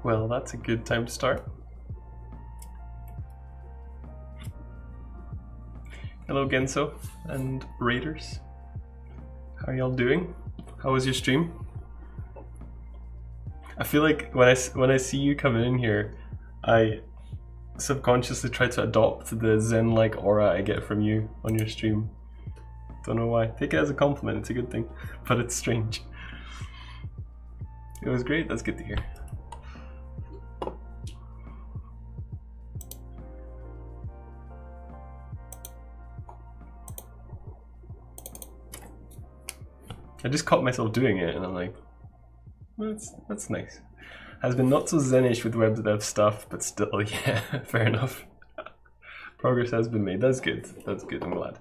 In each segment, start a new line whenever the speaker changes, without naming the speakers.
Well, that's a good time to start. Hello Genso and Raiders. How are y'all doing? How was your stream? I feel like when I see you coming in here, I subconsciously try to adopt the zen-like aura I get from you on your stream. Don't know why. Take it as a compliment, it's a good thing, but it's strange. It was great, that's good to hear. I just caught myself doing it and I'm like, well, that's nice. Has been not so zenish with web dev stuff, but still, yeah, fair enough. Progress has been made, that's good, I'm glad.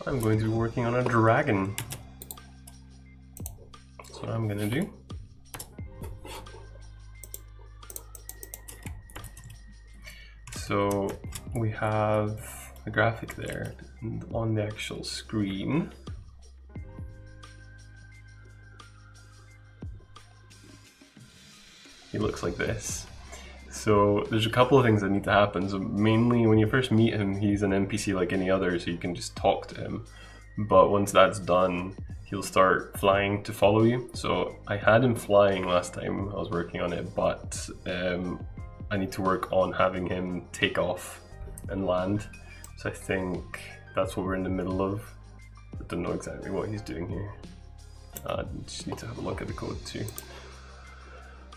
I'm going to be working on a dragon. That's what I'm gonna do. So we have the graphic there, and on the actual screen, he looks like this. So there's a couple of things that need to happen. So mainly when you first meet him, he's an NPC like any other, so you can just talk to him. But once that's done, he'll start flying to follow you. So I had him flying last time I was working on it, but I need to work on having him take off and land. So I think that's what we're in the middle of. I don't know exactly what he's doing here. I just need to have a look at the code too.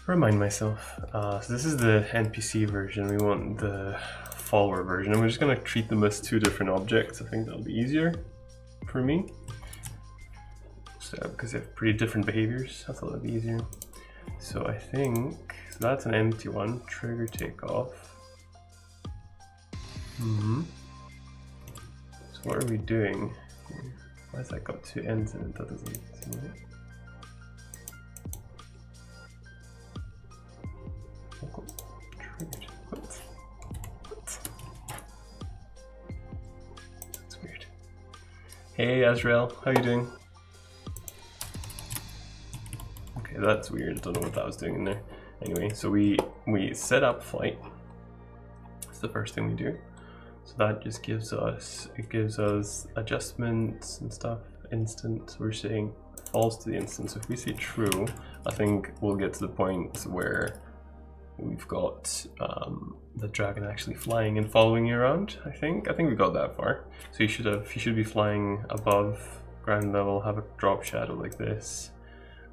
Remind myself. So this is the NPC version. We want the follower version, and we're just going to treat them as two different objects. I think that'll be easier for me. So because they have pretty different behaviors, I thought that'd be easier. So I think so that's an empty one. Trigger takeoff. So what are we doing? Why has that got two ends in it? That doesn't seem right. That's weird. Hey Azrael, how you doing? Okay, that's weird. I don't know what that was doing in there. Anyway, so we set up flight. That's the first thing we do. So that just gives us adjustments and stuff. Instant. We're saying false to the instance. So if we say true, I think we'll get to the point where we've got the dragon actually flying and following you around. I think we got that far. So you should be flying above ground level, have a drop shadow like this.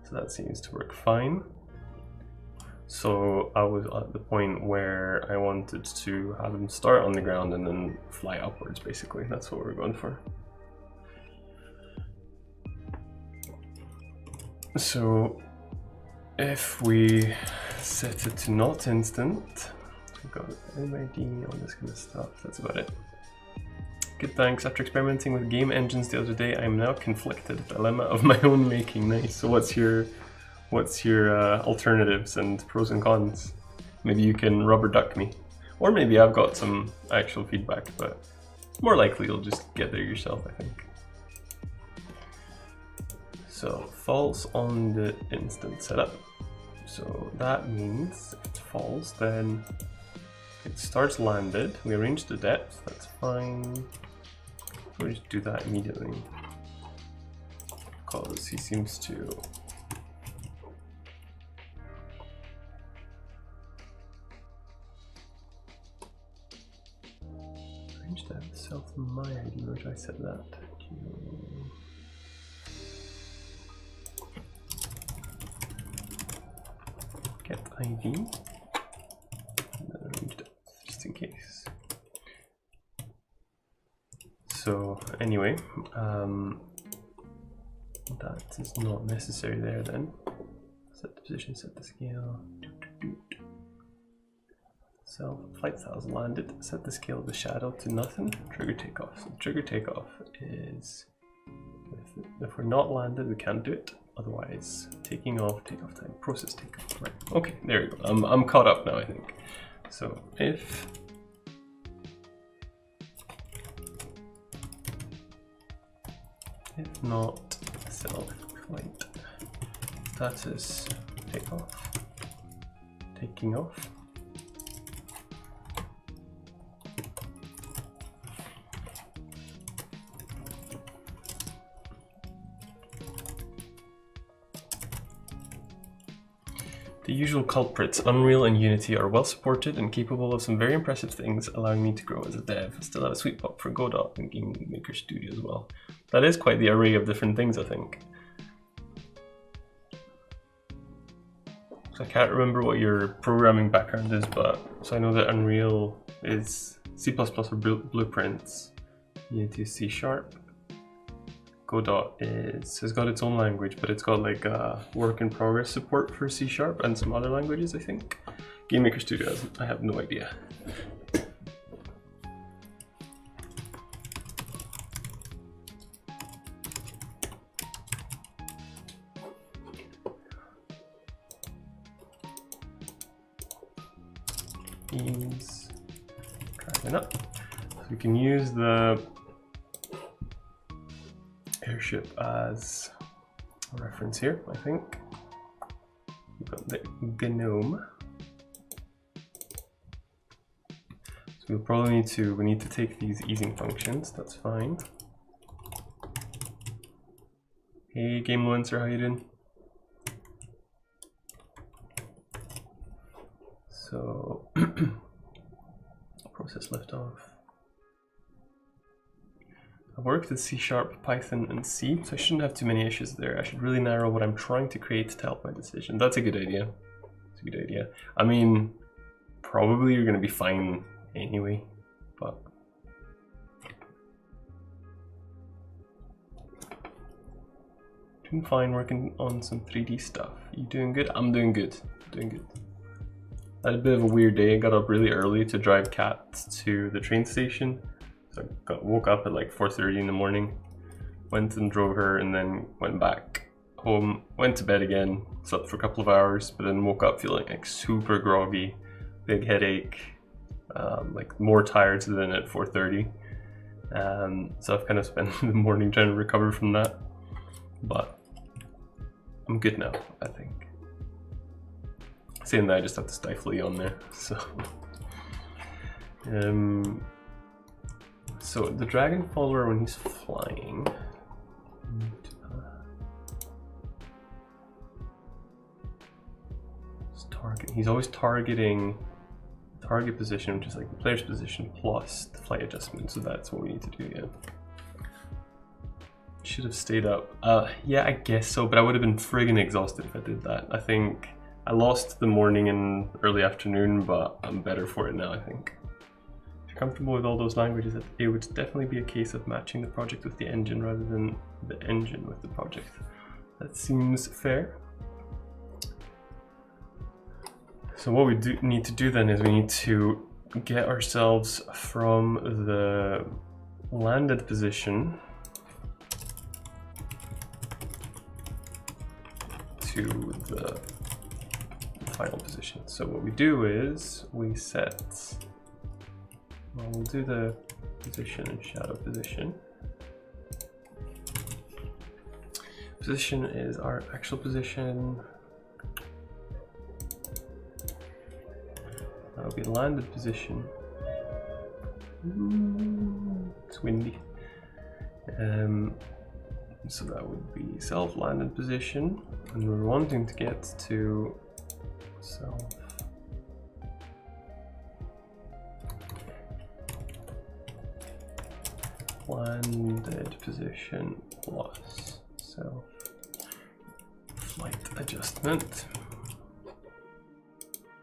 So that seems to work fine. So I was at the point where I wanted to have him start on the ground and then fly upwards, basically. That's what we're going for. So if we set it to not instant, we've got MID, all this kind of stuff, that's about it. Good, thanks. After experimenting with game engines the other day, I'm now conflicted. Dilemma of my own making. Nice. So what's your alternatives and pros and cons? Maybe you can rubber duck me. Or maybe I've got some actual feedback, but more likely you'll just get there yourself, I think. So false on the instant setup. So that means if it falls, then it starts landed. We arrange the depth, that's fine. We'll just do that immediately, because he seems to arrange that self my ID. Where did I set that? Get ID, and then arrange that just in case. So anyway, that is not necessary there then. Set the position, set the scale. So flight styles landed, set the scale of the shadow to nothing, trigger takeoff. So trigger takeoff is, if we're not landed, we can't do it. Otherwise, taking off, takeoff time, process takeoff. Right, okay, there we go. I'm caught up now, I think. So if not self flight status taking off. The usual culprits, Unreal and Unity, are well supported and capable of some very impressive things, allowing me to grow as a dev. I still have a sweet spot for Godot and Game Maker Studio as well. That is quite the array of different things, I think. So I can't remember what your programming background is, but so I know that Unreal is C++ or Blueprints, Unity is C#. Godot has got its own language, but it's got like a work in progress support for C# and some other languages, I think. Game Maker Studio, I have no idea. Beams, drag it up. So we can use the airship as a reference here, I think. We've got the GNOME. So we'll probably need to take these easing functions, that's fine. Hey GameLuencer, how you doing? So process liftoff. I've worked with C#, Python, and C, so I shouldn't have too many issues there. I should really narrow what I'm trying to create to help my decision. That's a good idea. That's a good idea. I mean, probably you're going to be fine anyway, but... Doing fine working on some 3D stuff. You doing good? I'm doing good. Doing good. I had a bit of a weird day. I got up really early to drive Kat to the train station. So I woke up at like 4:30 in the morning, went and drove her, and then went back home, went to bed again, slept for a couple of hours, but then woke up feeling like super groggy, big headache, like more tired than at 4:30. So I've kind of spent the morning trying to recover from that, but I'm good now, I think. Saying that, I just have to stifle you on there, so. So the dragon follower, when he's flying, he's always targeting target position, which is like the player's position plus the flight adjustment. So that's what we need to do. Yeah. Should have stayed up. Yeah, I guess so, but I would have been friggin' exhausted if I did that. I think I lost the morning and early afternoon, but I'm better for it now, I think. Comfortable with all those languages, it would definitely be a case of matching the project with the engine rather than the engine with the project. That seems fair. So what we need to do then is we need to get ourselves from the landed position to the final position. So what we do is we set, well, we'll do the position and shadow position. Position is our actual position. That'll be landed position. It's windy. So that would be self-landed position, and we're wanting to get to self-landed position plus self-flight adjustment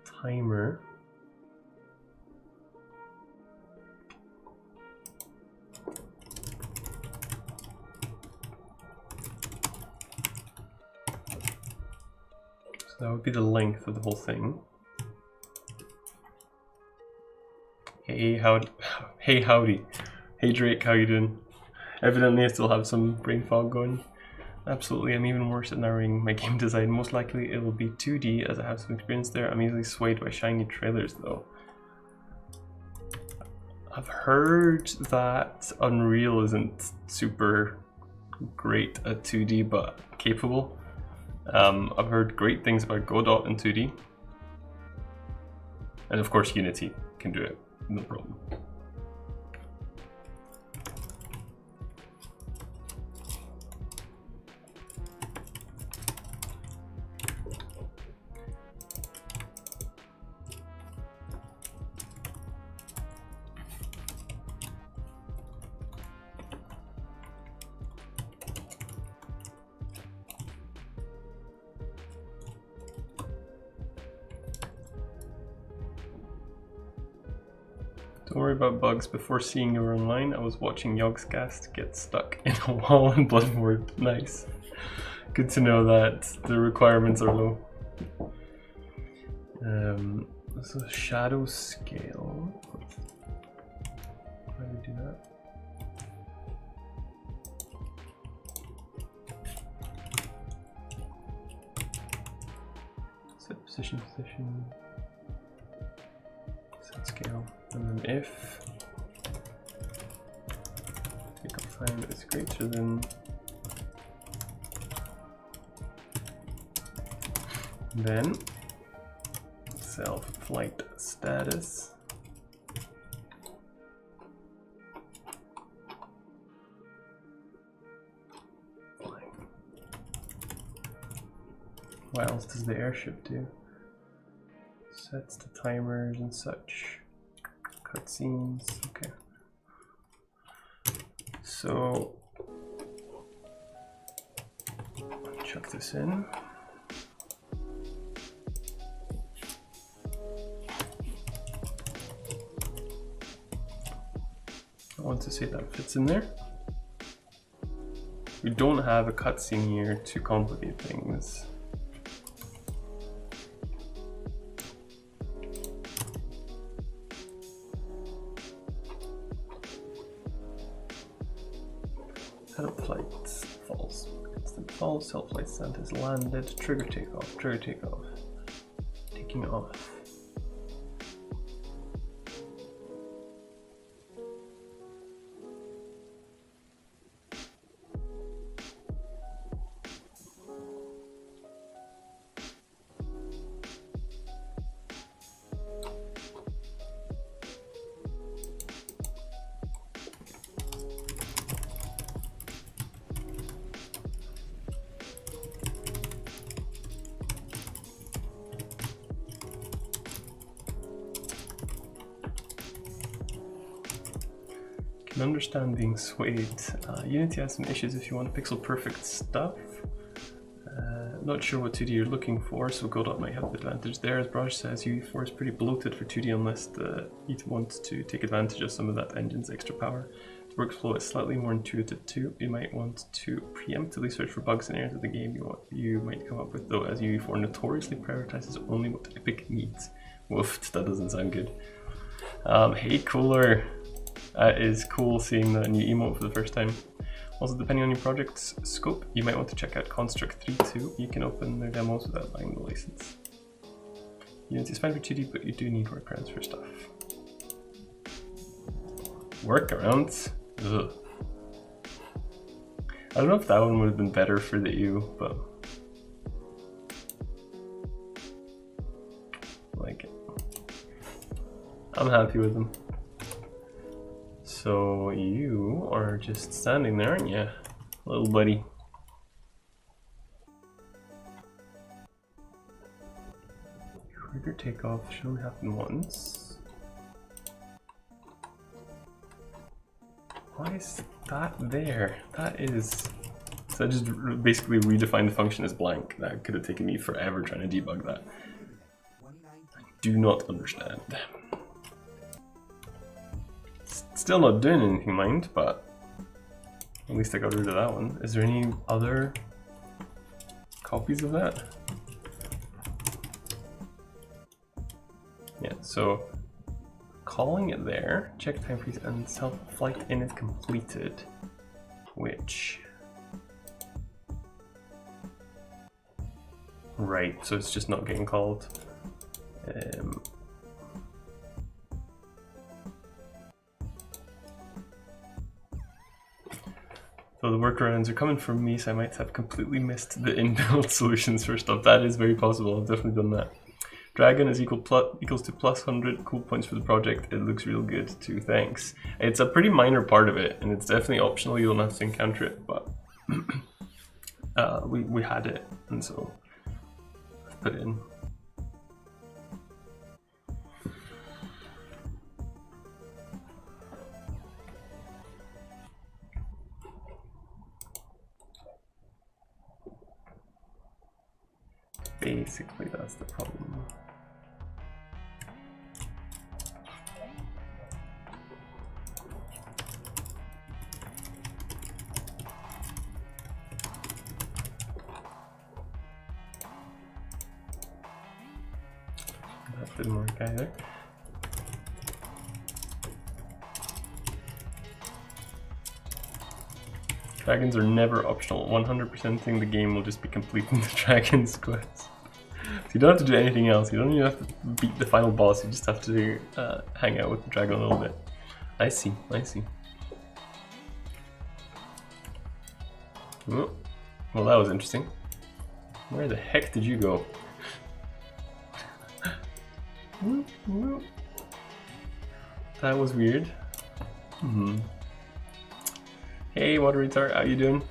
timer. That would be the length of the whole thing. Hey, howdy. Hey, howdy. Hey, Drake, how you doing? Evidently, I still have some brain fog going. Absolutely, I'm even worse at narrowing my game design. Most likely, it will be 2D, as I have some experience there. I'm easily swayed by shiny trailers, though. I've heard that Unreal isn't super great at 2D, but capable. I've heard great things about Godot in 2D. And of course Unity can do it, no problem. Don't worry about bugs. Before seeing you were online, I was watching Yogscast get stuck in a wall in Bloodborne. Nice. Good to know that the requirements are low. So shadow scale. How do we do that? Set position. Set scale. And then if takeoff time is greater than then self-flight status flying. What else does the airship do? Sets the timers and such. Cutscenes, okay. So chuck this in. I want to see that fits in there. We don't have a cutscene here to complicate things. Setup flights, false. Instant false, self-flight stand has landed, trigger takeoff, taking off. Can understand being swayed. Unity has some issues if you want pixel perfect stuff. Not sure what 2D you're looking for, so Godot might have the advantage there. As Braj says, UE4 is pretty bloated for 2D unless you want to take advantage of some of that engine's extra power. The workflow is slightly more intuitive too. You might want to preemptively search for bugs in areas of the game you might come up with, though, as UE4 notoriously prioritizes only what Epic needs. Woofed, that doesn't sound good. Hey Cooler! That is cool seeing the new emote for the first time. Also, depending on your project's scope, you might want to check out Construct 3 too. You can open their demos without buying the license. Unity is fine for 2D, but you do need workarounds for stuff. Workarounds? Ugh. I don't know if that one would have been better for the EU, but I like it. I'm happy with them. So you are just standing there, aren't you, little buddy? Trigger takeoff should only happen once. Why is that there? That is... So I just basically redefined the function as blank. That could have taken me forever trying to debug that. I do not understand. Still not doing anything, mind, but at least I got rid of that one. Is there any other copies of that? Yeah, so calling it there, check time freeze, and self-flight in is completed, which... Right, so it's just not getting called. Though the workarounds are coming from me, so I might have completely missed the inbuilt solutions for stuff. That is very possible. I've definitely done that. Dragon is equals to plus 100 cool points for the project. It looks real good too, thanks. It's a pretty minor part of it, and it's definitely optional. You don't have to encounter it, but we had it, and so I've put it in. Basically, that's the problem. That didn't work either. Dragons are never optional. 100%ing the game will just be completing the dragon's quest. So you don't have to do anything else. You don't even have to beat the final boss. You just have to hang out with the dragon a little bit. I see. I see. Oh, well, that was interesting. Where the heck did you go? That was weird. Hey, Water Retard, how you doing?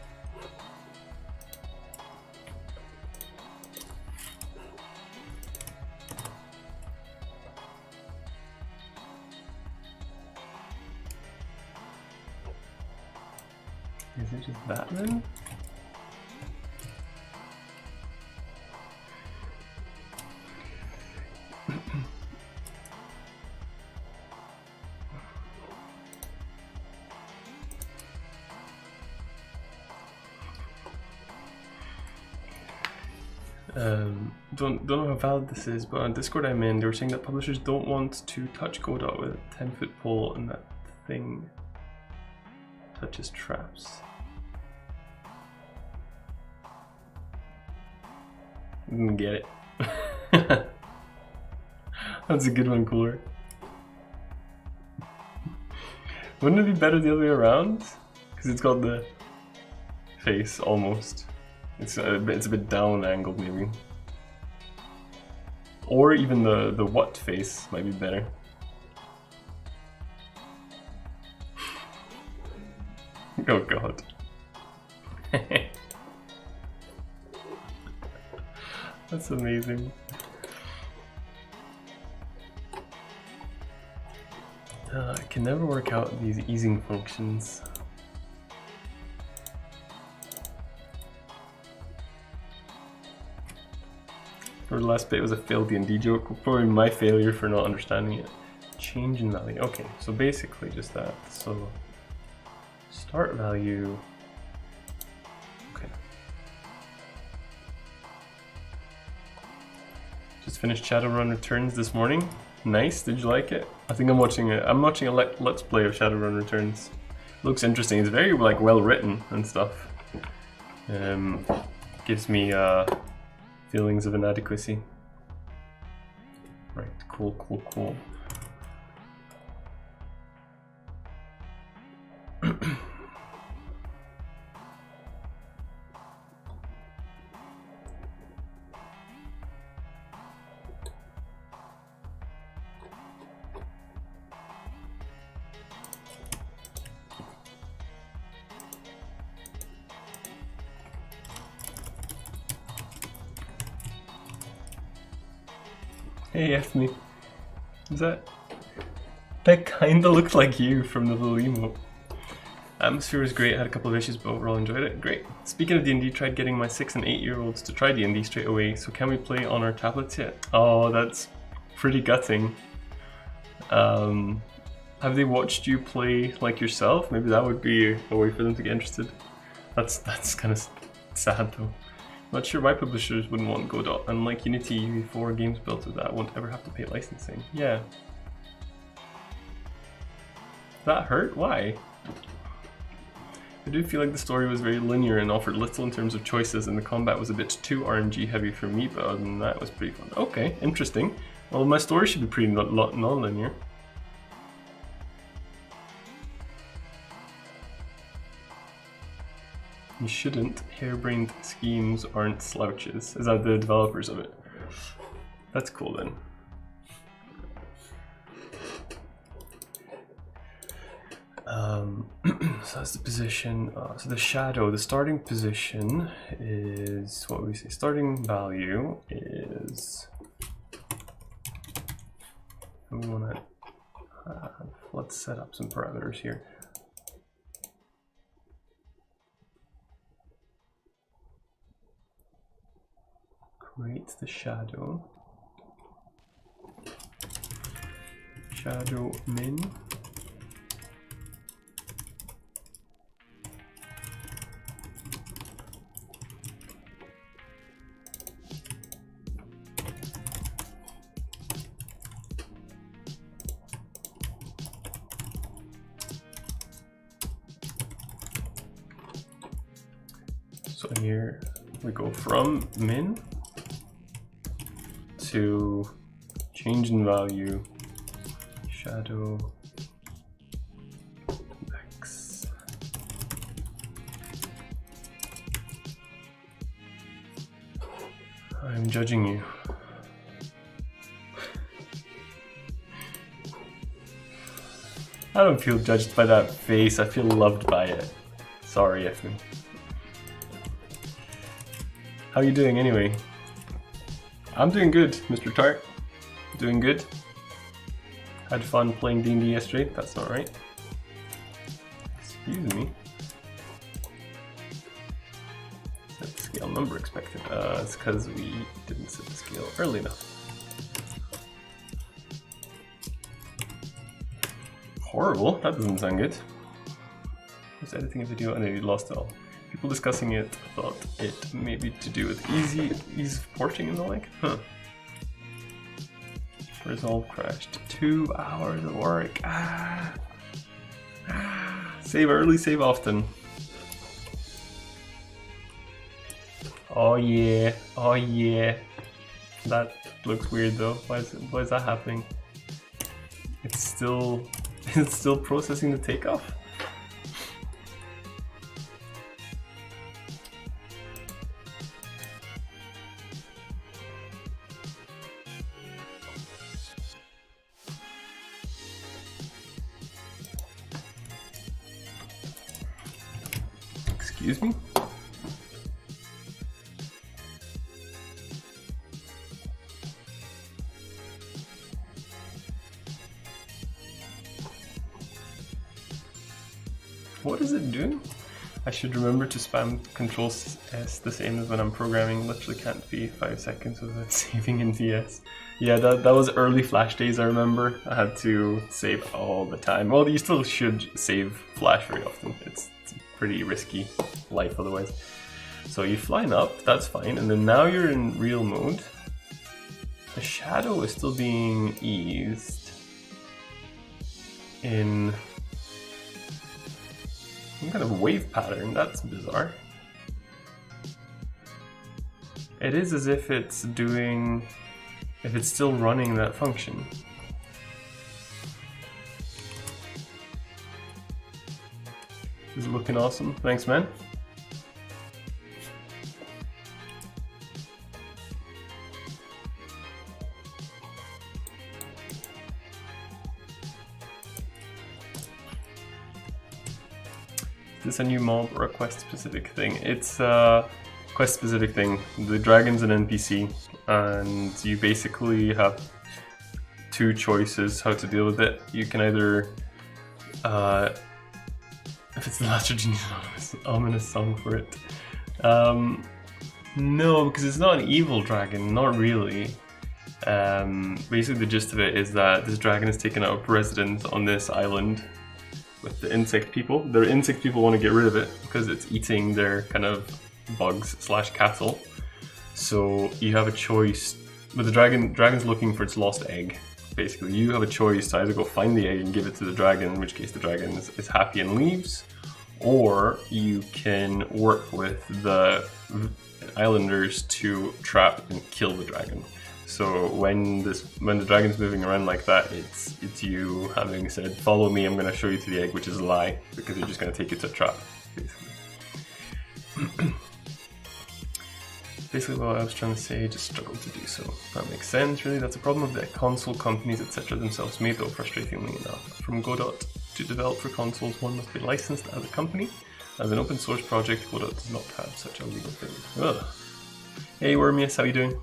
Is it just that then? Don't know how valid this is, but on Discord I'm in, they were saying that publishers don't want to touch Godot with a 10-foot pole and that thing touches traps. Didn't get it. That's a good one, Cooler. Wouldn't it be better the other way around? Because it's got the face almost. It's a bit down angled maybe. Or even the what face might be better. Oh god. That's amazing. I can never work out these easing functions. Or the last bit was a failed D&D joke. Probably my failure for not understanding it. Change in value. Okay, so basically just that. So start value. Okay. Just finished Shadowrun Returns this morning. Nice. Did you like it? I think I'm watching a let's play of Shadowrun Returns. Looks interesting. It's very like well written and stuff. Gives me feelings of inadequacy. Right, cool. Hey, F me. Is that kinda looked like you from the little emote. Atmosphere was great, had a couple of issues, but overall enjoyed it. Great. Speaking of D&D, tried getting my 6 and 8-year-olds to try D&D straight away, so can we play on our tablets yet? Oh, that's pretty gutting. Have they watched you play like yourself? Maybe that would be a way for them to get interested. That's kind of sad though. Not sure why publishers wouldn't want Godot. Unlike Unity, UE4 games built with that won't ever have to pay licensing. Yeah. That hurt? Why? I do feel like the story was very linear and offered little in terms of choices, and the combat was a bit too RNG heavy for me, but other than that, it was pretty fun. Okay, interesting. Well, my story should be pretty non-linear. You shouldn't. Harebrained schemes aren't slouches. Is that the developers of it? That's cool then. So that's the position. So the shadow, the starting position is what we say. Starting value is. We want to. Let's set up some parameters here. Create the shadow. Shadow min. So here we go from min to change in value shadow x. I'm judging you. I don't feel judged by that face, I feel loved by it. Sorry, Effie. How you doing anyway? I'm doing good, Mr. Tart. Doing good. Had fun playing D&D yesterday, that's not right. Excuse me. Set the scale number expected. It's because we didn't set the scale early enough. Horrible, that doesn't sound good. I was editing a video and I lost it all. People discussing it thought it may be to do with ease of porting and the like. Huh. Resolve crashed. 2 hours of work. Save early, save often. Oh yeah, oh yeah. That looks weird though. Why is that happening? It's still processing the takeoff. Excuse me? What is it doing? I should remember to spam Control S the same as when I'm programming. Literally can't be 5 seconds without saving in DS. Yeah, that was early Flash days, I remember. I had to save all the time. Well, you still should save Flash very often. It's a pretty risky life otherwise. So you flying up, that's fine. And then now you're in real mode. The shadow is still being eased in some kind of wave pattern. That's bizarre. It is as if it's doing, if it's still running that function. This is looking awesome. Thanks, man. Is this a new mob or a quest specific thing? It's a quest specific thing. The dragon's an NPC and you basically have two choices how to deal with it. You can either, if it's the last Genius ominous song for it. No, because it's not an evil dragon, not really. Basically the gist of it is that this dragon has taken up residence on this island with the insect people. The insect people want to get rid of it because it's eating their kind of bugs slash cattle. So you have a choice, but the dragon's looking for its lost egg. Basically, you have a choice to either go find the egg and give it to the dragon, in which case the dragon is happy and leaves, or you can work with the islanders to trap and kill the dragon. So when the dragon's moving around like that, it's you having said, "Follow me, I'm going to show you to the egg," which is a lie because you're just going to take it to a trap, basically. Basically what I was trying to say, just struggled to do so. That makes sense, really. That's a problem of the console companies, etc. themselves made, though frustratingly enough. From Godot to develop for consoles, one must be licensed as a company. As an open source project, Godot does not have such a legal thing. Ugh. Hey Wormius, how you doing?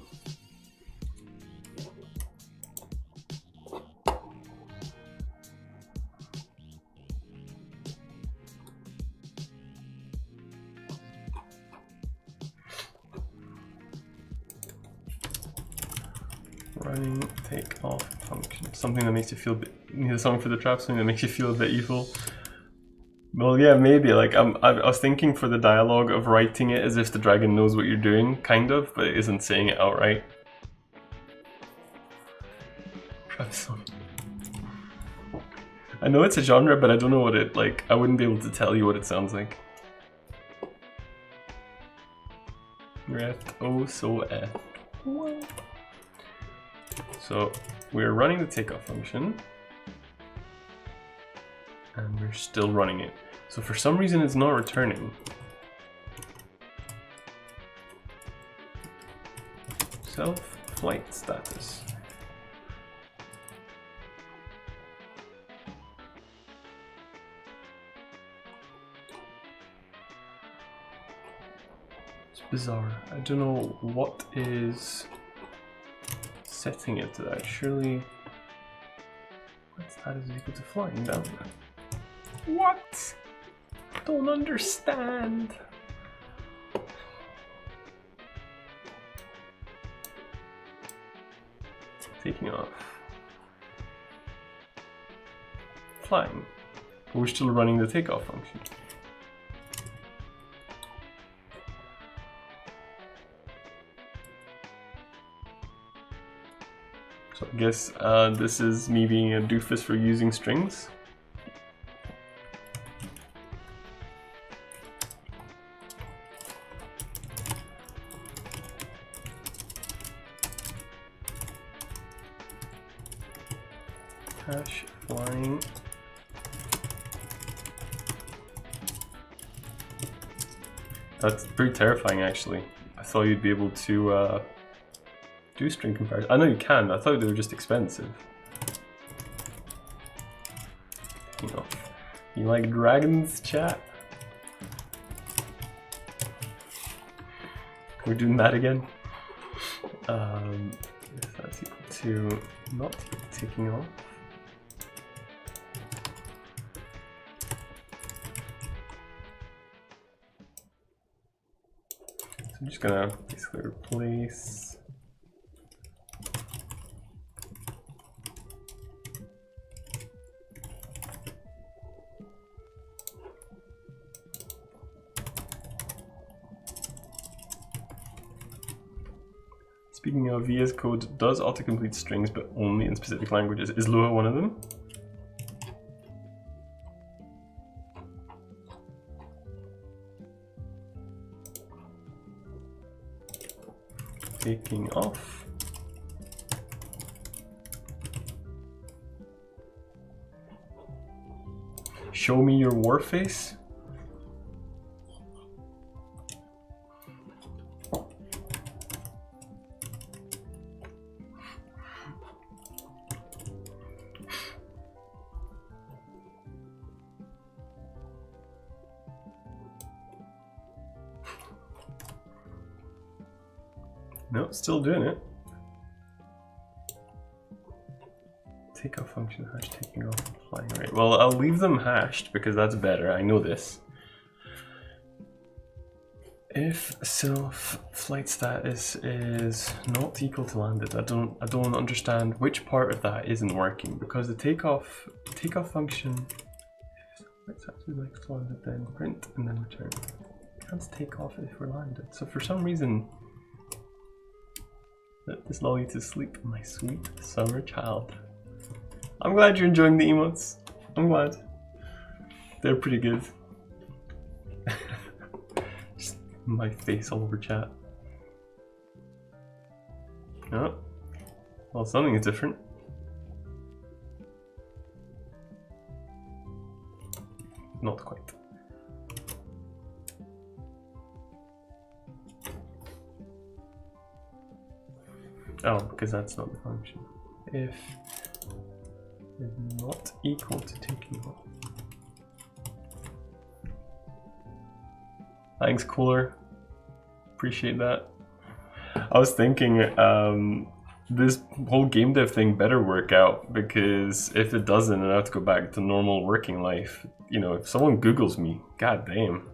Running take off function. Something that makes you feel a bit. Need a song for the trap, something that makes you feel a bit evil. Well, yeah, maybe. Like, I was thinking for the dialogue of writing it as if the dragon knows what you're doing, kind of, but it isn't saying it outright. Trap song. I know it's a genre, but I don't know what it, like, I wouldn't be able to tell you what it sounds like. Reft, oh so F. So, we're running the takeoff function. And we're still running it. So for some reason it's not returning. Self-flight status. It's bizarre. I don't know what is setting it to that. Surely flight status is equal to flying down there. What? Don't understand. Taking off. Flying. But we're still running the takeoff function. So I guess this is me being a doofus for using strings. Hash flying. That's pretty terrifying, actually. I thought you'd be able to do string comparison. I know you can, but I thought they were just expensive. You know, you like dragons, chat? We're doing that again. If that's equal to not taking off. I'm just gonna basically replace Speaking of, VS Code does autocomplete strings, but only in specific languages. Is Lua one of them? Taking off. Show me your war face. No, still doing it. Takeoff function hash taking off and flying right. Well, I'll leave them hashed because that's better. I know this. If self flight status is not equal to landed, I don't understand which part of that isn't working, because the takeoff function, if flight status is like landed, then print and then return. Can't take off if we're landed. So for some reason, let this lull you to sleep, my sweet summer child. I'm glad you're enjoying the emotes. I'm glad. They're pretty good. Just my face all over chat. Oh. Well, something is different. Not quite. Oh, because that's not the function. If is not equal to taking off. Thanks, Cooler. Appreciate that. I was thinking this whole game dev thing better work out, because if it doesn't and I have to go back to normal working life, you know, if someone Googles me, god damn.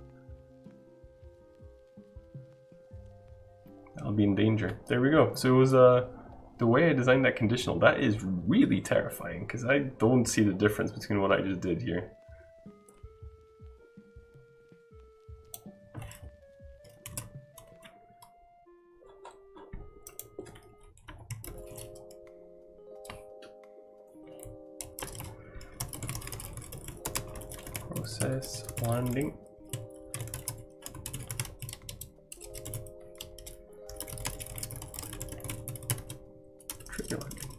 I'll be in danger. There we go. So it was the way I designed that conditional, that is really terrifying, because I don't see the difference between what I just did here. Process landing. Trigger landing.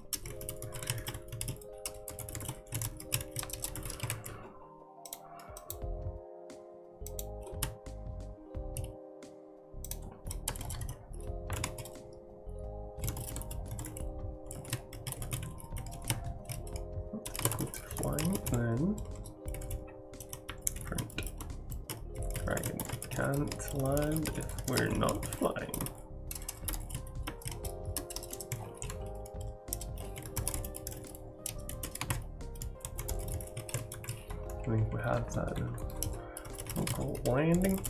Flying, then print. Dragon can't land if we're not flying. I think we have that in local landing.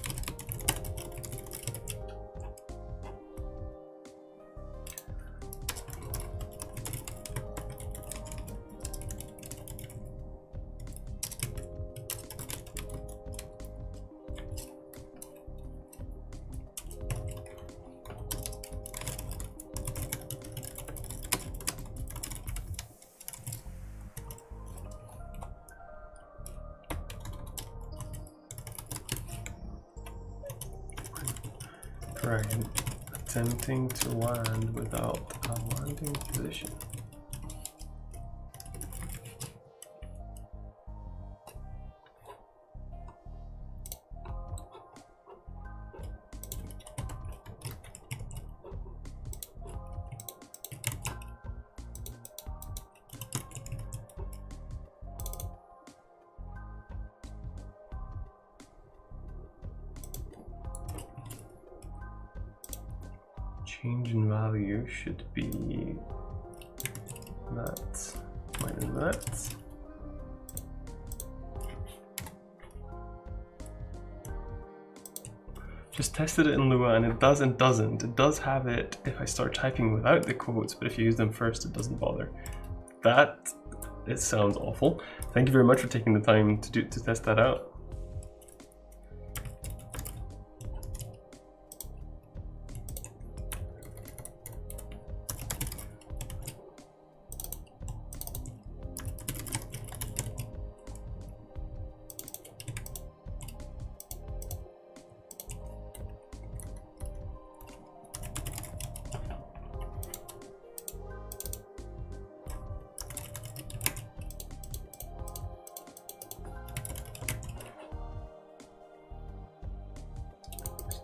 Dragon attempting to land without a landing position. Change in value should be that minus that. Just tested it in Lua and it does and doesn't. It does have it if I start typing without the quotes, but if you use them first, it doesn't bother. That, it sounds awful. Thank you very much for taking the time to test that out.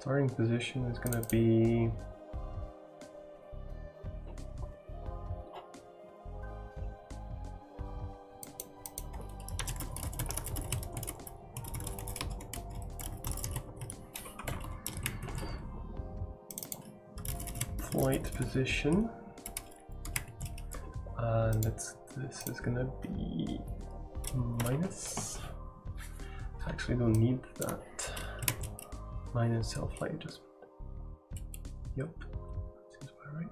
Starting position is going to be flight position, and this is going to be minus. Actually, don't need that. Minus self-flight adjustment. Yep, seems about right.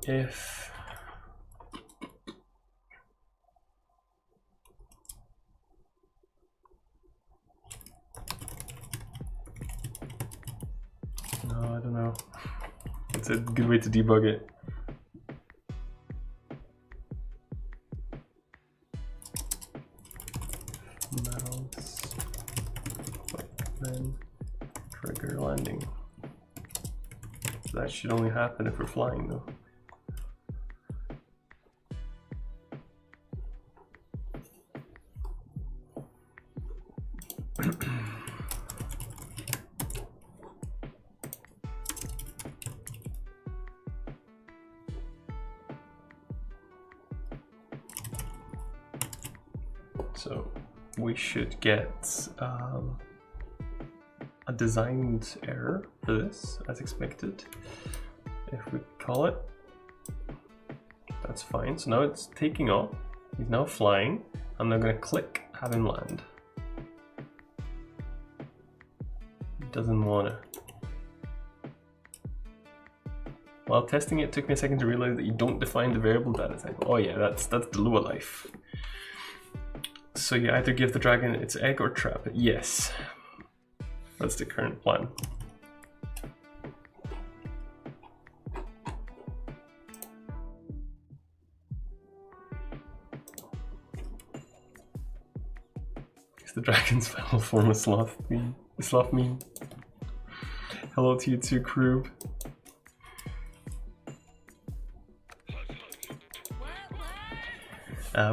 If no, I don't know. It's a good way to debug it. Then trigger landing. So that should only happen if we're flying though. So we should get a designed error for this, as expected. If we call it, that's fine. So now it's taking off. He's now flying. I'm now going to click, have him land. He doesn't want to. While testing it, took me a second to realize that you don't define the variable data type. Oh yeah, that's the Lua life. So you either give the dragon its egg or trap it. Yes, that's the current plan. Is the dragon's final form a sloth meme? Sloth meme. Hello to you too, Kroob.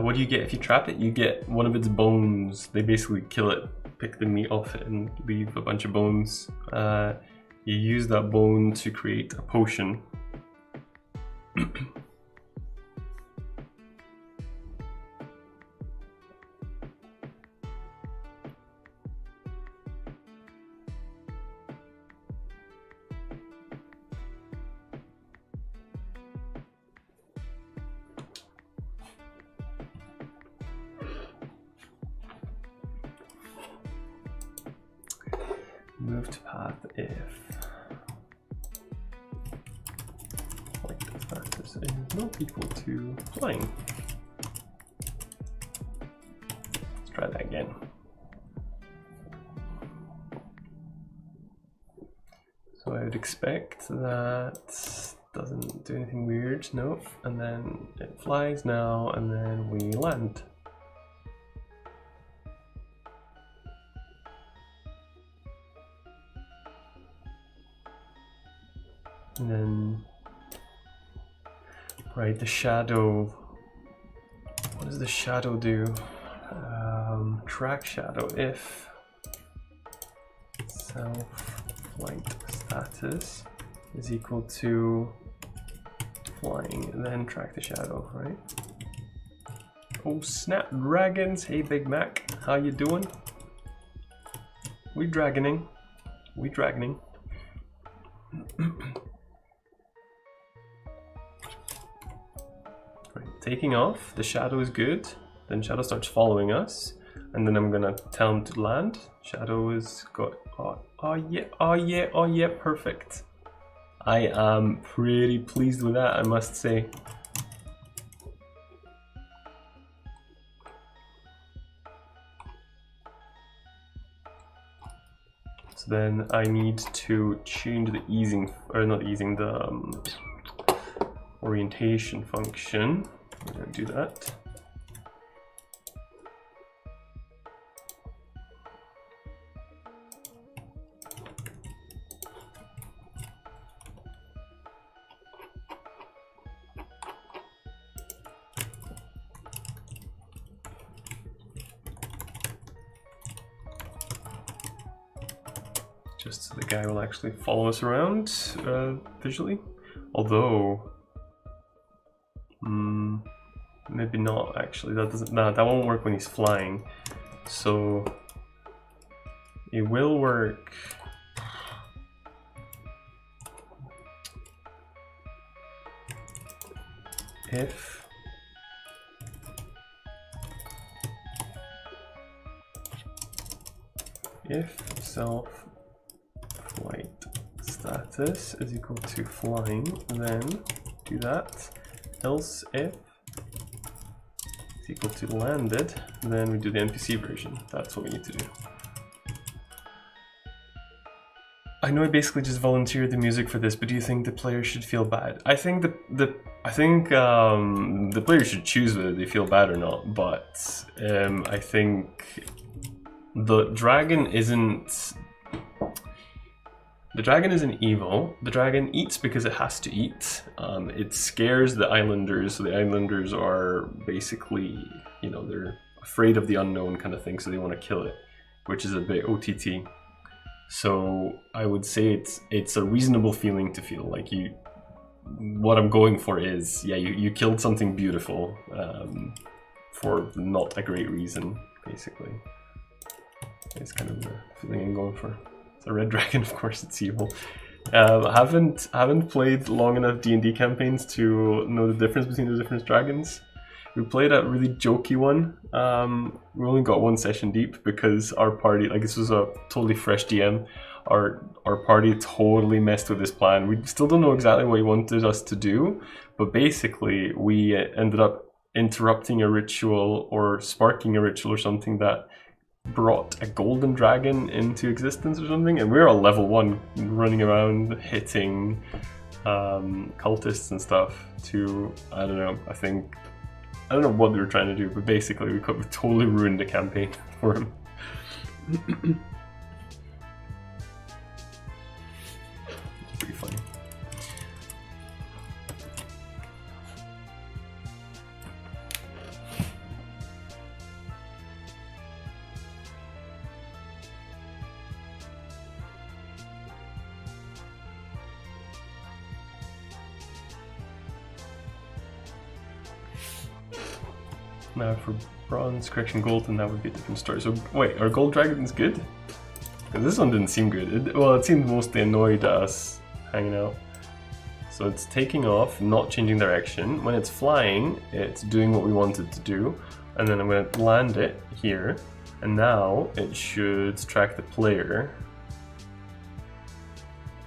What do you get if you trap it? You get one of its bones. They basically kill it, pick the meat off it, and leave a bunch of bones. You use that bone to create a potion. Move to path if flight status is not equal to flying. Let's try that again. So I would expect that doesn't do anything weird, no, and then it flies now, and then we land. And then, right, the shadow, what does the shadow do? Track shadow if self flight status is equal to flying, and then track the shadow, right? Oh snap, dragons! Hey Big Mac, how you doing? We dragoning. Taking off, the shadow is good, then shadow starts following us, and then I'm gonna tell him to land. Shadow is got, oh yeah, perfect. I am pretty pleased with that, I must say. So then I need to change the easing, or not easing, the orientation function. We're going to do that. Just so the guy will actually follow us around visually. Although, maybe not actually. That doesn't. Nah, that won't work when he's flying. So it will work. If self flight status is equal to flying, then do that. Else if it's equal to landed, then we do the NPC version. That's what we need to do. I know I basically just volunteered the music for this, but do you think the player should feel bad? I think the player should choose whether they feel bad or not, but I think the dragon isn't evil. The dragon eats because it has to eat. It scares the islanders, so the islanders are basically, you know, they're afraid of the unknown kind of thing, so they want to kill it, which is a bit OTT. So I would say it's a reasonable feeling to feel like what I'm going for is, yeah, you killed something beautiful for not a great reason. basically. It's kind of the feeling I'm going for. It's a red dragon, of course, it's evil. Haven't played long enough D&D campaigns to know the difference between the different dragons. We played a really jokey one. We only got one session deep because our party, like this was a totally fresh DM. Our party totally messed with this plan. We still don't know exactly what he wanted us to do, but basically we ended up interrupting a ritual or sparking a ritual or something that brought a golden dragon into existence or something, and we were all level 1 running around hitting cultists and stuff to, I don't know, I don't know what they were trying to do, but basically we totally ruined the campaign for him. Pretty funny. Now for bronze, correction, gold, and that would be a different story. So wait, are gold dragons good? Because this one didn't seem good. It seemed mostly annoyed at us hanging out. So it's taking off, not changing direction. When it's flying, it's doing what we wanted to do. And then I'm going to land it here. And now it should track the player.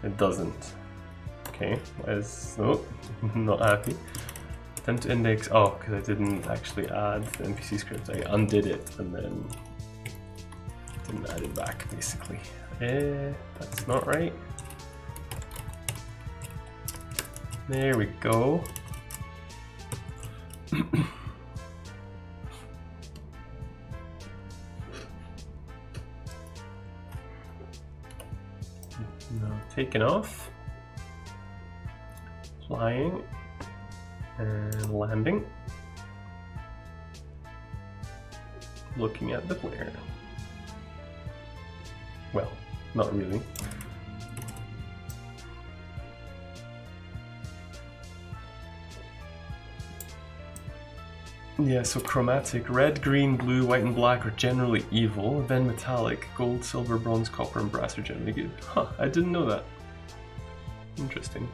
It doesn't. Okay, not happy. Attempt to index, because I didn't actually add the NPC script. I undid it and then didn't add it back, basically. That's not right. There we go. Now taking off, flying, and landing. Looking at the player. Well, not really. Yeah, so chromatic, red, green, blue, white and black are generally evil, then metallic, gold, silver, bronze, copper and brass are generally good. Huh, I didn't know that. Interesting.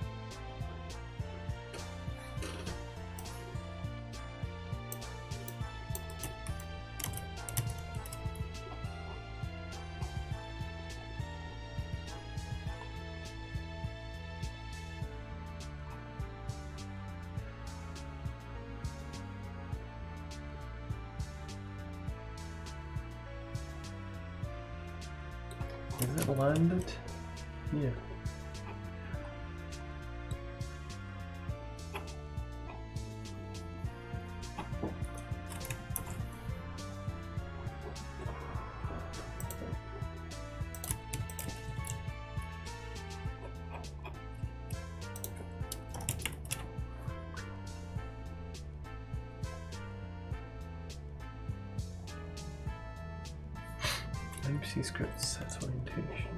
Is it landed? Yeah. NPC script sets orientation.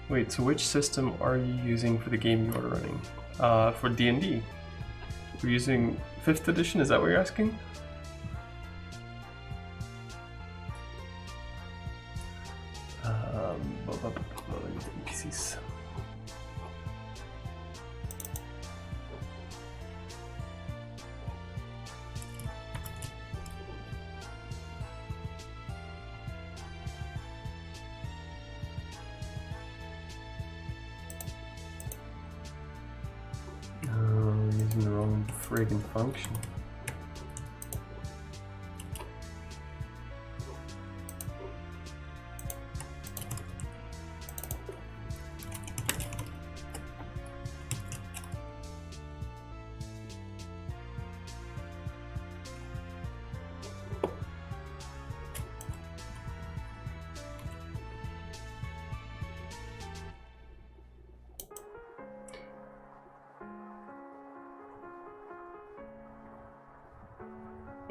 Wait, so which system are you using for the game you are running? For D&D? We're using 5th edition, is that what you're asking? NPCs. Using the wrong friggin' function.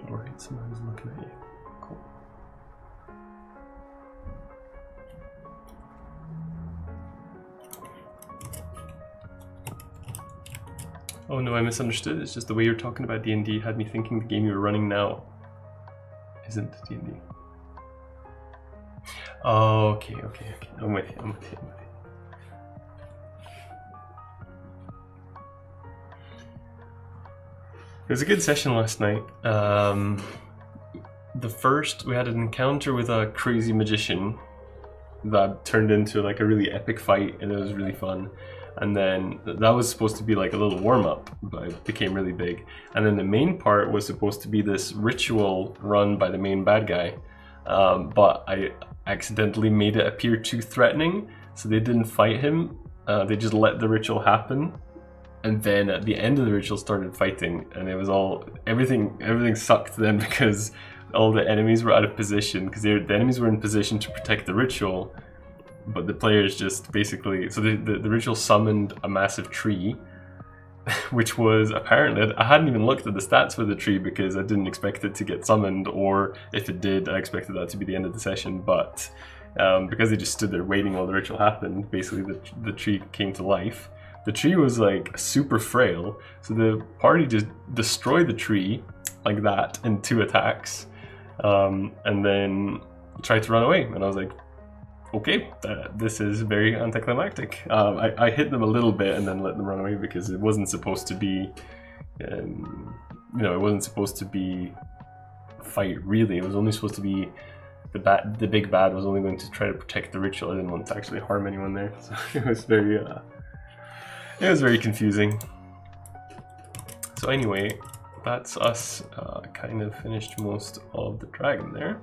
Alright, somebody's looking at you. Cool. Oh no, I misunderstood. It's just the way you're talking about D&D had me thinking the game you were running now isn't D&D. Oh, okay. I'm with you. It was a good session last night. We had an encounter with a crazy magician that turned into like a really epic fight, and it was really fun. And then that was supposed to be like a little warm-up, but it became really big. And then the main part was supposed to be this ritual run by the main bad guy, but I accidentally made it appear too threatening, so they didn't fight him. They just let the ritual happen, and then at the end of the ritual started fighting, and it was all everything sucked then because all the enemies were out of position, because the enemies were in position to protect the ritual, but the players just basically, so the ritual summoned a massive tree, which was apparently, I hadn't even looked at the stats for the tree because I didn't expect it to get summoned, or if it did, I expected that to be the end of the session, but because they just stood there waiting while the ritual happened, basically the tree came to life. The tree was like super frail, so the party just destroyed the tree like that in 2 attacks, and then tried to run away, and I was like, okay, this is very anticlimactic. I hit them a little bit and then let them run away because it wasn't supposed to be, it wasn't supposed to be a fight really. It was only supposed to be the big bad was only going to try to protect the ritual. I didn't want to actually harm anyone there, so it was very confusing. So anyway, that's us kind of finished most of the dragon there.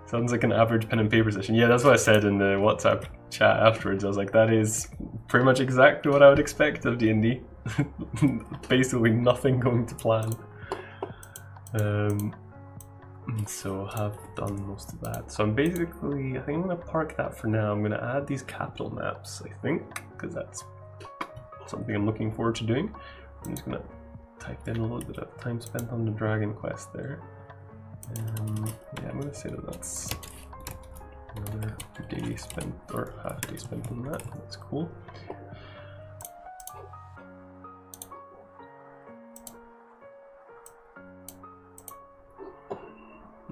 Sounds like an average pen and paper session. Yeah, that's what I said in the WhatsApp chat afterwards. I was like, that is pretty much exactly what I would expect of D&D. Basically nothing going to plan. So have done most of that. So I think I'm going to park that for now. I'm going to add these capital maps, I think, because that's something I'm looking forward to doing. I'm just going to type in a little bit of time spent on the Dragon Quest there. Yeah, I'm going to say that that's another day spent, or half day spent on that. That's cool.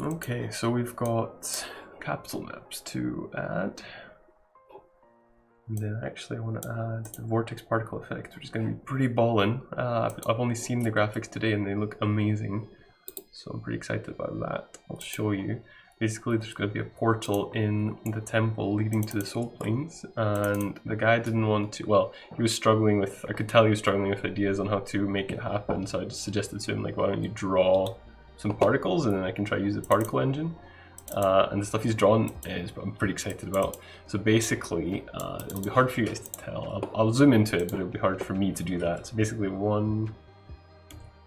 Okay, so we've got capital maps to add. And then actually I want to add the vortex particle effect, which is going to be pretty ballin'. I've only seen the graphics today and they look amazing. So I'm pretty excited about that. I'll show you. Basically, there's going to be a portal in the temple leading to the soul planes, and the guy didn't want to, well, he was struggling with, I could tell he was struggling with ideas on how to make it happen, so I just suggested to him, like, why don't you draw some particles, and then I can try to use the particle engine. And the stuff he's drawn is what I'm pretty excited about. So basically, it'll be hard for you guys to tell. I'll zoom into it, but it'll be hard for me to do that. So basically 1,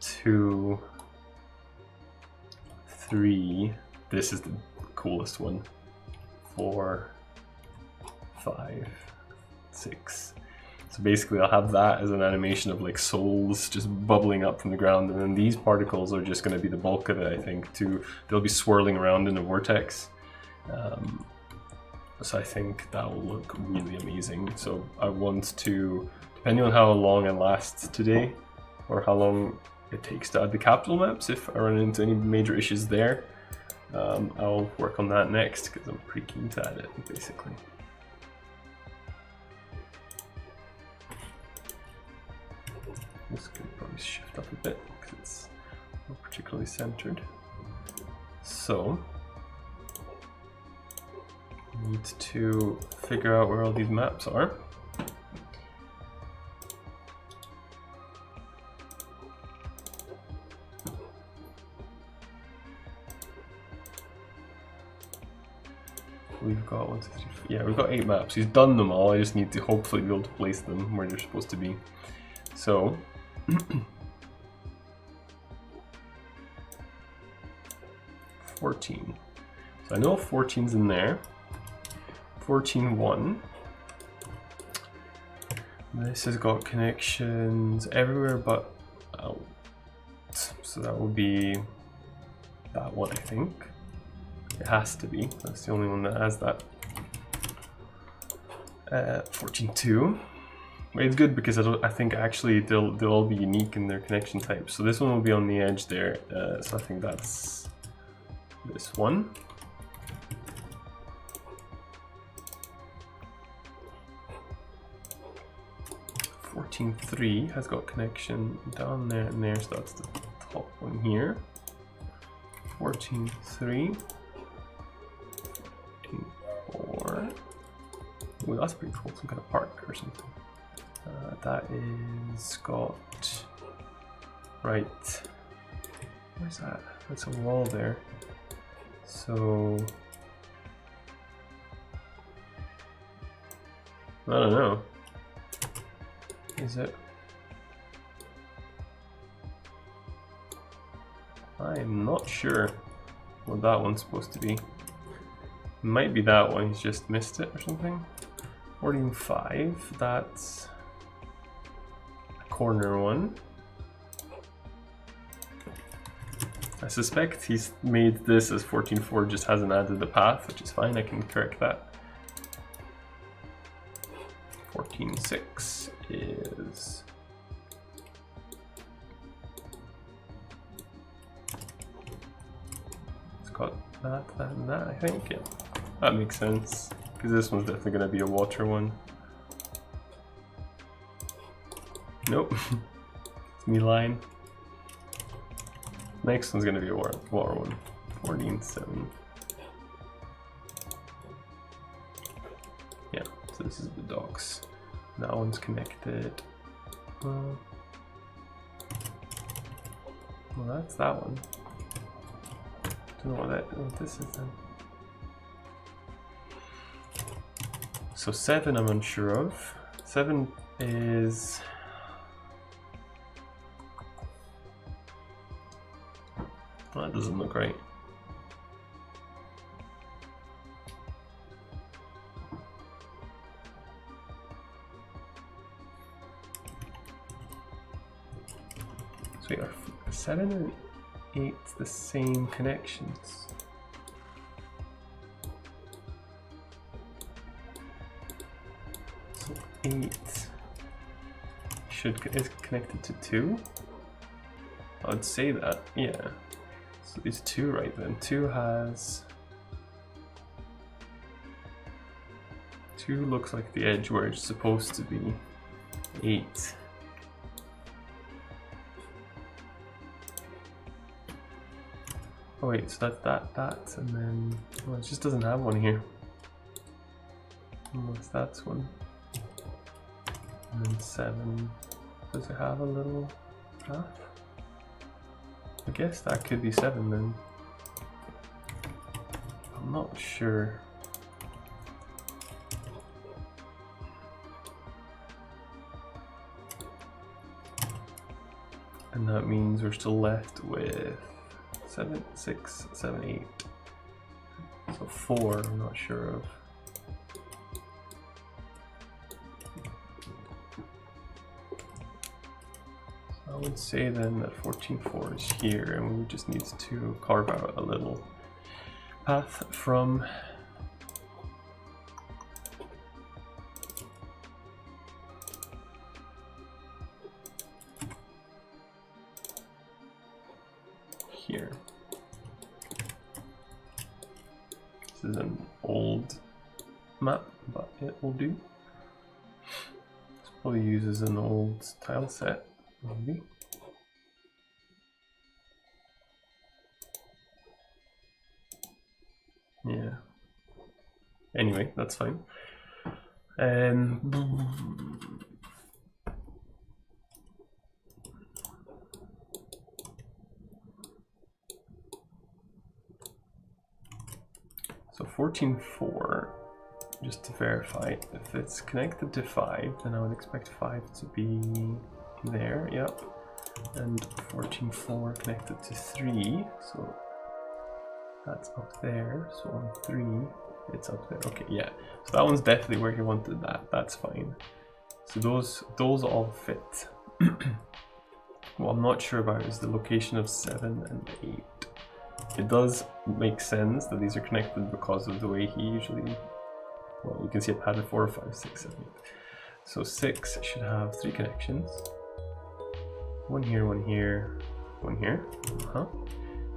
2, 3, this is the coolest one, 4, 5, 6. So basically I'll have that as an animation of like souls just bubbling up from the ground, and then these particles are just going to be the bulk of it, I think. They'll be swirling around in a vortex. So I think that will look really amazing. So I want to, depending on how long I last today, or how long it takes to add the capital maps, if I run into any major issues there, I'll work on that next, because I'm pretty keen to add it, basically. This could probably shift up a bit, because it's not particularly centered. So, I need to figure out where all these maps are. We've got 1, 2, 3, 4. Yeah, we've got 8 maps. He's done them all. I just need to hopefully be able to place them where they're supposed to be. So, 14. So I know 14's in there. 14.1. This has got connections everywhere but out. So that will be that one, I think. It has to be. That's the only one that has that. 14.2. It's good because I think actually they'll all be unique in their connection types. So this one will be on the edge there. So I think that's this one. (14.3) has got connection down there and there, so that's the top one here. 14.3. 14.4. Ooh, that's pretty cool, some kind of park or something. That is got, right, where's that? That's a wall there. So, I don't know. Is it? I'm not sure what that one's supposed to be. Might be that one, he's just missed it or something. 14.5, that's a corner one. I suspect he's made this as 14.4, just hasn't added the path, which is fine, I can correct that. 14.6 is... it's got that, and that, I think, yeah. That makes sense, because this one's definitely going to be a water one. Nope, it's me lying. Next one's going to be a water one. 14.7. Yeah, so this is the docks. That one's connected. Well, that's that one. Don't know what this is then. So 7 I'm unsure of. 7 is... well, that doesn't look right. So we are 7 and 8 the same connections. So 8 is connected to 2. I would say that, yeah. So it's 2 right then. 2 has... 2 looks like the edge where it's supposed to be. 8. Oh wait, so that's that, and then... well, it just doesn't have one here. Unless that's one. And then 7. Does it have a little path? I guess that could be 7 then. I'm not sure. And that means we're still left with 7, 6, 7, 8. So 4, I'm not sure of. So I would say then that 14.4 is here, and we just need to carve out a little path from here. This is an old map, but it will do. This probably uses an old tile set, maybe. Yeah. Anyway, that's fine. So 14.4, just to verify, if it's connected to 5, then I would expect 5 to be there, yep. And 14.4 connected to 3, so that's up there. So on 3, it's up there. Okay, yeah. So that one's definitely where he wanted that. That's fine. So those all fit. What I'm not sure about is the location of 7 and 8. It does make sense that these are connected because of the way he usually... well, you can see a pattern 4, 5, 6, 7, So 6 should have 3 connections. One here, one here, one here.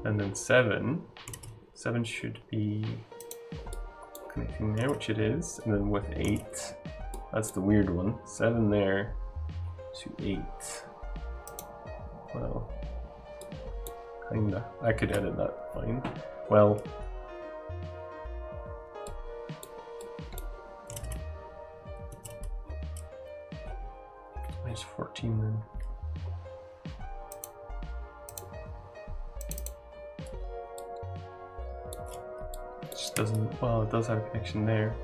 And then 7 should be connecting there, which it is. And then with 8, that's the weird one. 7 there to 8. Well, kinda. I could edit that fine. Well, minus 14 then. It just doesn't, well, it does have a connection there.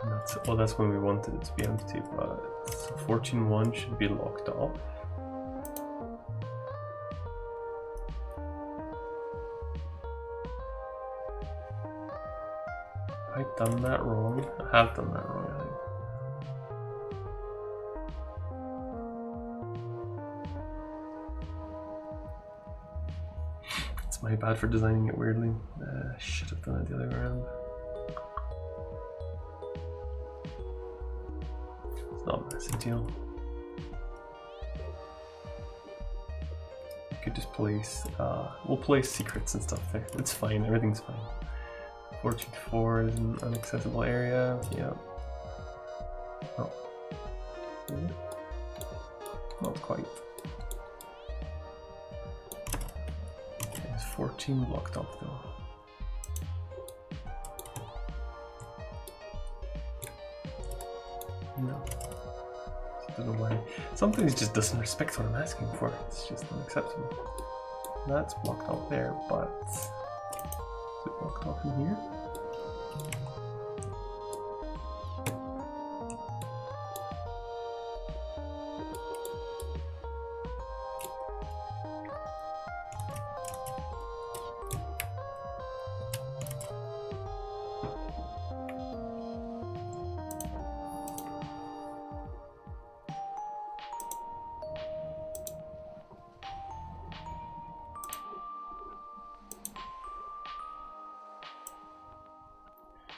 And that's, well, that's when we wanted it to be empty, but so 14.1 should be locked off. Have I done that wrong? I have done that wrong, I think. It's my bad for designing it weirdly. Should have done it the other way around. It's not a massive deal. You could just place, we'll place secrets and stuff there. It's fine, everything's fine. 14.4 is an inaccessible area. Yeah. Oh. Not quite. Okay, it's 14 blocked up though. No. I don't know why. Sometimes it just doesn't respect what I'm asking for. It's just unacceptable. That's blocked up there, but is it blocked off in here?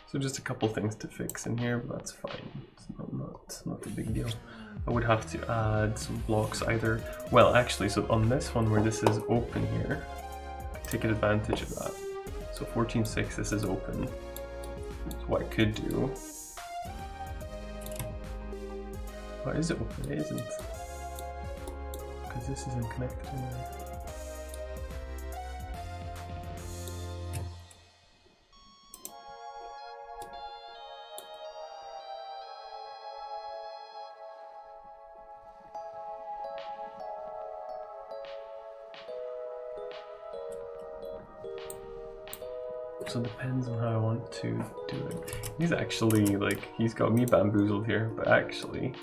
So just a couple things to fix in here, but that's fine. It's not a big deal. I would have to add some blocks either. Well, actually, so on this one where this is open here, take advantage of that. So 14.6, this is open. So what I could do. Why is it open? It isn't. Because this isn't connected anyway. So it depends on how I want to do it. He's actually, like, he's got me bamboozled here, but actually,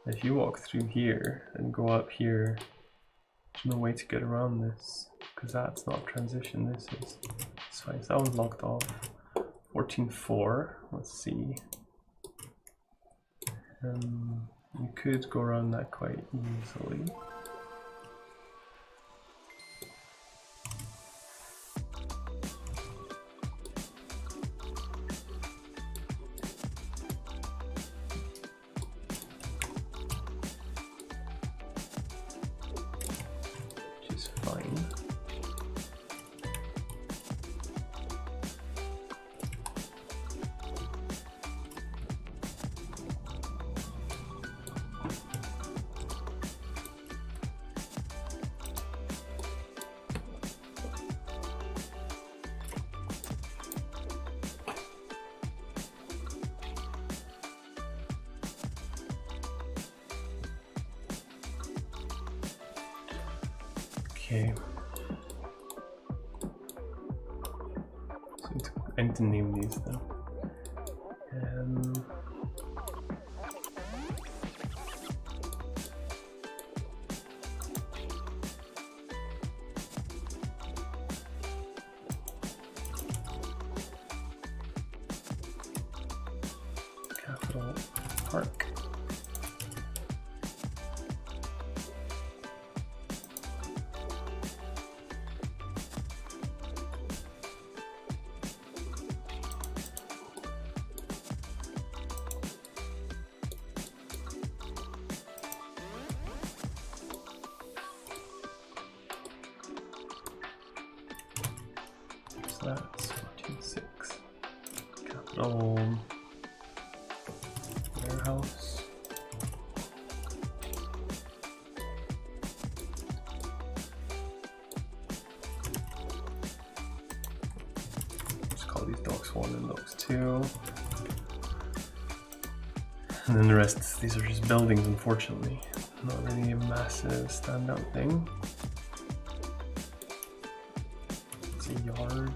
if you walk through here and go up here, there's no way to get around this, because that's not transition, this is. It's fine, so that one's locked off. 14.4, let's see. You could go around that quite easily. Okay. So I need to name these though. Capital Park. That's 126. Capital warehouse. Just call these docs 1 and docs 2. And then the rest, these are just buildings, unfortunately. Not really a massive standout thing. It's a yard.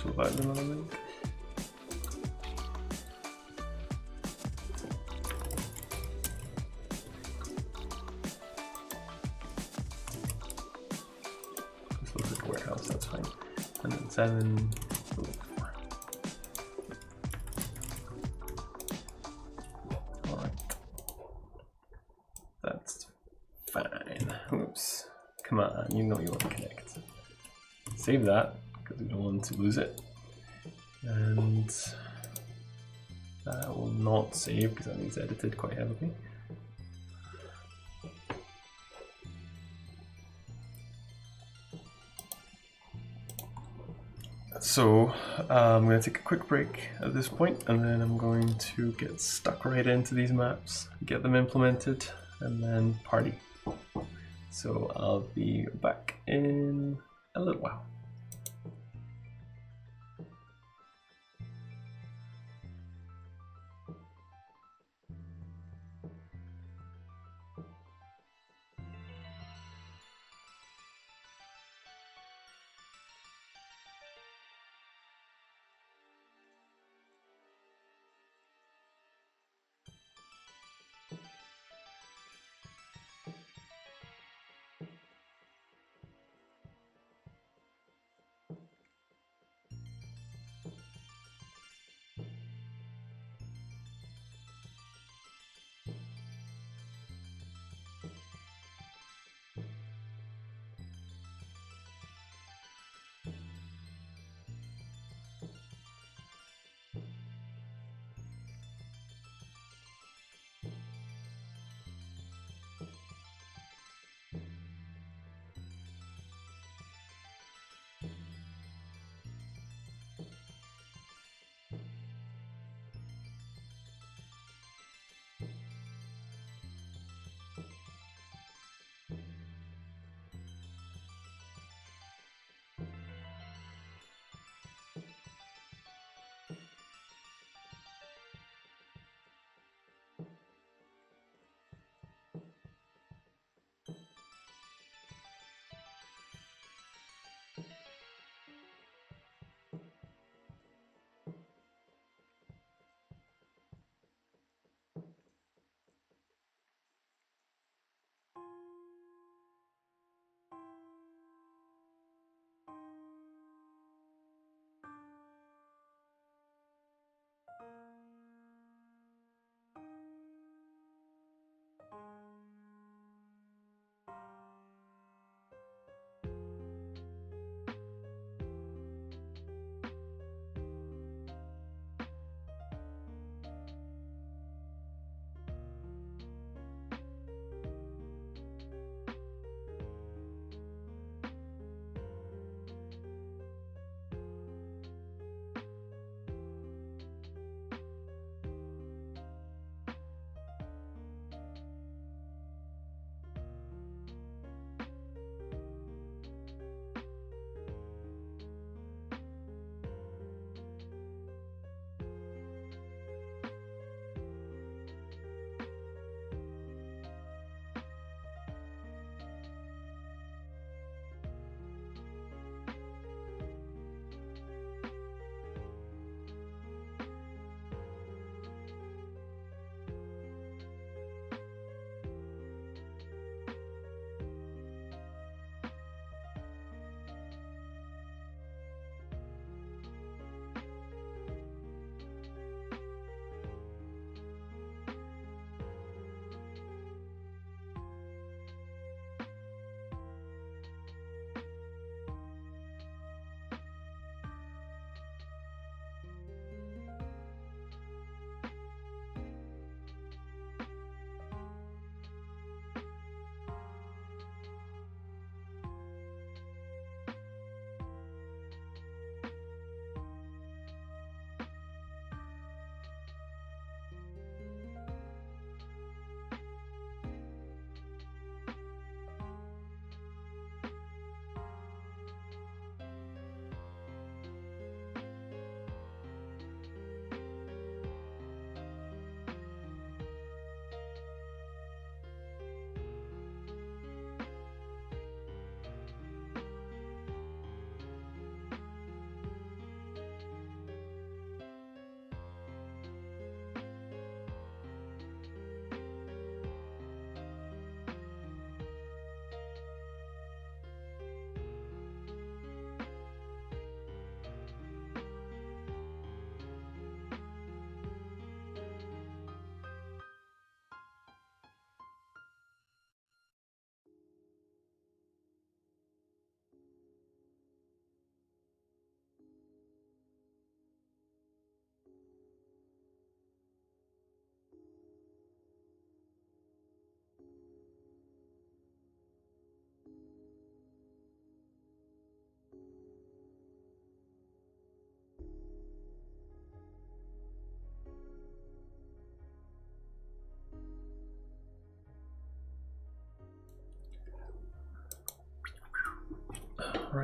About them, I think. This looks like a warehouse, that's fine. And then 7, 4. Alright. That's fine. Oops. Come on, you know you want to connect. Save that, because we don't want to lose it. And that will not save because that means edited quite heavily. So I'm going to take a quick break at this point, and then I'm going to get stuck right into these maps, get them implemented, and then party. So I'll be back in a little while.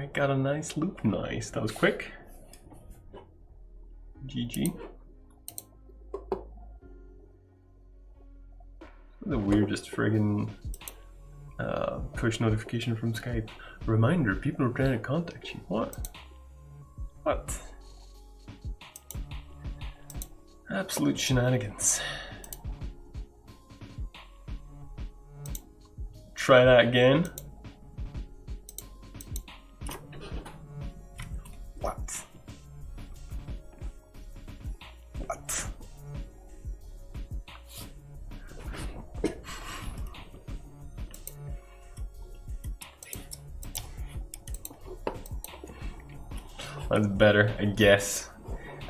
Alright, got a nice loop. Nice. That was quick. GG. The weirdest friggin' push notification from Skype. Reminder, people are trying to contact you. What? What? Absolute shenanigans. Try that again. What? What? That's better, I guess.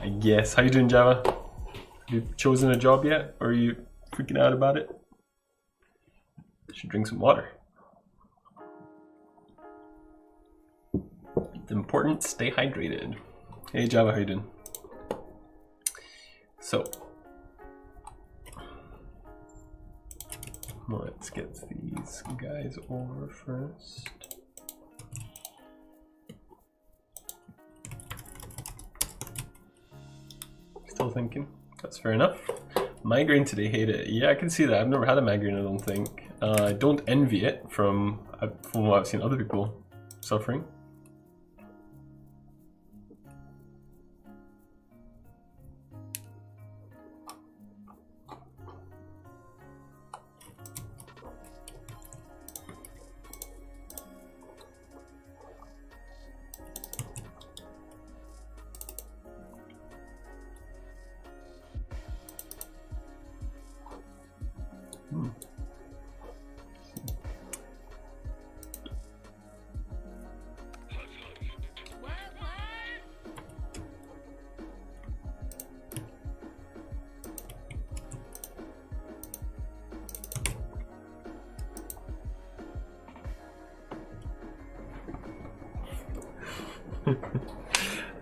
I guess. How you doing, Java? Have you chosen a job yet? Or are you freaking out about it? You should drink some water. It's important, stay hydrated. Hey Java, how you doing? So, let's get these guys over first. Still thinking. That's fair enough. Migraine today, hate it. Yeah, I can see that. I've never had a migraine, I don't think. I don't envy it from what I've seen other people suffering.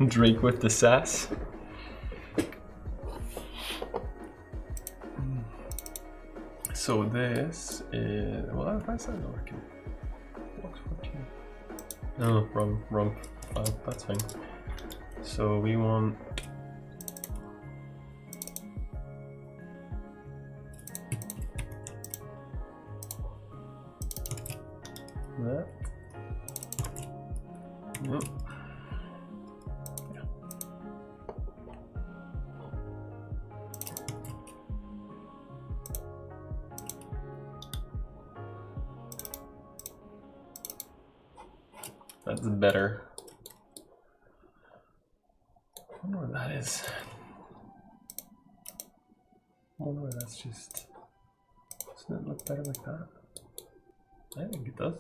Drake with the sass. So this is, well, that's not working. Box 14. No, wrong. That's fine. So we want that. Nope. That's better. I wonder where that is. I wonder where that's just. Doesn't it look better like that? I think it does.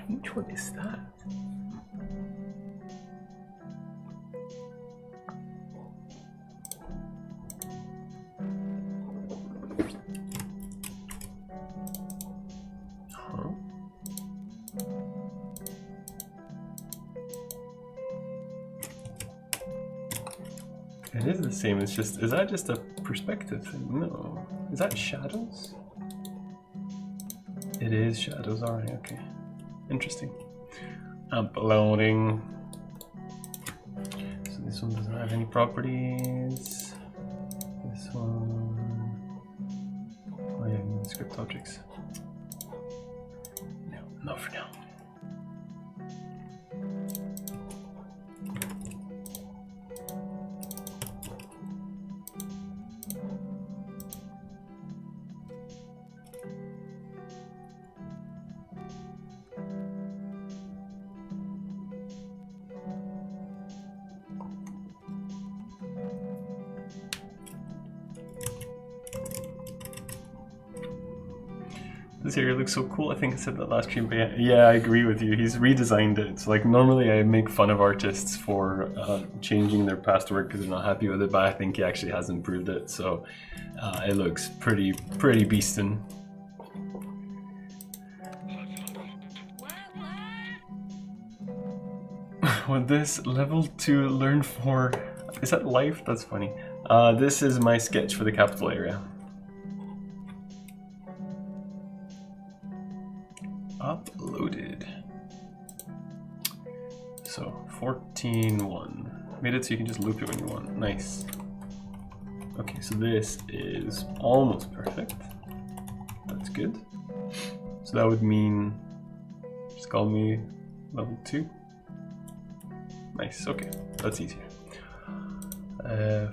Which one is that? Huh? It is the same, it's just, is that just a perspective thing? No. Is that shadows? It is shadows, alright, okay. Interesting. Uploading. So this one doesn't have any properties. This one. Oh yeah, I need script objects. No, not for now. This area looks so cool. I think I said that last stream, but yeah, I agree with you. He's redesigned it. So like normally I make fun of artists for changing their past work because they're not happy with it, but I think he actually has improved it. So it looks pretty beastin'. with this level 2 learn 4. Is that life? That's funny. This is my sketch for the capital area. Uploaded. So 14.1. Made it so you can just loop it when you want. Nice. Okay, so this is almost perfect. That's good. So that would mean just call me level 2. Nice, okay, that's easier.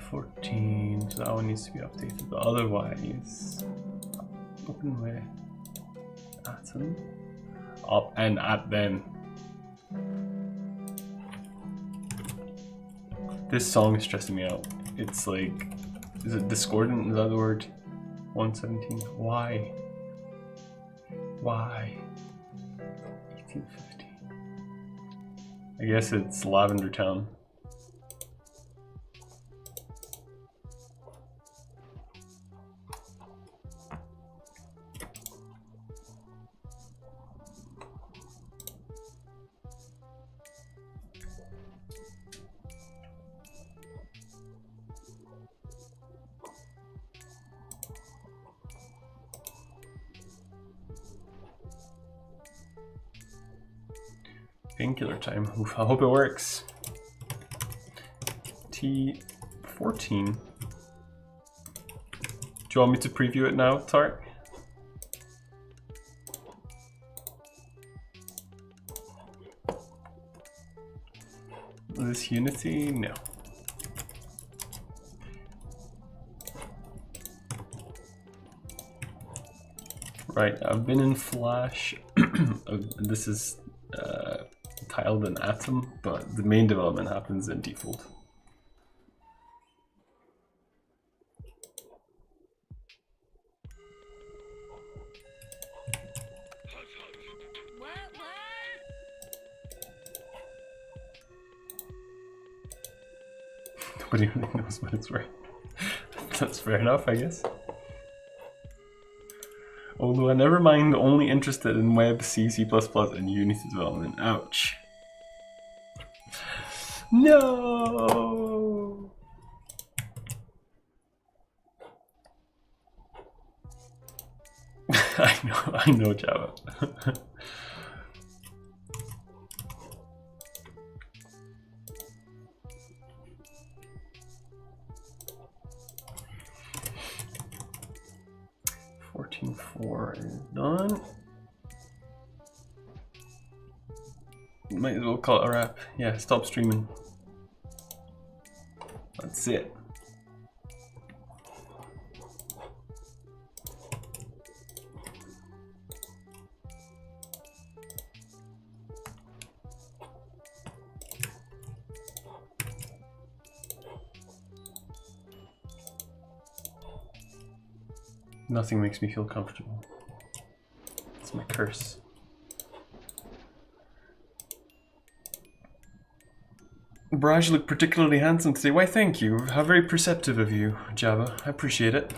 14, so that one needs to be updated, but otherwise, open with atom, up and at them. This song is stressing me out. It's like, is it discordant? Is that the word? 117. Why? Why? 1850. I guess it's Lavender Town. Painkiller time. Oof, I hope it works. T14. Do you want me to preview it now, Tart? This Unity? No. Right, I've been in Flash. This is tiled in Atom, but the main development happens in default. Nobody really knows what it's worth. That's fair enough, I guess. Although I never mind, only interested in Web, C, C++, and Unity development. Ouch. No! I know Java. .4 is done. Might as well call it a wrap. Yeah, stop streaming. That's it. Nothing makes me feel comfortable. It's my curse. Braj, you look particularly handsome today. Why, thank you. How very perceptive of you, Java. I appreciate it.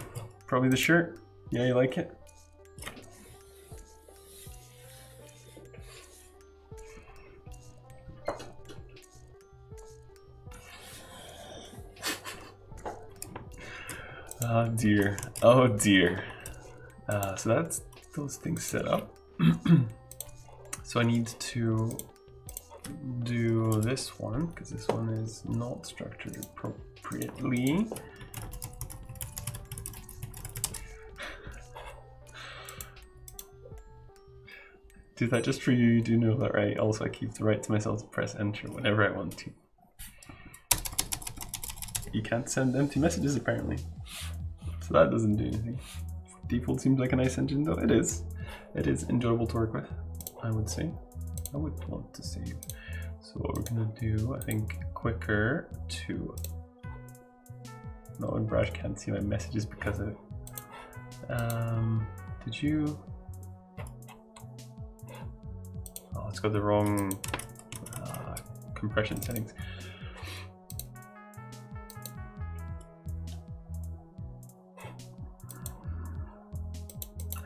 Probably the shirt? Yeah, you like it? Oh dear. Oh dear. So that's those things set up. So I need to do this one because this one is not structured appropriately. Do that just for you, you do know that, right? Also, I keep the right to myself to press enter whenever I want to. You can't send empty messages apparently. So that doesn't do anything. Default seems like a nice engine though. It is. It is enjoyable to work with, I would say. I would want to save. So what we're gonna do, I think, quicker to... No, and Braj can't see my messages because of it. Did you... Oh, it's got the wrong compression settings.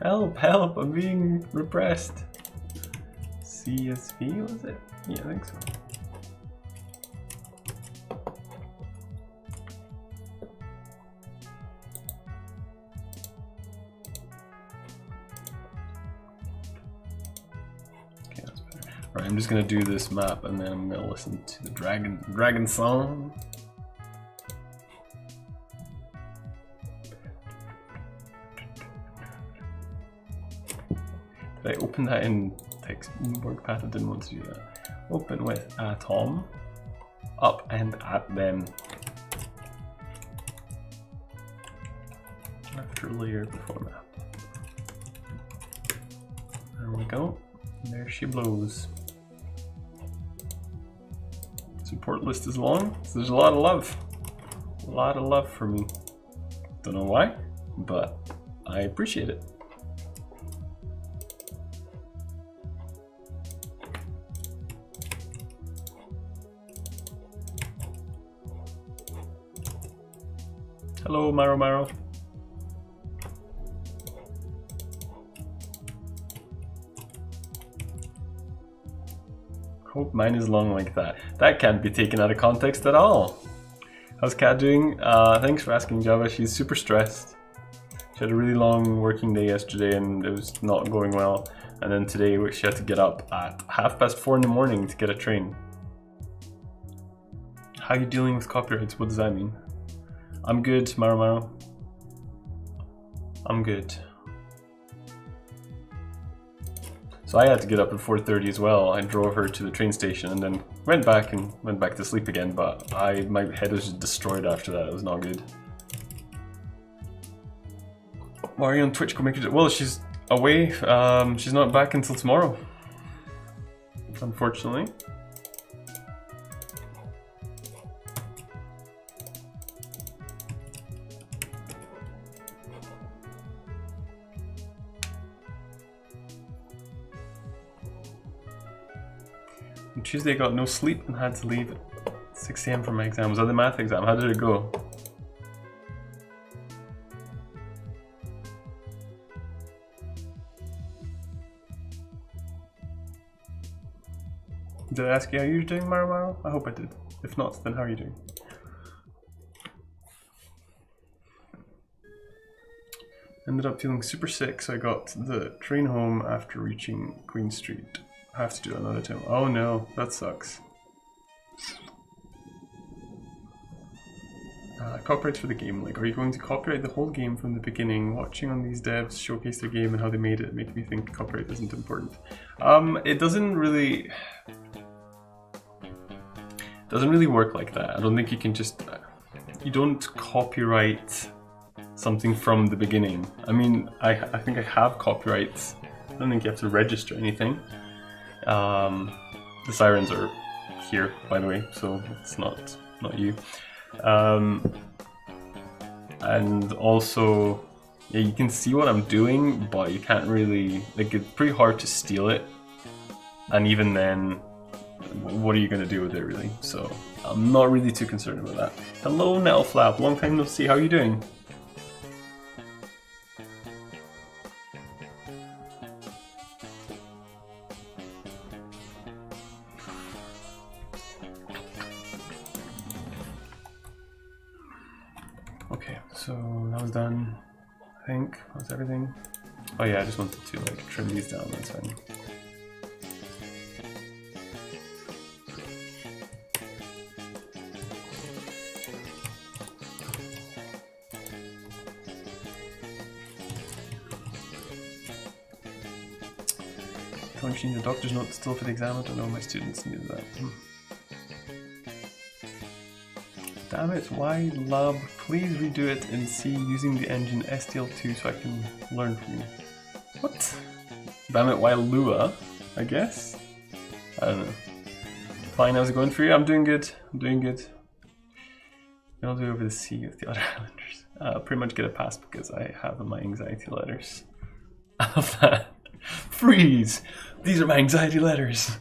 Help, help, I'm being repressed. CSV, was it? Yeah, I think so. Right, I'm just gonna do this map and then I'm gonna listen to the dragon song. Did I open that in text WordPad? I didn't want to do that. Open with atom, up and at them. After layer before map. There we go. There she blows. Support list is long, so there's a lot of love. A lot of love for me. Don't know why, but I appreciate it. Hello, Maro. Hope mine is long like that. That can't be taken out of context at all. How's Kat doing? Thanks for asking, Java. She's super stressed. She had a really long working day yesterday and it was not going well. And then today she had to get up at 4:30 in the morning to get a train. How are you dealing with copyrights? What does that mean? I'm good, Maro. I'm good. So I had to get up at 4:30 as well. I drove her to the train station and then went back to sleep again, but my head was just destroyed after that. It was not good. Why are you on Twitch? Go make it. Well, she's away. She's not back until tomorrow, unfortunately. On Tuesday I got no sleep and had to leave at 6 AM for my exam. Was that the math exam? How did it go? Did I ask you how you're doing, Maro? I hope I did. If not, then how are you doing? Ended up feeling super sick, so I got the train home after reaching Queen Street. I have to do another time. Oh no, that sucks. Copyrights for the game. Like, are you going to copyright the whole game from the beginning? Watching on these devs showcase their game and how they made it make me think copyright isn't important. It doesn't really work like that. I don't think you can just you don't copyright something from the beginning. I mean, I think I have copyrights. I don't think you have to register anything. The sirens are here, by the way, so it's not you. And also, yeah, you can see what I'm doing, but you can't really, like, it's pretty hard to steal it. And even then, what are you going to do with it, really? So I'm not really too concerned about that. Hello, Nettleflap, long time no see. How are you doing? Okay, so that was done, I think. That's everything. Oh yeah, I just wanted to like trim these down, that's fine. Can you change the doctor's note still for the exam? I don't know, my students need that. Damn it, why lab? Please redo it in C using the engine STL2 so I can learn from you. What? Damn it, why Lua? I guess? I don't know. Fine, how's it going for you? I'm doing good. I'm doing good. I'll do over the C with the other islanders. I'll pretty much get a pass because I have my anxiety letters. I love that. Freeze! These are my anxiety letters.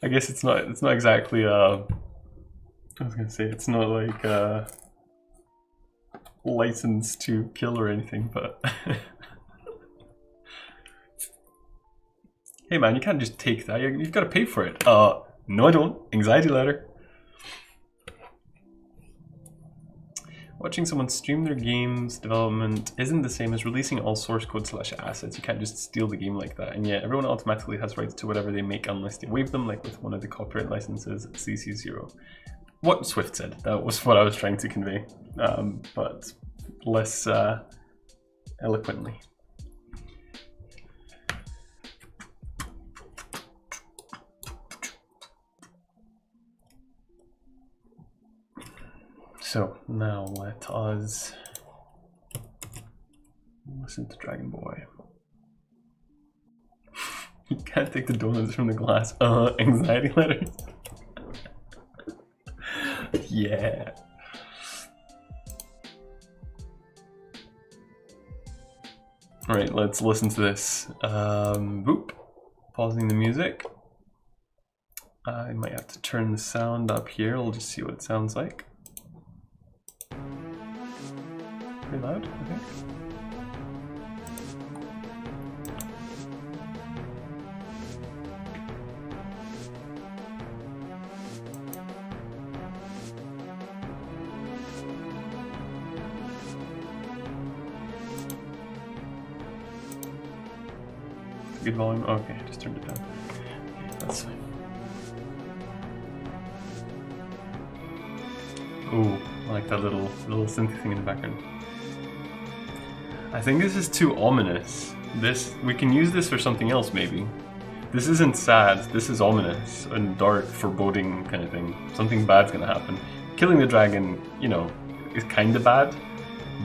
I guess it's not exactly I was gonna say it's not like license to kill or anything, but hey man, you can't just take that. You've got to pay for it. No, I don't. Anxiety letter. Watching someone stream their game's development isn't the same as releasing all source code / assets. You can't just steal the game like that, and yet everyone automatically has rights to whatever they make unless they waive them, like with one of the copyright licenses, CC0. What Swift said, that was what I was trying to convey, but less eloquently. So now let us listen to Dragon Boy. You can't take the donuts from the glass. Anxiety letters. Yeah. All right, let's listen to this. Boop. Pausing the music. I might have to turn the sound up here. We'll just see what it sounds like. Pretty loud, I think. Good volume. Okay, I just turned it down. Okay, that's fine. Oh, I like that little synth thing in the background. I think this is too ominous. We can use this for something else, maybe. This isn't sad, this is ominous and dark, foreboding kind of thing. Something bad's gonna happen. Killing the dragon, you know, is kinda bad,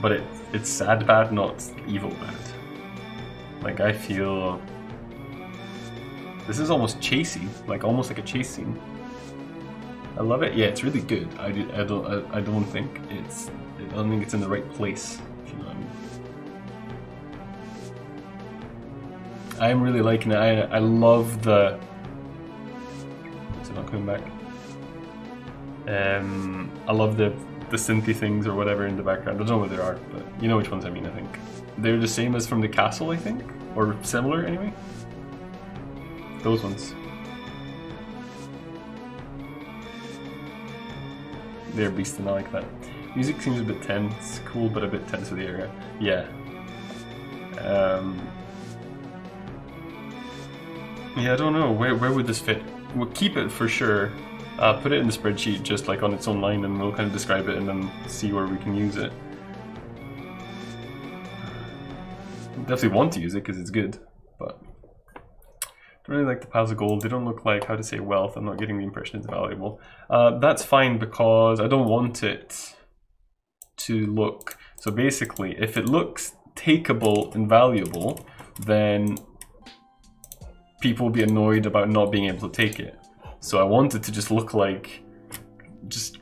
but it's sad bad, not evil bad. Like, I feel... This is almost chasey, like almost like a chase scene. I love it. Yeah, it's really good. I don't think it's in the right place. If you know what I mean. I'm really liking it. I love the. Is it not coming back? I love the synthy things or whatever in the background. I don't know what they are, but you know which ones I mean. I think they're the same as from the castle. I think, or similar anyway. Those ones. They're beastin', I like that. Music seems a bit tense, cool but a bit tense with the area. Yeah. Yeah, I don't know, where would this fit? We'll keep it for sure. Put it in the spreadsheet just like on its own line and we'll kind of describe it and then see where we can use it. Definitely want to use it because it's good, but... Don't really like the piles of gold. They don't look like, how to say, wealth. I'm not getting the impression it's valuable. That's fine because I don't want it to look... So basically, if it looks takeable and valuable, then people will be annoyed about not being able to take it. So I want it to just look like just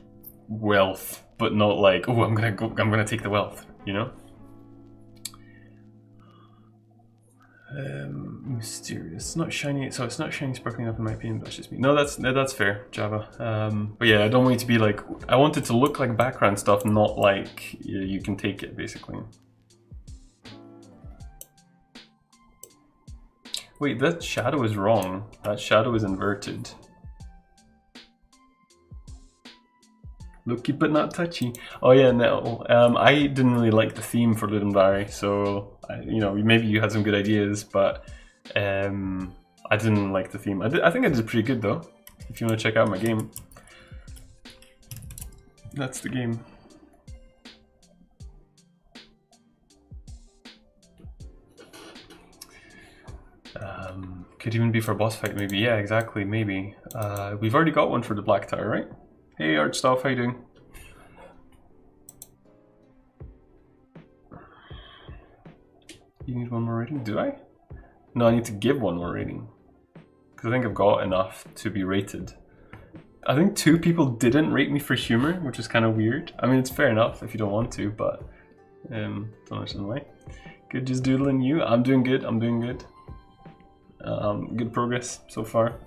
wealth, but not like, oh, I'm gonna take the wealth, you know? Mysterious, not shiny. So it's not shiny, sparkling up in my opinion. But that's just me. No, that's fair, Java. But yeah, I don't want it to be like. I want it to look like background stuff, not like you can take it, basically. Wait, that shadow is wrong. That shadow is inverted. Looky but not touchy. Oh yeah, no. I didn't really like the theme for Ludum Dare, so you know, maybe you had some good ideas, but I didn't like the theme. I think I did pretty good though. If you want to check out my game, that's the game. Could even be for a boss fight, maybe. Yeah, exactly, maybe. We've already got one for the Black Tower, right? Hey, Art Stuff, how you doing? You need one more rating? Do I? No, I need to give one more rating. Because I think I've got enough to be rated. I think 2 people didn't rate me for humor, which is kind of weird. I mean, it's fair enough if you don't want to, but don't understand why. Good, just doodling you. I'm doing good, I'm doing good. Good progress so far.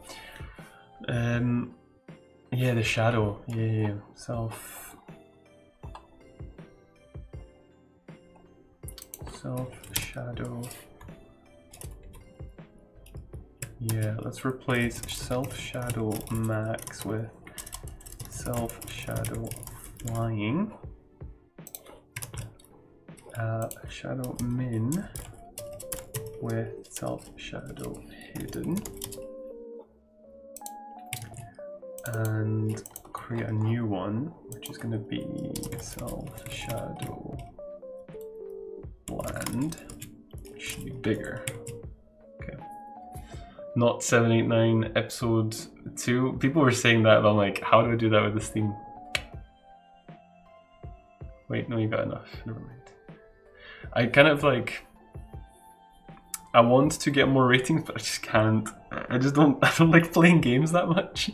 Yeah, the shadow. Yeah. Self shadow. Yeah, let's replace self shadow max with self shadow flying. shadow min with self shadow hidden, and create a new one, which is going to be self shadow land. It should be bigger. Okay. Not 789 episode 2. People were saying that, but I'm like, how do I do that with this theme? Wait, no, you got enough. Never mind. I kind of like, I want to get more ratings, but I just can't. I don't like playing games that much.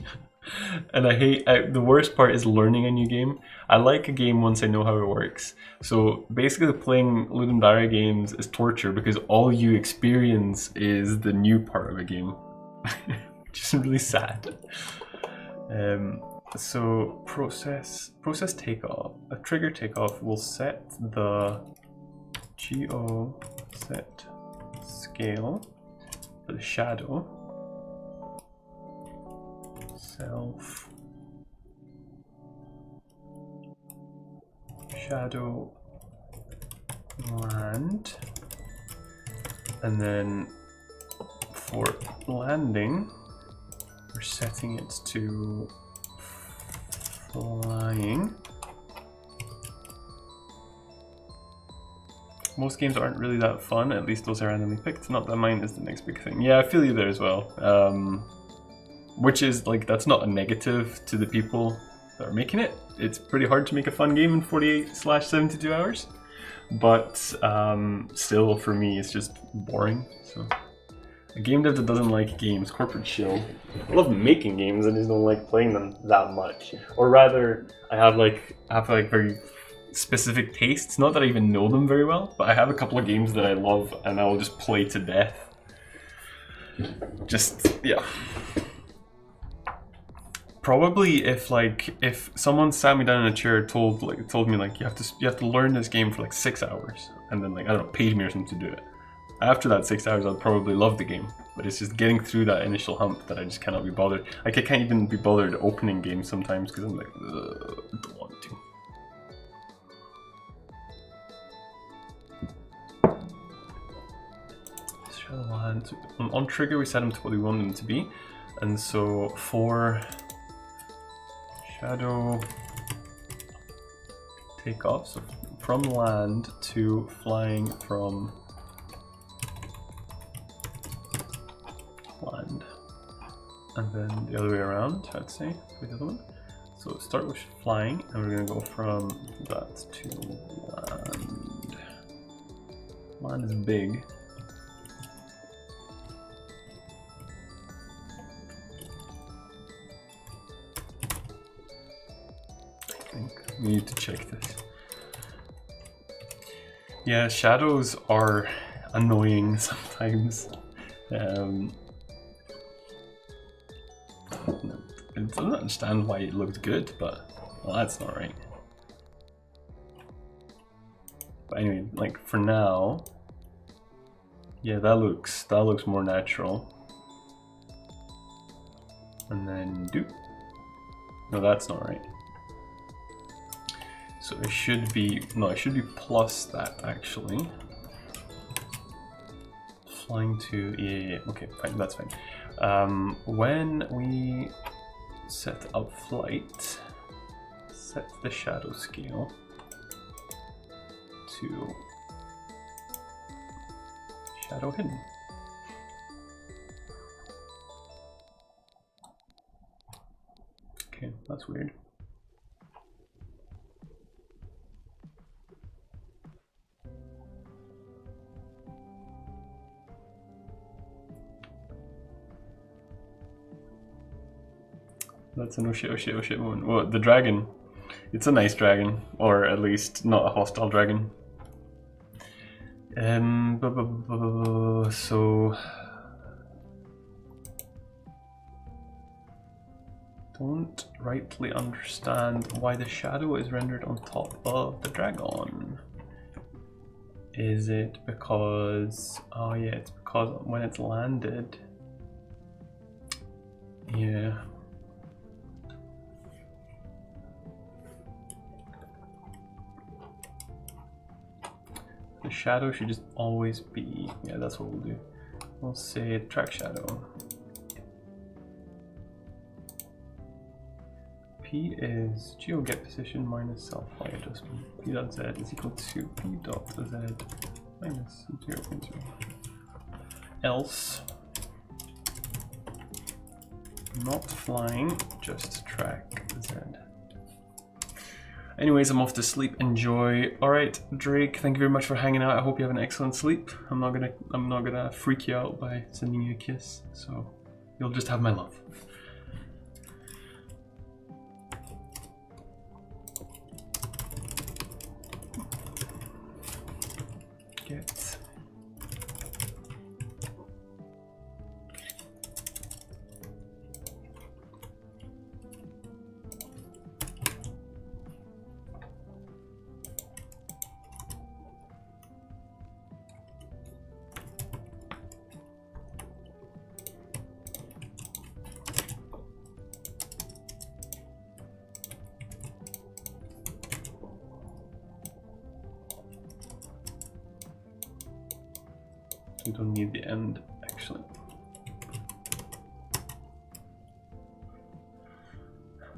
And I hate, the worst part is learning a new game. I like a game once I know how it works. So basically playing Ludum Dare games is torture because all you experience is the new part of a game. Which is really sad. So process takeoff. A trigger takeoff will set the geo set scale for the shadow. Self shadow land, and then for landing we're setting it to flying. Most games aren't really that fun, at least those are randomly picked. Not that mine is the next big thing. Yeah, I feel you there as well. Which is like, that's not a negative to the people that are making it. It's pretty hard to make a fun game in 48/72 hours. But still, for me, it's just boring. So, a game dev that doesn't like games, corporate shill. I love making games, I just don't like playing them that much. Or rather, I have very specific tastes. Not that I even know them very well, but I have a couple of games that I love and I will just play to death. Yeah. Probably if someone sat me down in a chair, told me like you have to learn this game for like 6 hours, and then like, I don't know, paid me or something to do it. After that 6 hours, I'd probably love the game, but it's just getting through that initial hump that I just cannot be bothered. Like, I can't even be bothered opening games sometimes because I'm like, I don't want to. Shadow land. On trigger, we set them to what we want them to be, and so for shadow takeoff, so from land to flying from land, and then the other way around, I'd say, for the other one. So start with flying, and we're going to go from that to land. Land is big. We need to check this. Yeah, shadows are annoying sometimes. I don't understand why it looked good, but well, that's not right. But anyway, like for now, yeah, that looks more natural. And then no, that's not right. So it should be, no, it should be plus that actually. Flying to, yeah, okay, fine, that's fine. When we set up flight, set the shadow scale to shadow hidden. Okay, that's weird. That's an oh shit moment. Well, the dragon. It's a nice dragon, or at least not a hostile dragon. So don't rightly understand why the shadow is rendered on top of the dragon. Is it because, oh yeah, it's because when it's landed, yeah. The shadow should just always be, yeah, that's what we'll do. We'll say track shadow. P is geo get position minus self y adjustment. P dot z is equal to P dot z minus 0.0. Else, not flying, just track z. Anyways, I'm off to sleep. Enjoy. All right, Drake. Thank you very much for hanging out. I hope you have an excellent sleep. I'm not gonna freak you out by sending you a kiss. So you'll just have my love. Get. We don't need the end, actually.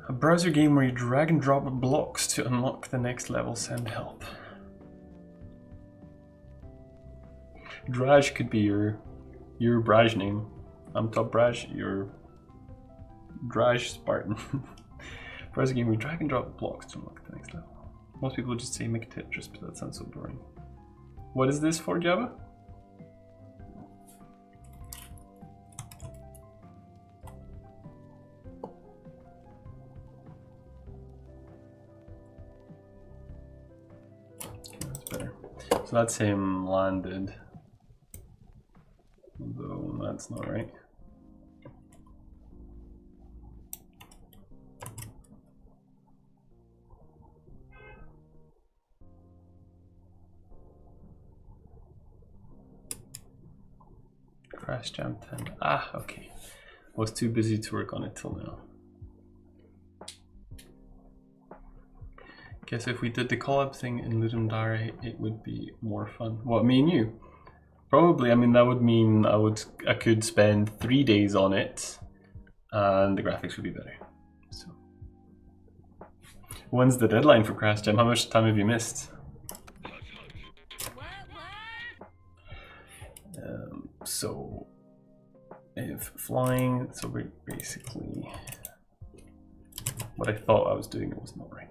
A browser game where you drag and drop blocks to unlock the next level, send help. Draj could be your Braj name. I'm Top Braj, your Draj Spartan. Browser game where you drag and drop blocks to unlock the next level. Most people just say make a Tetris, but that sounds so boring. What is this for, Java? So that's him landed, though that's not right. Crash Jam 10. Ah, okay. Was too busy to work on it till now. Guess if we did the collab thing in Ludum Dare, it would be more fun. What, me and you? Probably. I mean, that would mean I could spend 3 days on it, and the graphics would be better. So, when's the deadline for Crash Jam? How much time have you missed? So, if flying, so we're basically what I thought I was doing, it was not right.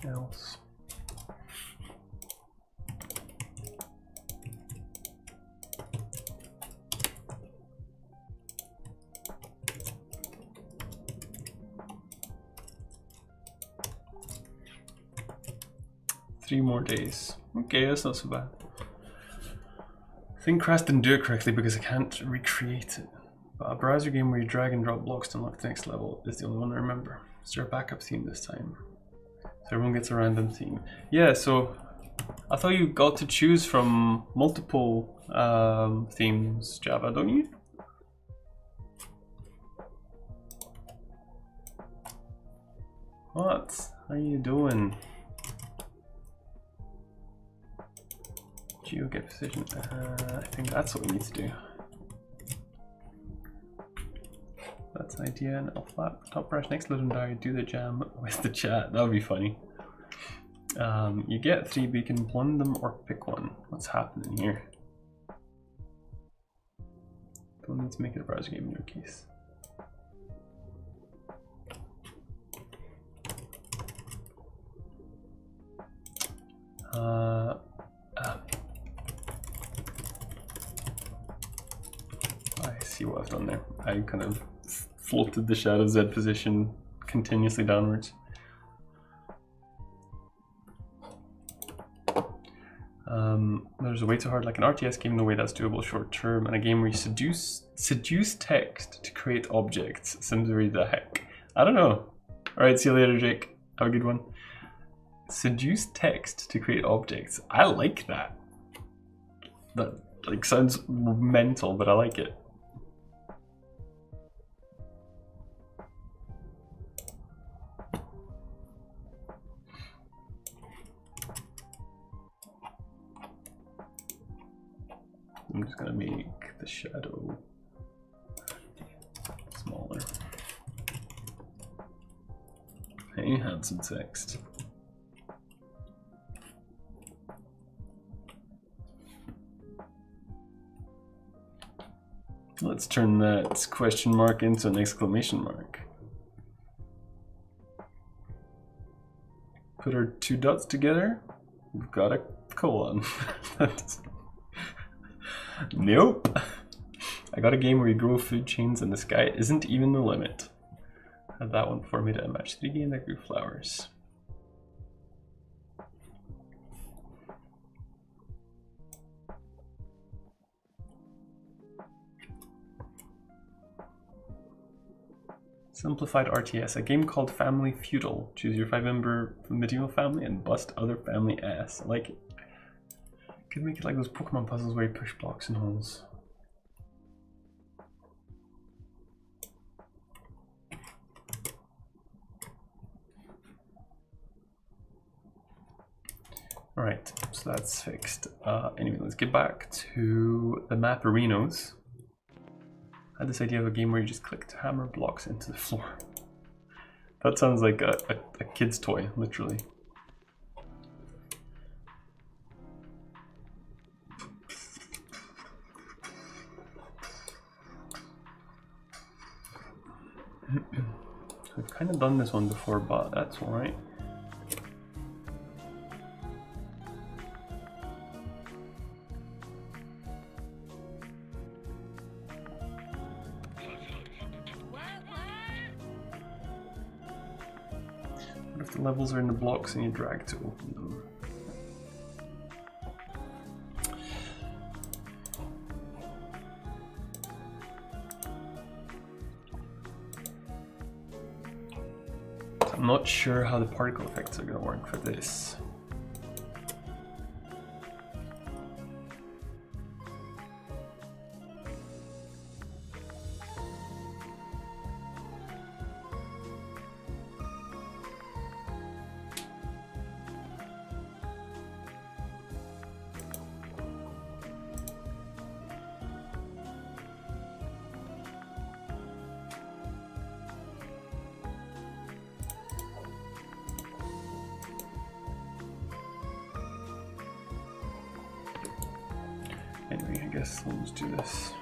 Else. Three more days. Okay, that's not so bad. I think Crash didn't do it correctly because I can't recreate it. But a browser game where you drag and drop blocks to unlock the next level is the only one I remember. Is there a backup theme this time? So everyone gets a random theme. Yeah, so I thought you got to choose from multiple themes, Java, don't you? What? How are you doing? Geo get position. I think that's what we need to do. That's an idea. And I'll flat Top Brush next Ludum Dare, do the jam with the chat. That would be funny. You get 3, but you can blend them or pick one. What's happening here? Don't need to make it a browser game in your case. I see what I've done there. I kind of floated the shadow Z position continuously downwards. There's a way too hard, like an RTS game, no way that's doable short term, and a game where you seduce text to create objects. Seems very the heck. I don't know. Alright, see you later, Jake. Have a good one. Seduce text to create objects. I like that. That like sounds mental, but I like it. just gonna make the shadow smaller. Hey, handsome text. Let's turn that question mark into an exclamation mark. Put our two dots together. We've got a colon. Nope. I got a game where you grow food chains and the sky isn't even the limit. Had that one before, made it a match 3 game that grew flowers. Simplified RTS, a game called Family Feudal. Choose your 5-member medieval family and bust other family ass. I like it. Could make it like those Pokemon puzzles where you push blocks and holes. Alright, so that's fixed. Anyway, let's get back to the map arenas. I had this idea of a game where you just click to hammer blocks into the floor. That sounds like a kid's toy, literally. I've kind of done this one before, but that's alright. What if the levels are in the blocks and you drag to open them? I'm not sure how the particle effects are going to work for this. Anyway, I guess let's do this.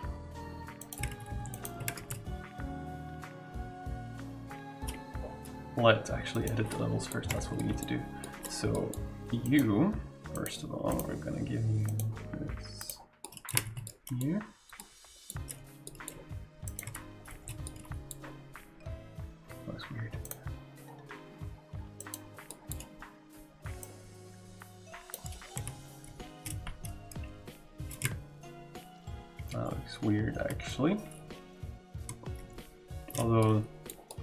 Let's actually edit the levels first, that's what we need to do. So you, first of all, we're gonna give you this here. That's weird. That looks weird, actually. Although,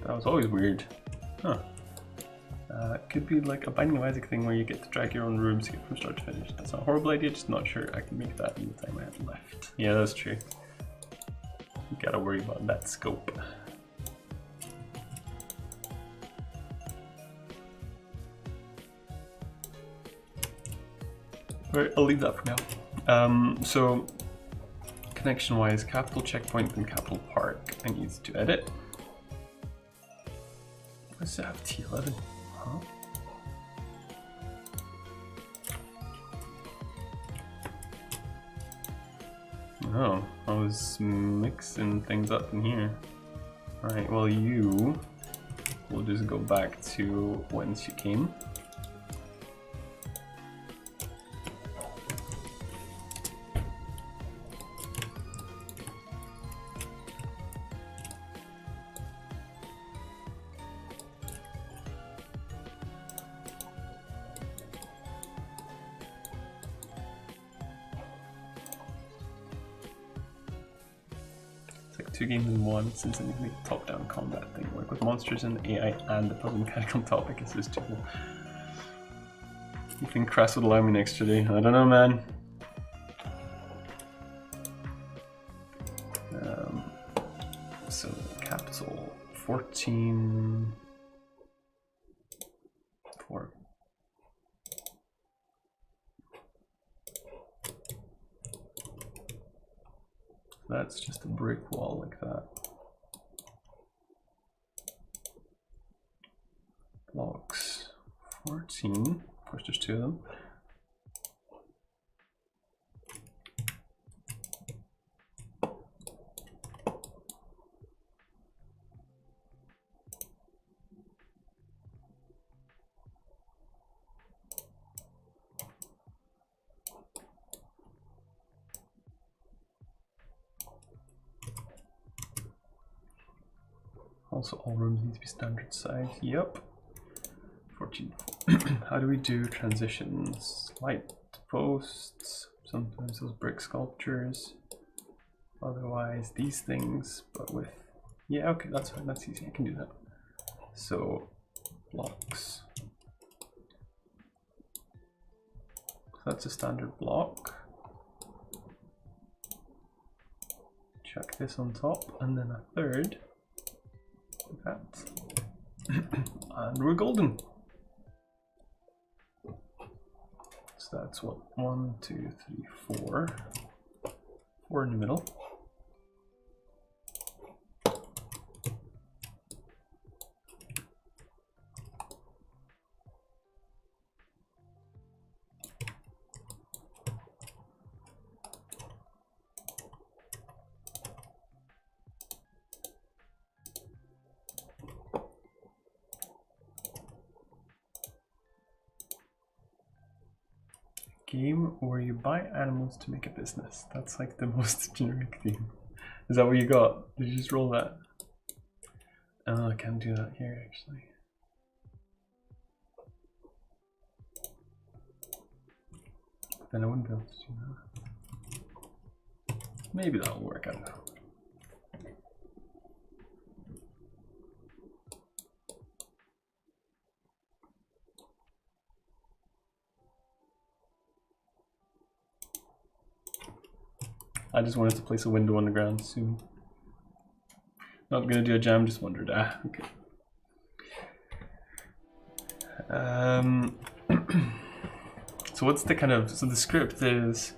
that was always weird. Huh. It could be like a Binding of Isaac thing where you get to drag your own rooms to get from start to finish. That's not a horrible idea, just not sure I can make that in the time I have left. Yeah, that's true. You gotta worry about that scope. Alright, I'll leave that for now. So, connection-wise, Capital Checkpoint and Capital Park. I need to edit. Let's have T11. Huh? Oh, I was mixing things up in here. Alright, well you will just go back to whence you came. Two games in one, since I need to make a top-down combat thing work with monsters and AI and the puzzle mechanical topic is this too. You think Crass would allow me next today? I don't know, man. So capital 14 4. That's just a brick wall like that. Blocks 14, of course there's 2 of them. Also, all rooms need to be standard size. Yep. 14. How do we do transitions? Light posts, sometimes those brick sculptures. Otherwise, these things, but with. Yeah, okay, that's fine. That's easy. I can do that. So, blocks. So that's a standard block. Chuck this on top, and then a third. That. And we're golden. So that's what, 1, 2, 3, 4. 4 in the middle. Game where you buy animals to make a business. That's like the most generic theme. Is that what you got? Did you just roll that? Oh, I can't do that here actually. Then I wouldn't be able to do that. Maybe that'll work, I don't know. I just wanted to place a window on the ground soon. Not gonna do a jam, just wondered. Ah, okay. So what's the kind of, so the script is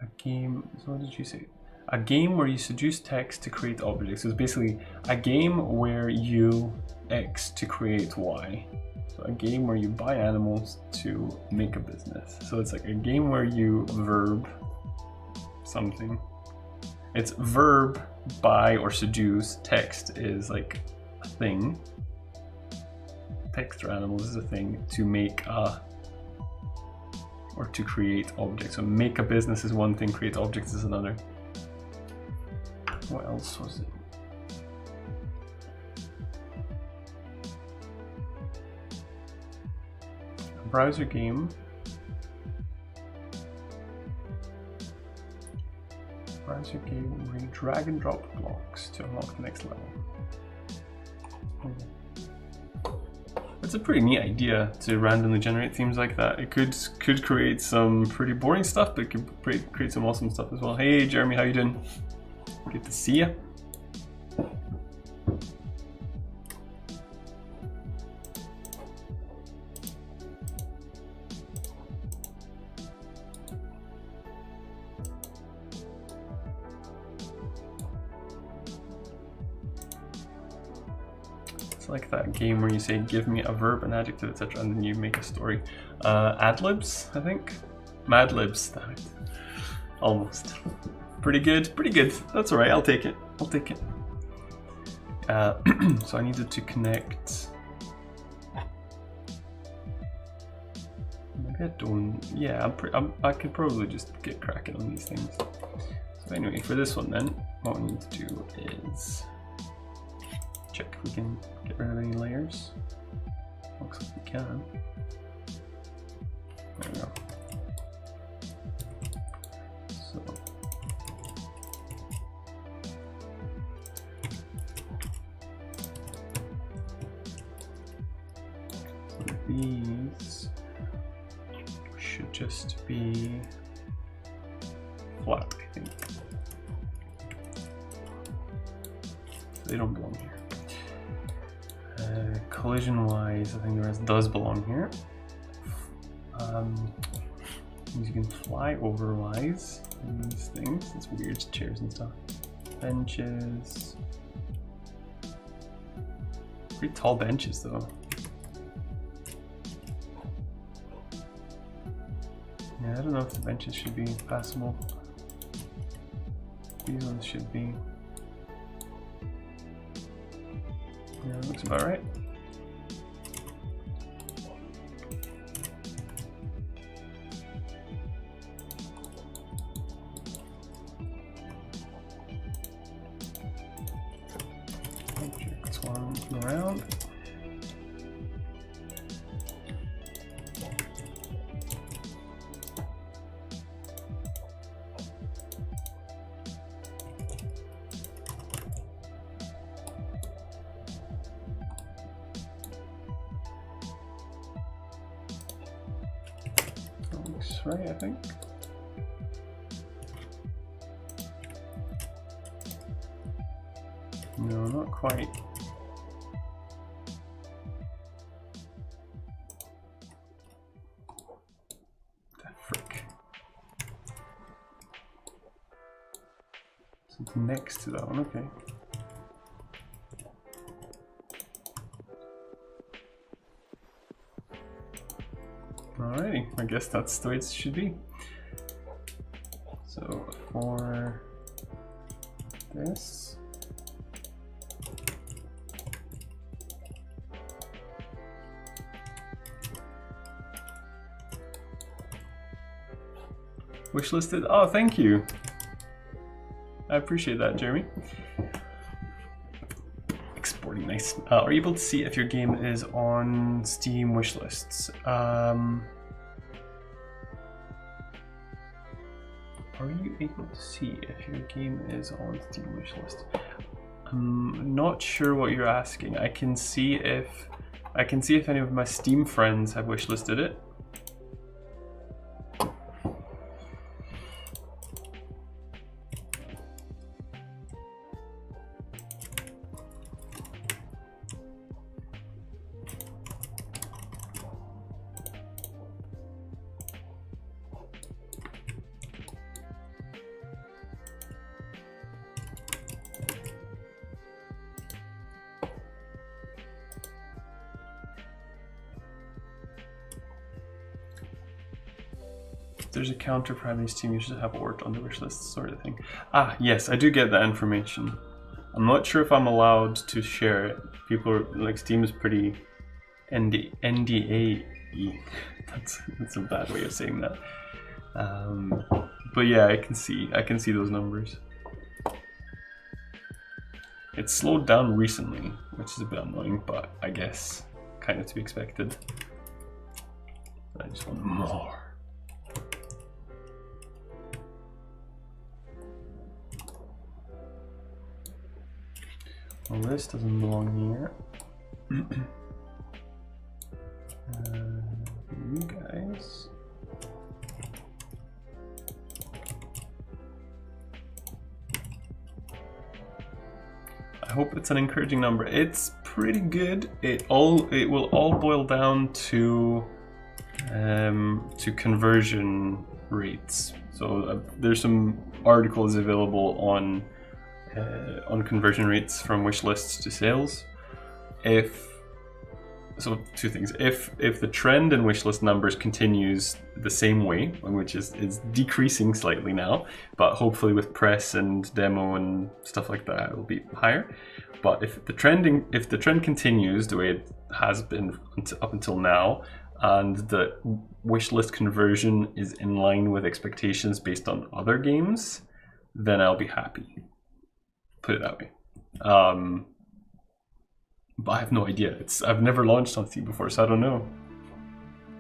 a game, so what did you say? A game where you seduce text to create objects. So it's basically a game where you X to create Y. So a game where you buy animals to make a business. So it's like a game where you verb something. It's verb, buy or seduce. Text is like a thing. Text or animals is a thing. To make a, or to create objects. So make a business is one thing, create objects is another. What else was it? A browser game. Browser game where you drag and drop blocks to unlock the next level. It's a pretty neat idea to randomly generate themes like that. It could create some pretty boring stuff, but it could create some awesome stuff as well. Hey Jeremy, how you doing? Good to see you. It's like that game where you say, give me a verb, an adjective, etc., and then you make a story. Ad-libs, I think? Mad Libs, damn it. Almost. Pretty good, pretty good. That's alright, I'll take it. I'll take it. So I needed to connect. Maybe I don't. Yeah, I could probably just get cracking on these things. So anyway, for this one then, what we need to do is check if we can get rid of any layers. Looks like we can. There we go. So these should just be flat, I think. They don't belong here. Collision wise, I think the rest does belong here. You can fly over wise. These things, it's weird, chairs and stuff. Benches. Pretty tall benches though. Yeah, I don't know if the benches should be passable. These ones should be. Yeah, that looks about right. Objects one around. Right, I think. No, not quite. The frick. Something next to that one, okay. Alrighty, I guess that's the way it should be. So for this, wishlisted. Oh, thank you. I appreciate that, Jeremy. Exporting, nice. Are you able to see if your game is on Steam wishlists? Are you able to see if your game is on Steam wishlist? I'm not sure what you're asking. I can see if any of my Steam friends have wishlisted it. There's a counter for having Steam users have worked on the wish list sort of thing. Ah, yes, I do get that information. I'm not sure if I'm allowed to share it. People are, like, Steam is pretty NDA-y. That's a bad way of saying that. But yeah, I can see those numbers. It's slowed down recently, which is a bit annoying, but I guess kind of to be expected. I just want more. Well, this doesn't belong here. You guys. I hope it's an encouraging number. It's pretty good. It will all boil down to conversion rates. So there's some articles available on conversion rates from wish lists to sales. So two things. If the trend in wishlist numbers continues the same way, which is decreasing slightly now, but hopefully with press and demo and stuff like that, it will be higher. But if the trend continues the way it has been up until now, and the wishlist conversion is in line with expectations based on other games, then I'll be happy. Put it that way. But I have no idea. I've never launched on Steam before, so I don't know.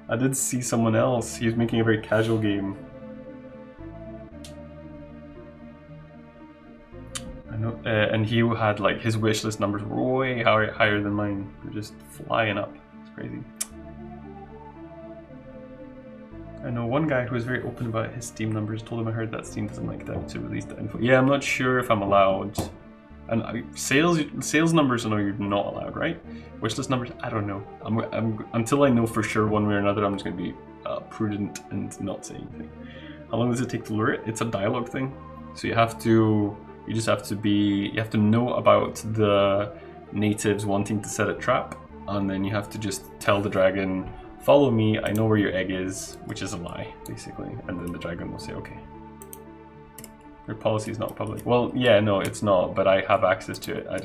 I did see someone else. He was making a very casual game. I know, and he had, like, his wishlist numbers were way higher than mine. They're just flying up. It's crazy. I know one guy who was very open about his Steam numbers. Told him I heard that Steam doesn't like them to release the info. Yeah, I'm not sure if I'm allowed. And sales numbers, I know you're not allowed, right? Wishlist numbers, I don't know. I'm until I know for sure one way or another, I'm just going to be prudent and not say anything. How long does it take to lure it? It's a dialogue thing. So you have to know about the natives wanting to set a trap, and then you have to just tell the dragon, follow me, I know where your egg is, which is a lie, basically. And then the dragon will say, okay. Your policy is not public. Well, yeah, no, it's not, but I have access to it. I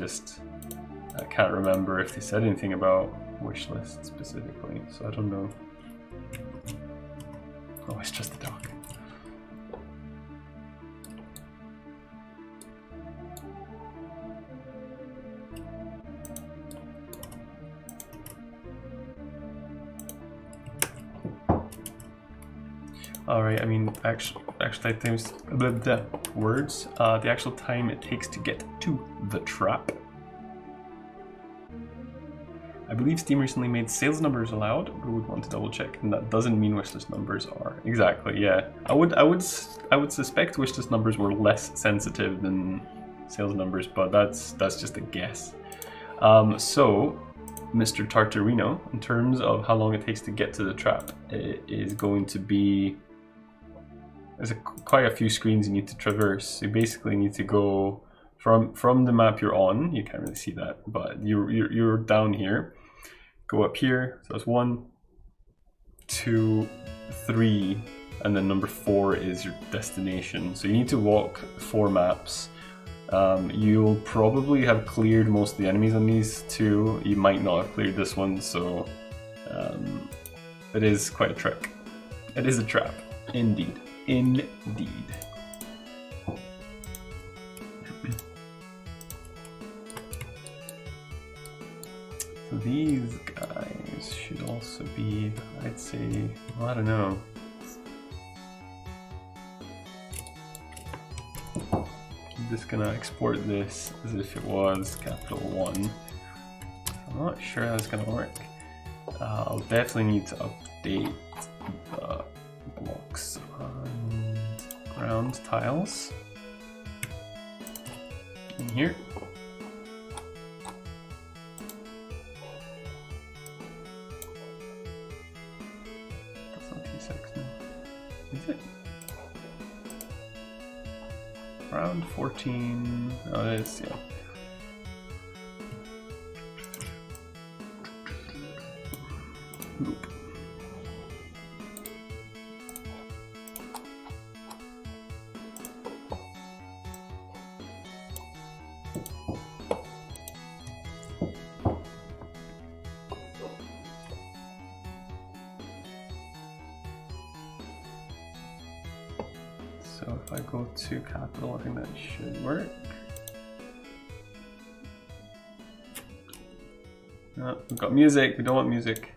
can't remember if they said anything about wishlist specifically, so I don't know. Oh, it's just the dog. All right, I mean, actually, times the words, the actual time it takes to get to the trap. I believe Steam recently made sales numbers allowed, but would want to double check, and that doesn't mean wishlist numbers are. Exactly, yeah. I would suspect wishlist numbers were less sensitive than sales numbers, but that's just a guess. So, Mr. Tartarino, in terms of how long it takes to get to the trap, it is going to be. There's quite a few screens you need to traverse. You basically need to go from the map you're on. You can't really see that, but you're down here. Go up here. So that's 1, 2, 3, and then number 4 is your destination. So you need to walk 4 maps. You'll probably have cleared most of the enemies on these 2. You might not have cleared this one, so it is quite a trick. It is a trap, indeed. Indeed. So these guys should also be, I'd say, well, I don't know. I'm just gonna export this as if it was capital 1. I'm not sure how it's gonna work. I'll definitely need to update the blocks and ground tiles in here. That's not T6 now. Is it? Round 14. Oh, it is, yeah. Oop. So if I go to capital, I think that should work. No, we've got music, we don't want music.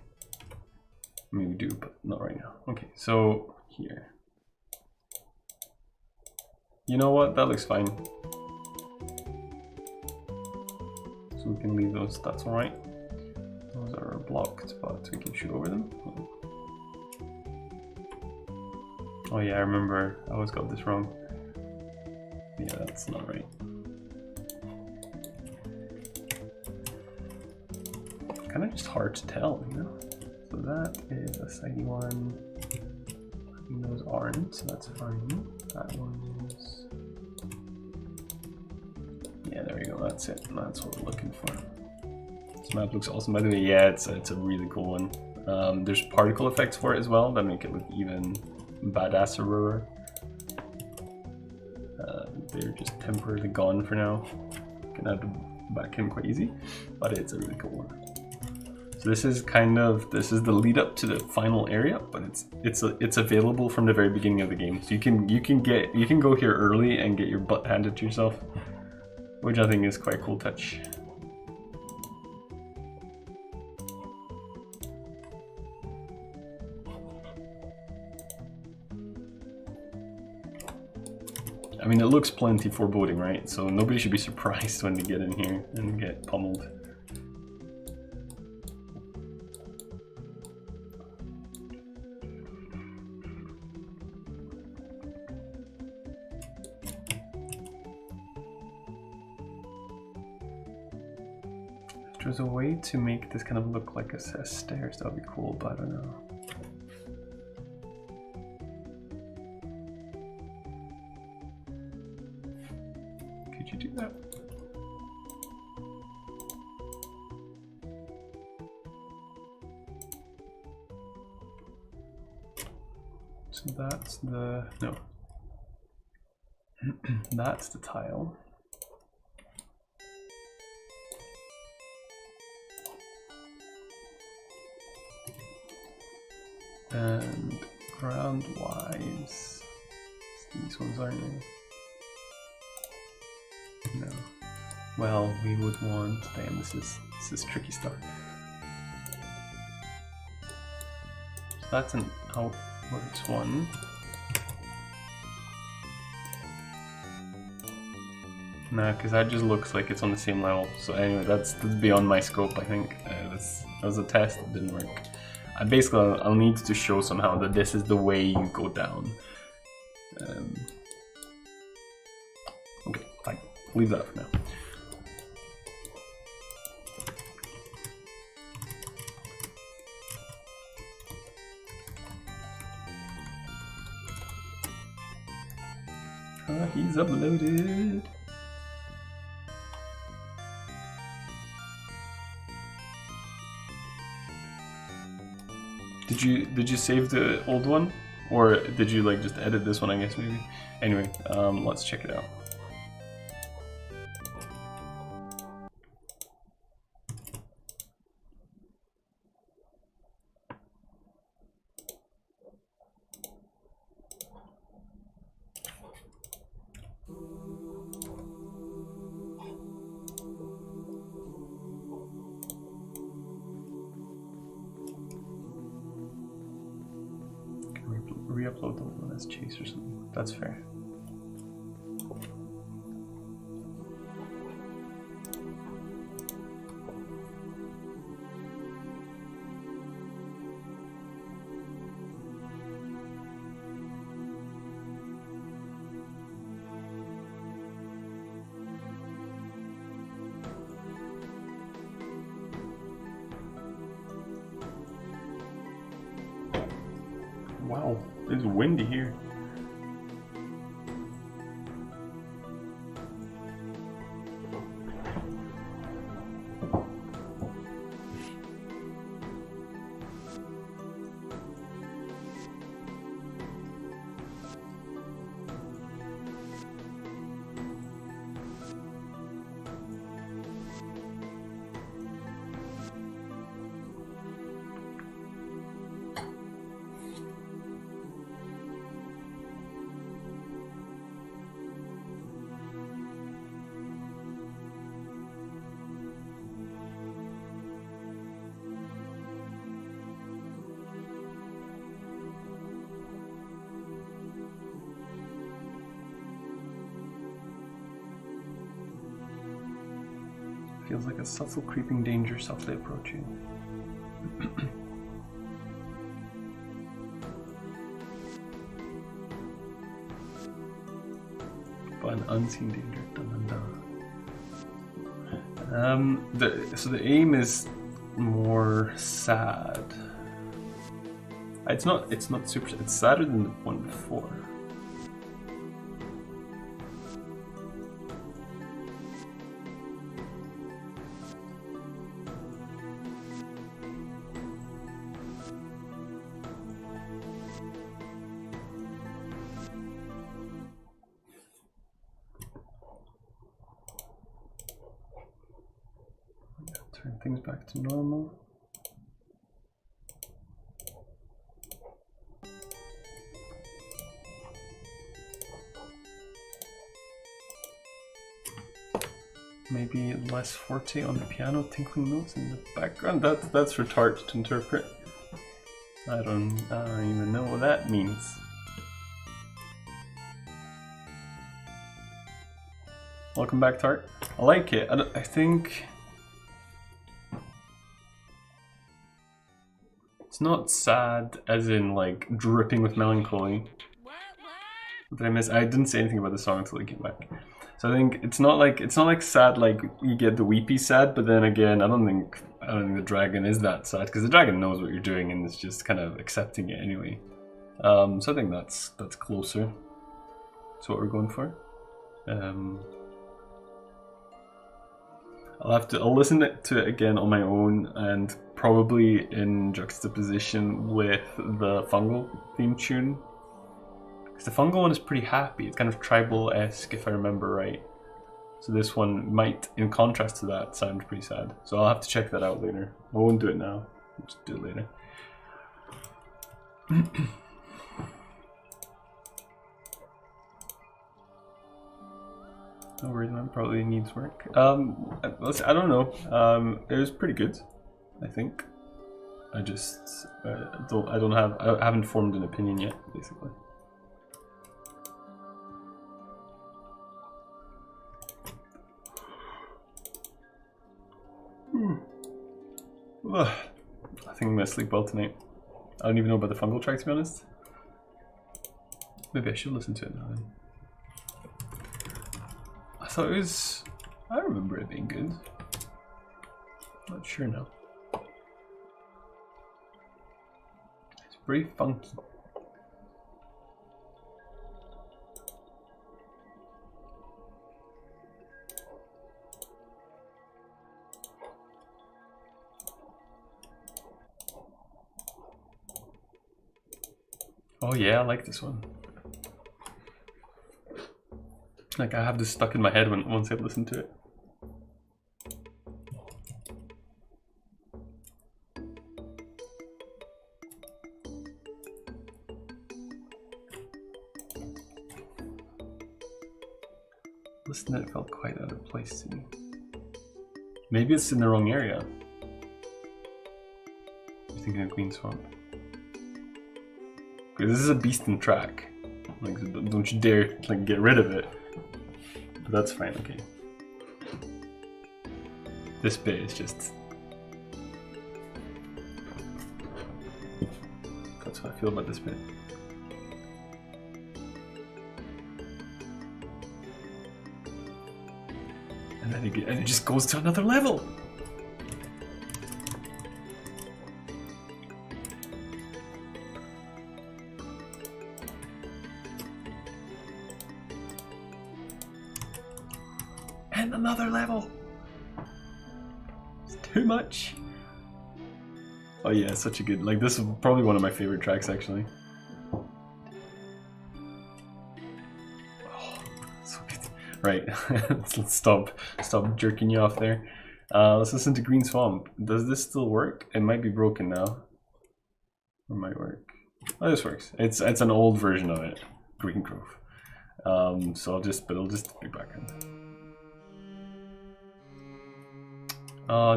I mean, we do, but not right now. Okay, so here. You know what? That looks fine. So we can leave those, that's alright. Those are blocked, but we can shoot over them. Oh yeah, I remember. I always got this wrong. Yeah, that's not right. Kind of just hard to tell, you know? So that is a sidey one. I think those aren't, so that's fine. That one is... Yeah, there we go, that's it. That's what we're looking for. This map looks awesome. By the way, yeah, it's a really cool one. There's particle effects for it as well that make it look even badasser. They're just temporarily gone for now. Can add them back in quite easy, but it's a really cool one. So this is the lead up to the final area, but it's available from the very beginning of the game. So you can go here early and get your butt handed to yourself, which I think is quite a cool touch. I mean, it looks plenty foreboding, right? So nobody should be surprised when they get in here and get pummeled. If there's a way to make this kind of look like a set of stairs, that would be cool, but I don't know. do that. So that's the, no. That's the tile. And ground wise, these ones aren't they? No. Well, we would want, damn, this is tricky stuff. So that's an outwards one. Nah, because that just looks like it's on the same level. So anyway, that's beyond my scope, I think. That was a test, it didn't work. Basically, I'll need to show somehow that this is the way you go down. Okay, fine. Leave that for now. He's uploaded. Did you save the old one, or did you like just edit this one? I guess maybe. Anyway, let's check it out. Re-upload the one as chase or something. That's fair. Wow, it's windy here. Feels like a subtle creeping danger softly approaching. But an unseen danger. Dun, dun, dun. So the aim is more sad. It's not super. It's sadder than the one before. Turn things back to normal. Maybe less forte on the piano, tinkling notes in the background. That's for Tart to interpret. I don't even know what that means. Welcome back, Tart. I like it. I think it's not sad as in like dripping with melancholy. Did I miss? I didn't say anything about the song until I came back. So I think it's not like sad like you get the weepy sad, but then again I don't think the dragon is that sad because the dragon knows what you're doing and it's just kind of accepting it anyway. So I think that's closer to what we're going for. I'll listen to it again on my own and probably in juxtaposition with the Fungal theme tune. Because the Fungal one is pretty happy. It's kind of tribal-esque if I remember right. So this one might, in contrast to that, sound pretty sad. So I'll have to check that out later. I won't do it now. I'll just do it later. No worries, man. Probably needs work. I don't know. It was pretty good, I think. I just I haven't formed an opinion yet, basically. I think I'm gonna sleep well tonight. I don't even know about the Fungal track, to be honest. Maybe I should listen to it now then. I thought it was... I remember it being good. Not sure now. It's very funky. Oh yeah, I like this one. Like I have this stuck in my head once I listen to it. Listen, it felt quite out of place to me. Maybe it's in the wrong area. I'm thinking of Green Swamp. Okay, this is a beastin' track. Like, don't you dare like get rid of it. But that's fine. Okay. This bit is just. That's how I feel about this bit. And then it just goes to another level. And another level. It's too much. Oh yeah, it's such a good. Like this is probably one of my favorite tracks actually. Right, let's stop jerking you off there. Let's listen to Green Swamp. Does this still work? It might be broken now. Or might work. Oh, this works. It's an old version of it, Green Grove. So it'll just be background.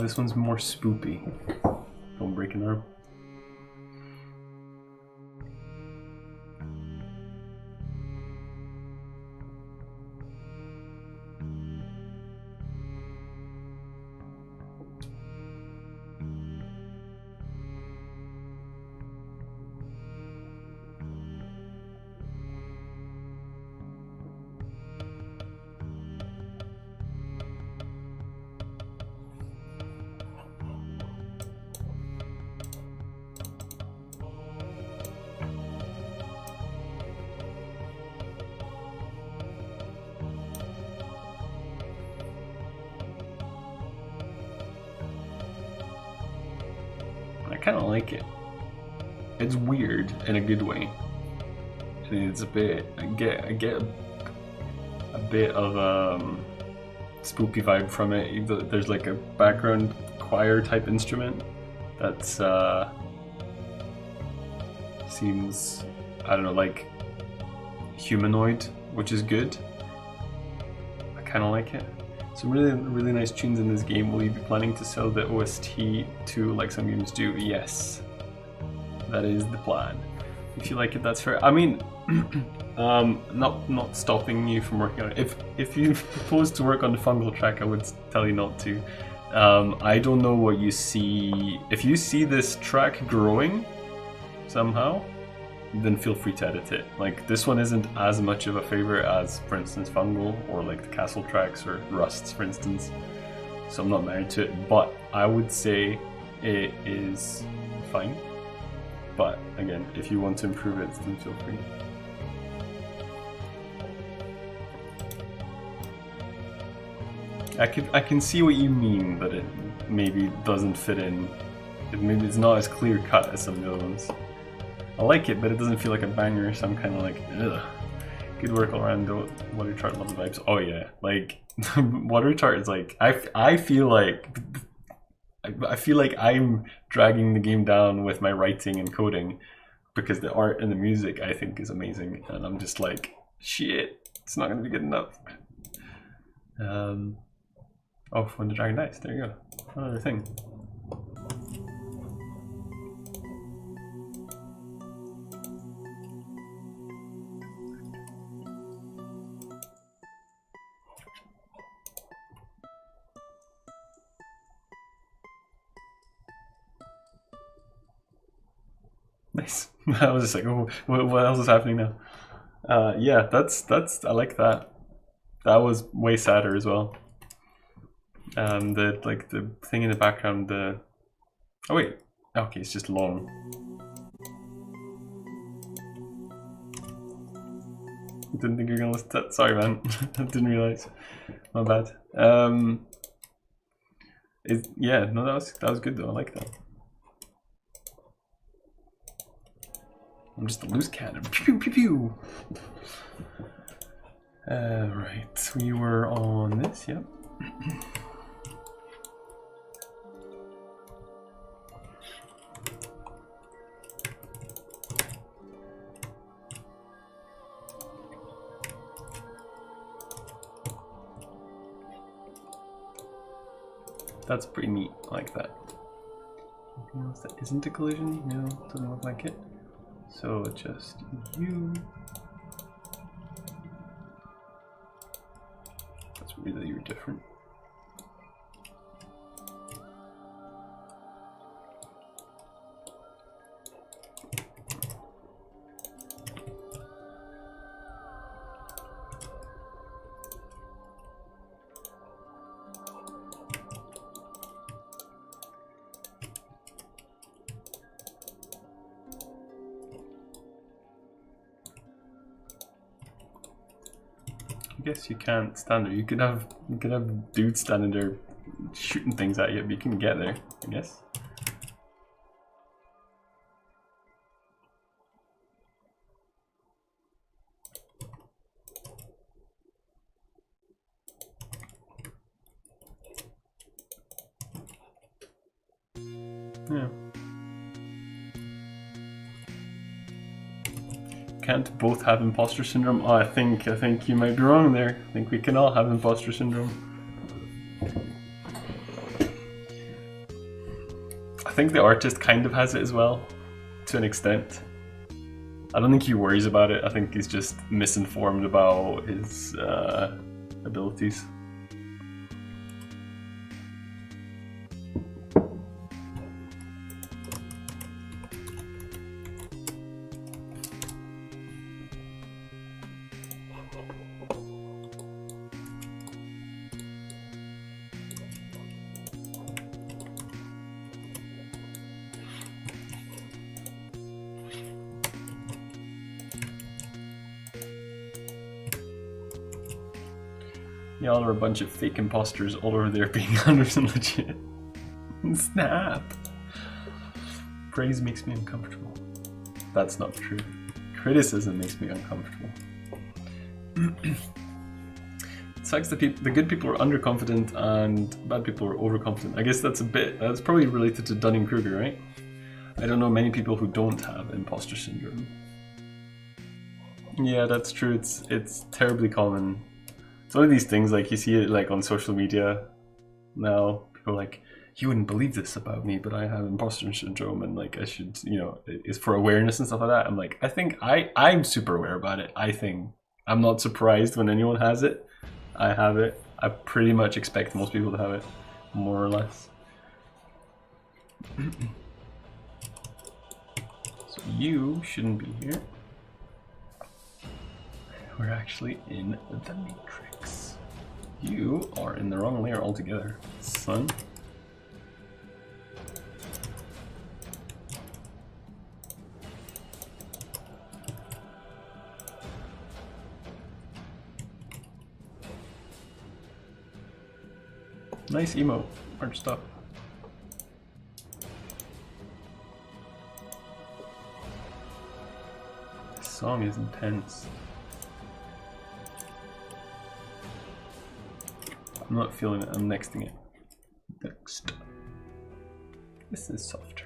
This one's more spoopy. Don't break an arm. I kind of like it. It's weird in a good way. It's a bit. I get a bit of spooky vibe from it. There's like a background choir type instrument that's seems, I don't know, like humanoid, which is good. I kind of like it. Some really nice tunes in this game. Will you be planning to sell the OST to like some games do? Yes, that is the plan. If you like it, that's fair. I mean, not stopping you from working on it. If you propose to work on the Fungal track, I would tell you not to. I don't know what you see. If you see this track growing somehow, then feel free to edit it. Like this one isn't as much of a favorite as, for instance, Fungal or like the Castle tracks or Rusts, for instance. So I'm not married to it, but I would say it is fine. But again, if you want to improve it, then feel free. I can see what you mean, but it maybe doesn't fit in. Maybe it's not as clear cut as some of the other ones. I like it, but it doesn't feel like a banger, so I'm kind of like, ugh. Good work all around though. Water Chart, love the vibes. Oh yeah, like Water Chart is like I feel like I'm dragging the game down with my writing and coding because the art and the music I think is amazing, and I'm just like, shit, it's not gonna be good enough. Oh, When the Dragon Dies. There you go. Another thing. Nice. I was just like, oh, what else is happening now? Yeah, that's I like that. That was way sadder as well. The thing in the background. Oh wait, okay, it's just long. Didn't think you were gonna listen to that. Sorry, man. I didn't realize. My bad. Yeah, no, that was good though. I like that. I'm just a loose cannon. Pew pew pew. Right, we were on this. Yep. That's pretty neat. I like that. Anything else that isn't a collision? No, doesn't look like it. So just you. That's weird that you're different. I guess you can't stand there. You could have dudes standing there shooting things at you, but you can get there, I guess. Yeah. Can't both have imposter syndrome? Oh, I think you might be wrong there. I think we can all have imposter syndrome. I think the artist kind of has it as well, to an extent. I don't think he worries about it. I think he's just misinformed about his abilities. Y'all are a bunch of fake imposters all over there being 100% legit. Snap! Praise makes me uncomfortable. That's not true. Criticism makes me uncomfortable. It sucks the good people are underconfident and bad people are overconfident. I guess that's probably related to Dunning-Kruger, right? I don't know many people who don't have imposter syndrome. Yeah, that's true. It's terribly common. It's one of these things, like you see it like on social media now. People are like, you wouldn't believe this about me, but I have imposter syndrome, and like I should, it's for awareness and stuff like that. I'm like, I think I'm super aware about it. I think I'm not surprised when anyone has it. I have it. I pretty much expect most people to have it, more or less. So you shouldn't be here. We're actually in the Matrix. You are in the wrong layer altogether, son. Nice emote, arched up. This song is intense. I'm not feeling it, I'm nexting it. Next. This is softer.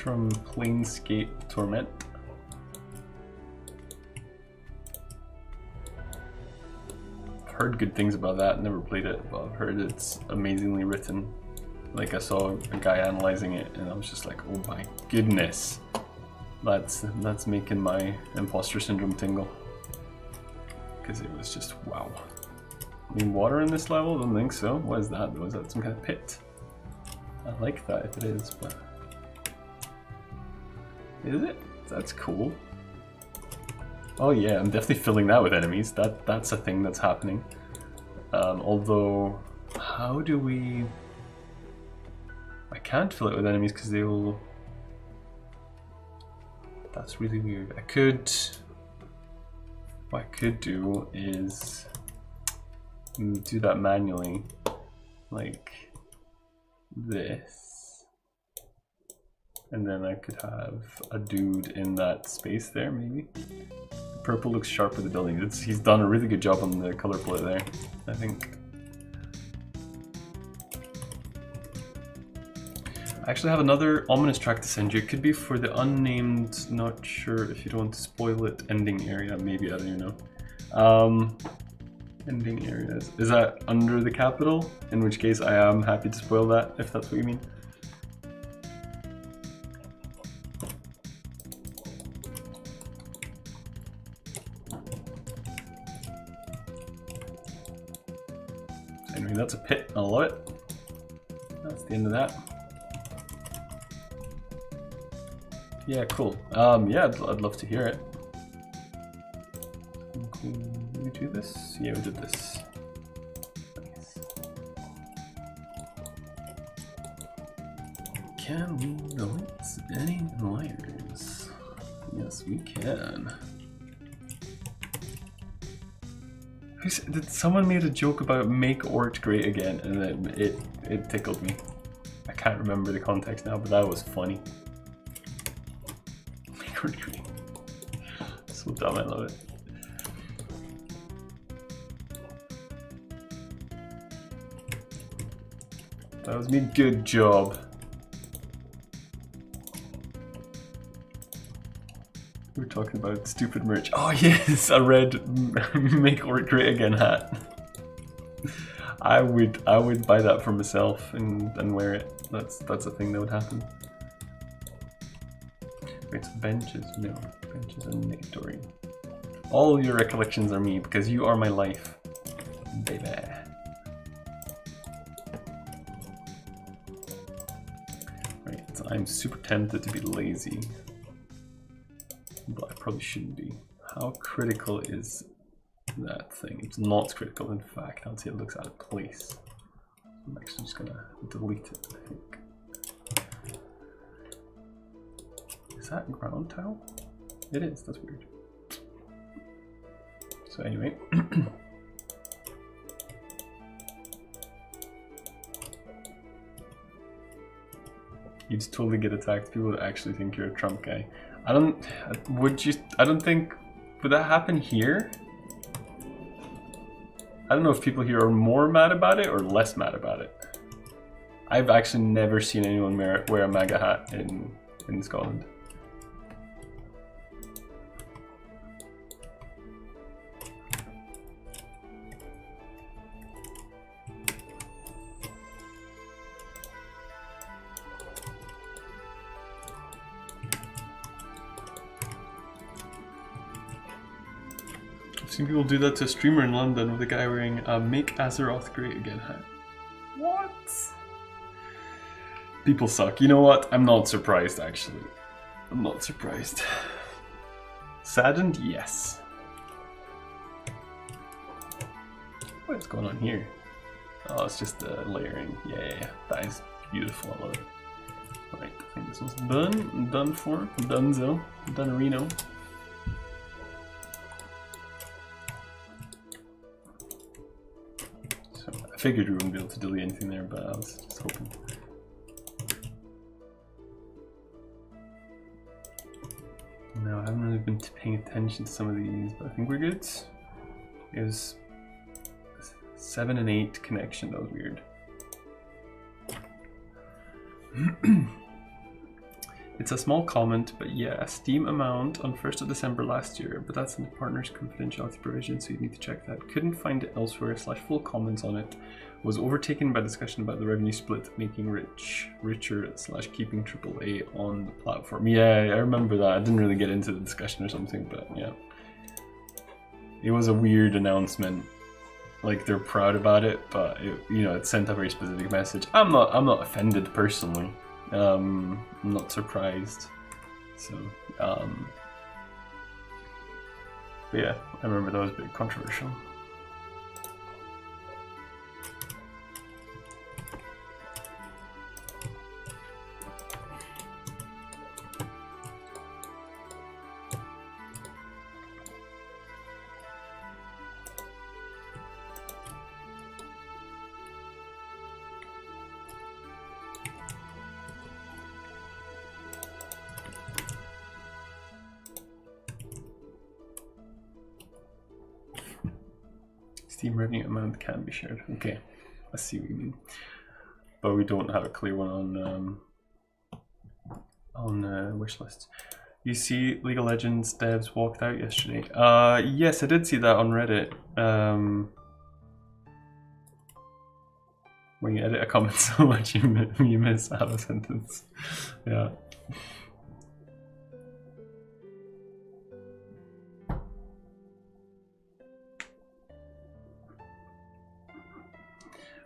From Planescape Torment. I've heard good things about that, never played it, but I've heard it's amazingly written. Like I saw a guy analyzing it and I was just like, oh my goodness. That's making my imposter syndrome tingle. Because it was just wow. I mean, water in this level? I don't think so. What is that though? Is that some kind of pit? I like that if it is, but... Is it? That's cool. Oh yeah, I'm definitely filling that with enemies. That's a thing that's happening. Although, how do we... I can't fill it with enemies because they will... That's really weird. What I could do is do that manually, like this. And then I could have a dude in that space there, maybe. Purple looks sharp with the building. He's done a really good job on the color palette there, I think. I actually have another ominous track to send you. It could be for the unnamed, not sure if you don't want to spoil it, ending area, maybe, I don't even know. Ending areas. Is that under the capital? In which case I am happy to spoil that, if that's what you mean. Anyway, that's a pit. I love it. That's the end of that. Yeah, cool. Yeah, I'd love to hear it. Cool. Did we do this? Yeah, we did this. Nice. Can we delete any layers? Yes, we can. Did someone made a joke about make Ort great again, and then it tickled me. I can't remember the context now, but that was funny. Make Ort great. So dumb, I love it. That was me, good job. We were talking about stupid merch. Oh yes, a red make Ort great again hat. I would buy that for myself and wear it. That's a thing that would happen. Wait, so benches, no. Benches and mandatory. All your recollections are me because you are my life. Baby. Right, so I'm super tempted to be lazy. But I probably shouldn't be. How critical is that thing? It's not critical, in fact. I'd say it looks out of place. I'm actually just gonna delete it, I think. Is that ground tile? It is, that's weird. So anyway. You'd totally get attacked. People would actually think you're a Trump guy. I don't think, would that happen here? I don't know if people here are more mad about it or less mad about it. I've actually never seen anyone wear a MAGA hat in Scotland. I've seen people do that to a streamer in London with a guy wearing a Make Azeroth Great Again hat. What? People suck. You know what? I'm not surprised, actually. I'm not surprised. Saddened? Yes. What's going on here? Oh, it's just the layering. Yeah, that is beautiful. I love it. Alright, I think this was done for, donezo, done-reno. So I figured we wouldn't be able to delete anything there, but I was just hoping. No, I haven't really been paying attention to some of these, but I think we're good. It was 7 and 8 connection, that was weird. It's a small comment, but yeah, Steam amount on 1st of December last year, but that's in the partner's confidentiality provision, so you need to check that. Couldn't find it elsewhere, / full comments on it. Was overtaken by discussion about the revenue split, making richer / keeping AAA on the platform. Yeah, I remember that. I didn't really get into the discussion or something, but yeah. It was a weird announcement. Like, they're proud about it, but it, you know, it sent a very specific message. I'm not offended personally. I'm not surprised. So, but yeah, I remember that was a bit controversial. Steam revenue amount can be shared. Okay, I see what you mean. But we don't have a clear one on wish lists. You see League of Legends devs walked out yesterday. Yes, I did see that on Reddit. When you edit a comment so much, you miss out a sentence. Yeah.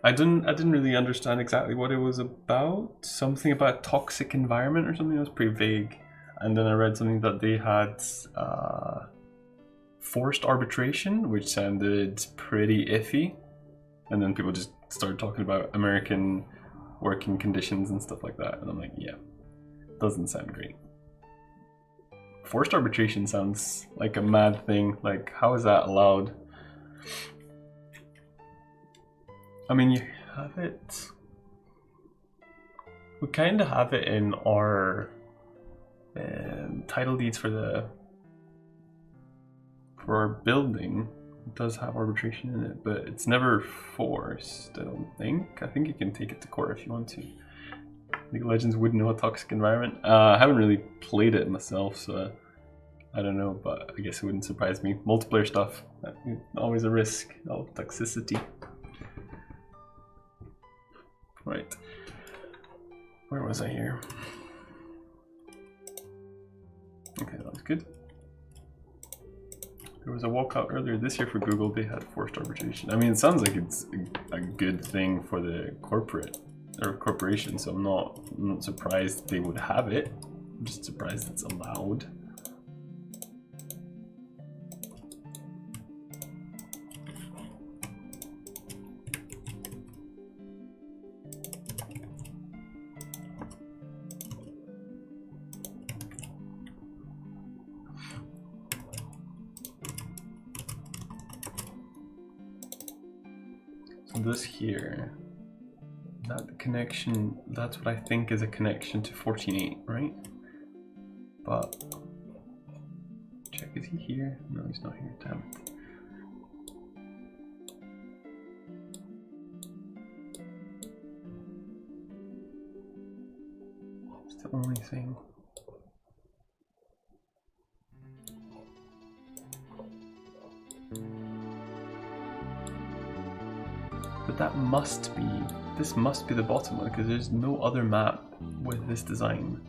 I didn't really understand exactly what it was about. Something about a toxic environment or something that was pretty vague. And then I read something that they had forced arbitration, which sounded pretty iffy. And then people just started talking about American working conditions and stuff like that. And I'm like, yeah, doesn't sound great. Forced arbitration sounds like a mad thing. Like, how is that allowed? I mean, you have it. We kind of have it in our title deeds for our building. It does have arbitration in it, but it's never forced, I don't think. I think you can take it to court if you want to. League of Legends wouldn't know a toxic environment. I haven't really played it myself, so I don't know, but I guess it wouldn't surprise me. Multiplayer stuff, always a risk of toxicity. Right. Where was I here? Okay, that was good. There was a walkout earlier this year for Google. They had forced arbitration. I mean, it sounds like it's a good thing for the corporation, so I'm not surprised they would have it. I'm just surprised it's allowed. This here, that connection, that's what I think is a connection to 14.8, right? But check, is he here? No, he's not here, damn it. It's the only thing. But that must be, this must be the bottom one, because there's no other map with this design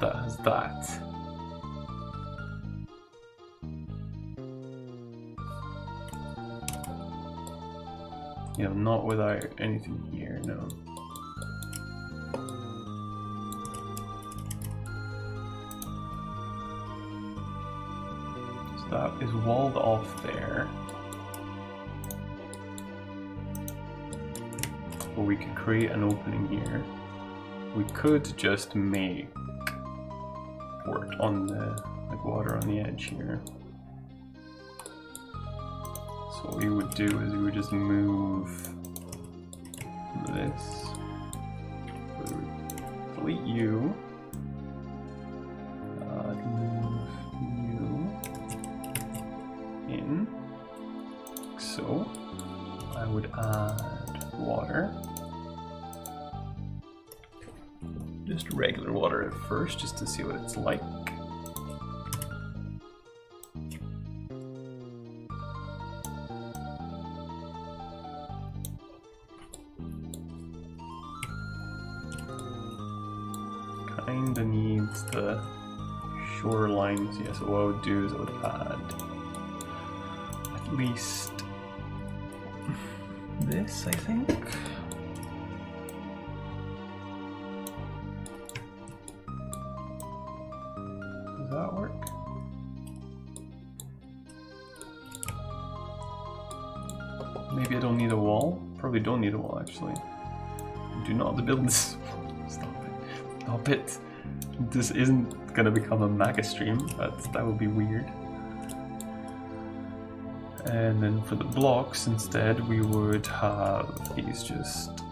that has that. You know, not without anything here, no. that is walled off there. Or we could create an opening here. We could just make port on the water on the edge here. So what we would do is we would just move this. We would delete you. Move you in. So I would add water. Just regular water at first, just to see what it's like. Kinda needs the shorelines. Yeah, so what I would do is I would add at least this, I think. Does that work? Maybe I don't need a wall. Probably don't need a wall actually. I do not have to build this. Stop it. Stop it. This isn't gonna become a mega stream. That would be weird. And then for the blocks instead, we would have these just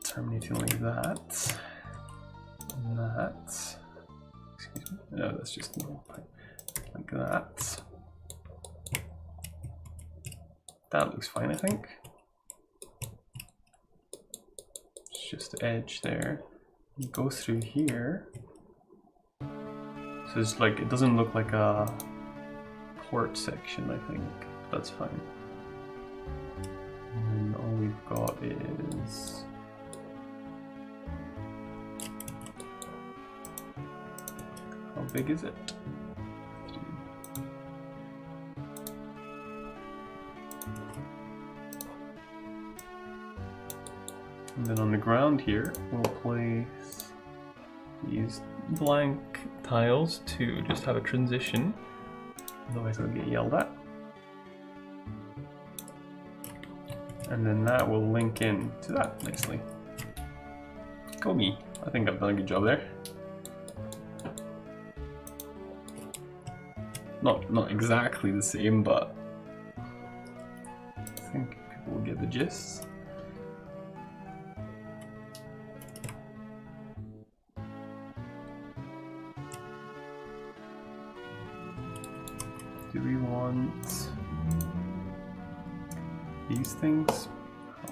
terminating like that. And that. Excuse me. No, that's just like that. That looks fine, I think. It's just edge there. You go through here. So it's like, it doesn't look like a port section, I think. That's fine. And then all we've got is how big is it? And then on the ground here, we'll place these blank tiles to just have a transition. Otherwise I'll get yelled at. And then that will link in to that nicely. Go me. I think I've done a good job there. Not exactly the same, but I think people will get the gist. Do we want these things?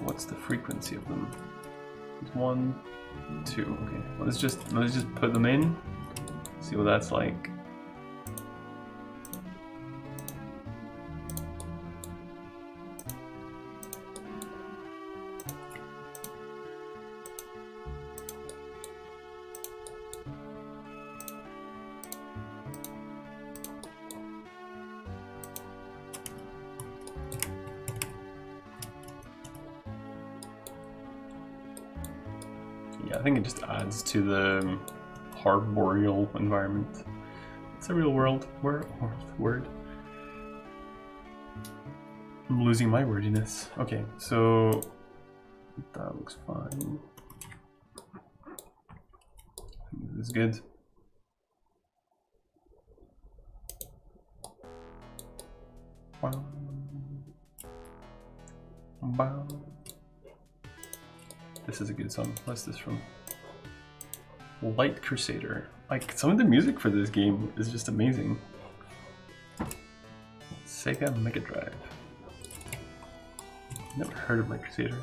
What's the frequency of them? It's 1, 2. Okay, let's just put them in. See what that's like. Yeah, I think it just adds to the arboreal environment. It's a real world word. I'm losing my wordiness. Okay, so that looks fine. This is good. Wow. Wow. This is a good song. What's this from? Light Crusader. Like, some of the music for this game is just amazing. Sega Mega Drive. Never heard of Light Crusader.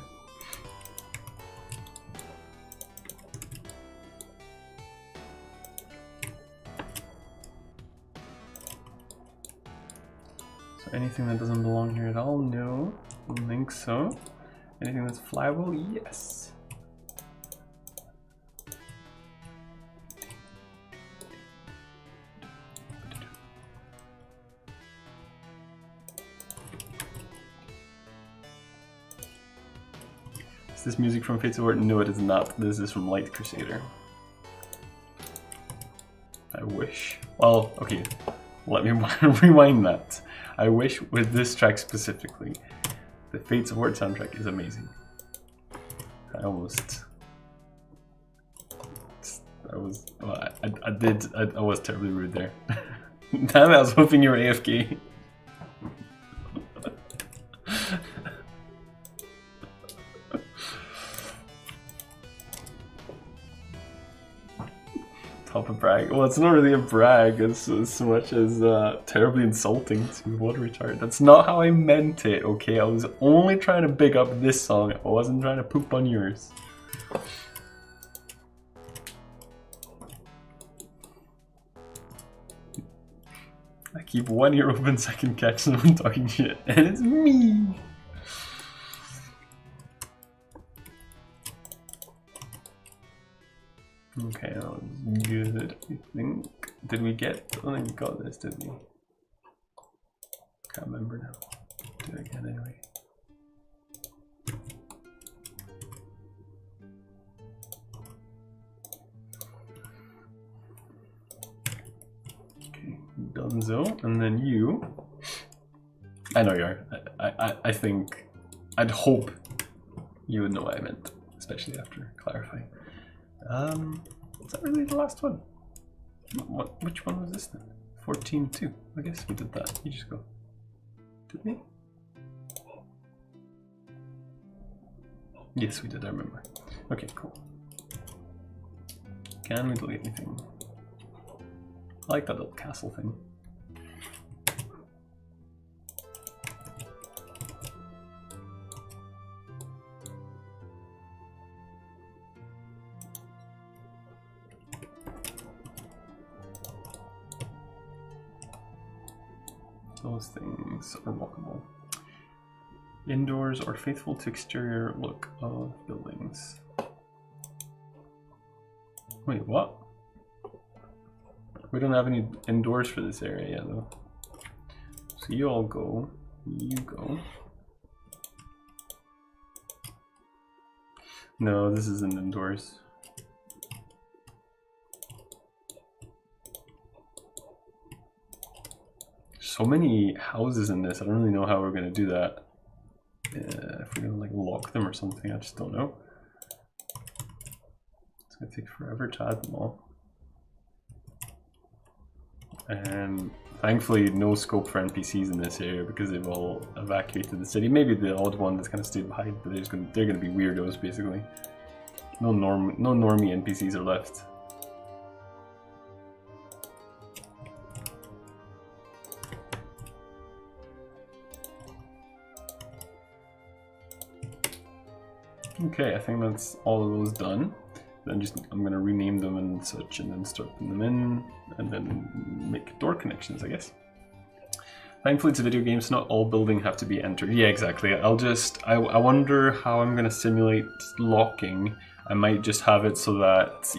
So anything that doesn't belong here at all? No. I don't think so. Anything that's flyable? Yes. Is this music from Fates of War? No, it is not. This is from Light Crusader. I wish. Well, okay. Let me rewind that. I wish with this track specifically, the Fates of War soundtrack is amazing. I was terribly rude there. Damn it, I was hoping you were AFK. Top of brag. Well, it's not really a brag as much as terribly insulting to Water Retard. That's not how I meant it, okay? I was only trying to big up this song. I wasn't trying to poop on yours. I keep one ear open so I can catch someone talking shit, and it's me! Okay, that was good, I think. Did we get... I don't think we got this, did we? Can't remember now. Do it again anyway. Okay, Dunzo, and then you. I know you are. I think... I'd hope you would know what I meant, especially after clarifying. Is that really the last one? Which one was this then? 14-2. I guess we did that. You just go. Did we? Yes, we did, I remember. Okay, cool. Can we delete anything? I like that little castle thing. Those things are walkable. Indoors are faithful to exterior look of buildings. Wait, what? We don't have any indoors for this area yet, though. So you all go. You go. No, this isn't indoors. So many houses in this, I don't really know how we're going to do that. If we're going to like lock them or something, I just don't know. It's going to take forever to add them all. And thankfully no scope for NPCs in this area because they've all evacuated the city. Maybe the odd one that's kind of stayed behind, but they're going to be weirdos basically. No normie NPCs are left. Okay, I think that's all of those done. Then I'm gonna rename them and such, and then start putting them in, and then make door connections, I guess. Thankfully, it's a video game, so not all buildings have to be entered. Yeah, exactly. I wonder how I'm gonna simulate locking. I might just have it so that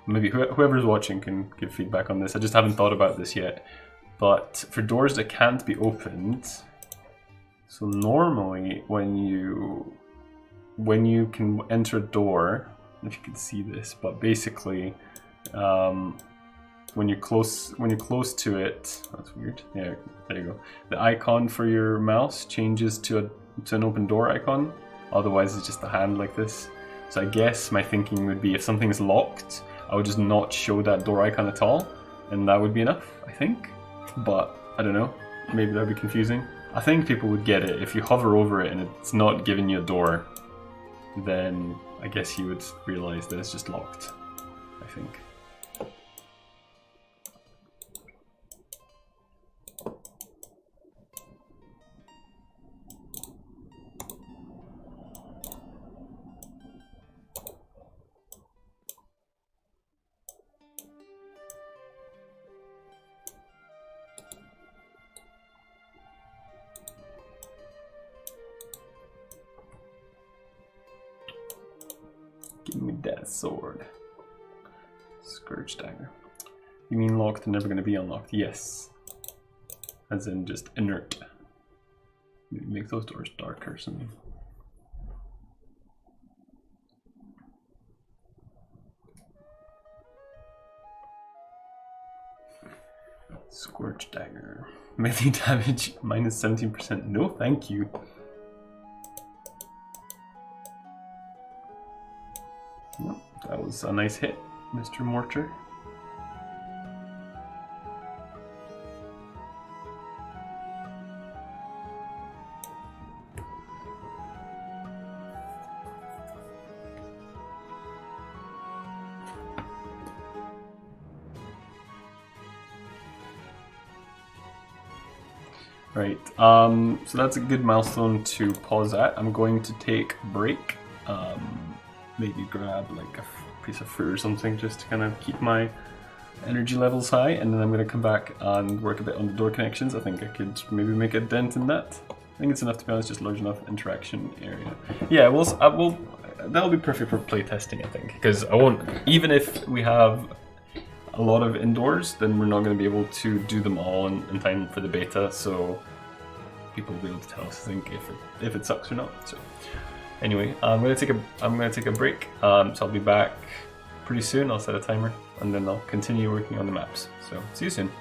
maybe whoever's watching can give feedback on this. I just haven't thought about this yet. But for doors that can't be opened, so normally when you can enter a door, if you can see this, but basically when you're close to it, that's weird. Yeah, there you go. The icon for your mouse changes to an open door icon. Otherwise, it's just a hand like this. So I guess my thinking would be if something's locked, I would just not show that door icon at all, and that would be enough, I think. But I don't know. Maybe that'd be confusing. I think people would get it if you hover over it and it's not giving you a door. Then I guess you would realize that it's just locked, I think. Give me that sword. Scourge dagger. You mean locked and never going to be unlocked? Yes. As in just inert. Make those doors darker or something. Scorch Dagger. Melee damage minus 17%. No, thank you. No, that was a nice hit, Mr. Mortar. Right, so that's a good milestone to pause at. I'm going to take a break, maybe grab like a piece of fruit or something just to kind of keep my energy levels high, and then I'm going to come back and work a bit on the door connections. I think I could maybe make a dent in that. I think it's enough, to be honest, just large enough interaction area. Yeah, that'll be perfect for playtesting, I think, because I won't, even if we have a lot of indoors, then we're not going to be able to do them all in time for the beta, so people will be able to tell us, I think, if it sucks or not. So anyway, I'm gonna take a break. So I'll be back pretty soon. I'll set a timer and then I'll continue working on the maps. So see you soon.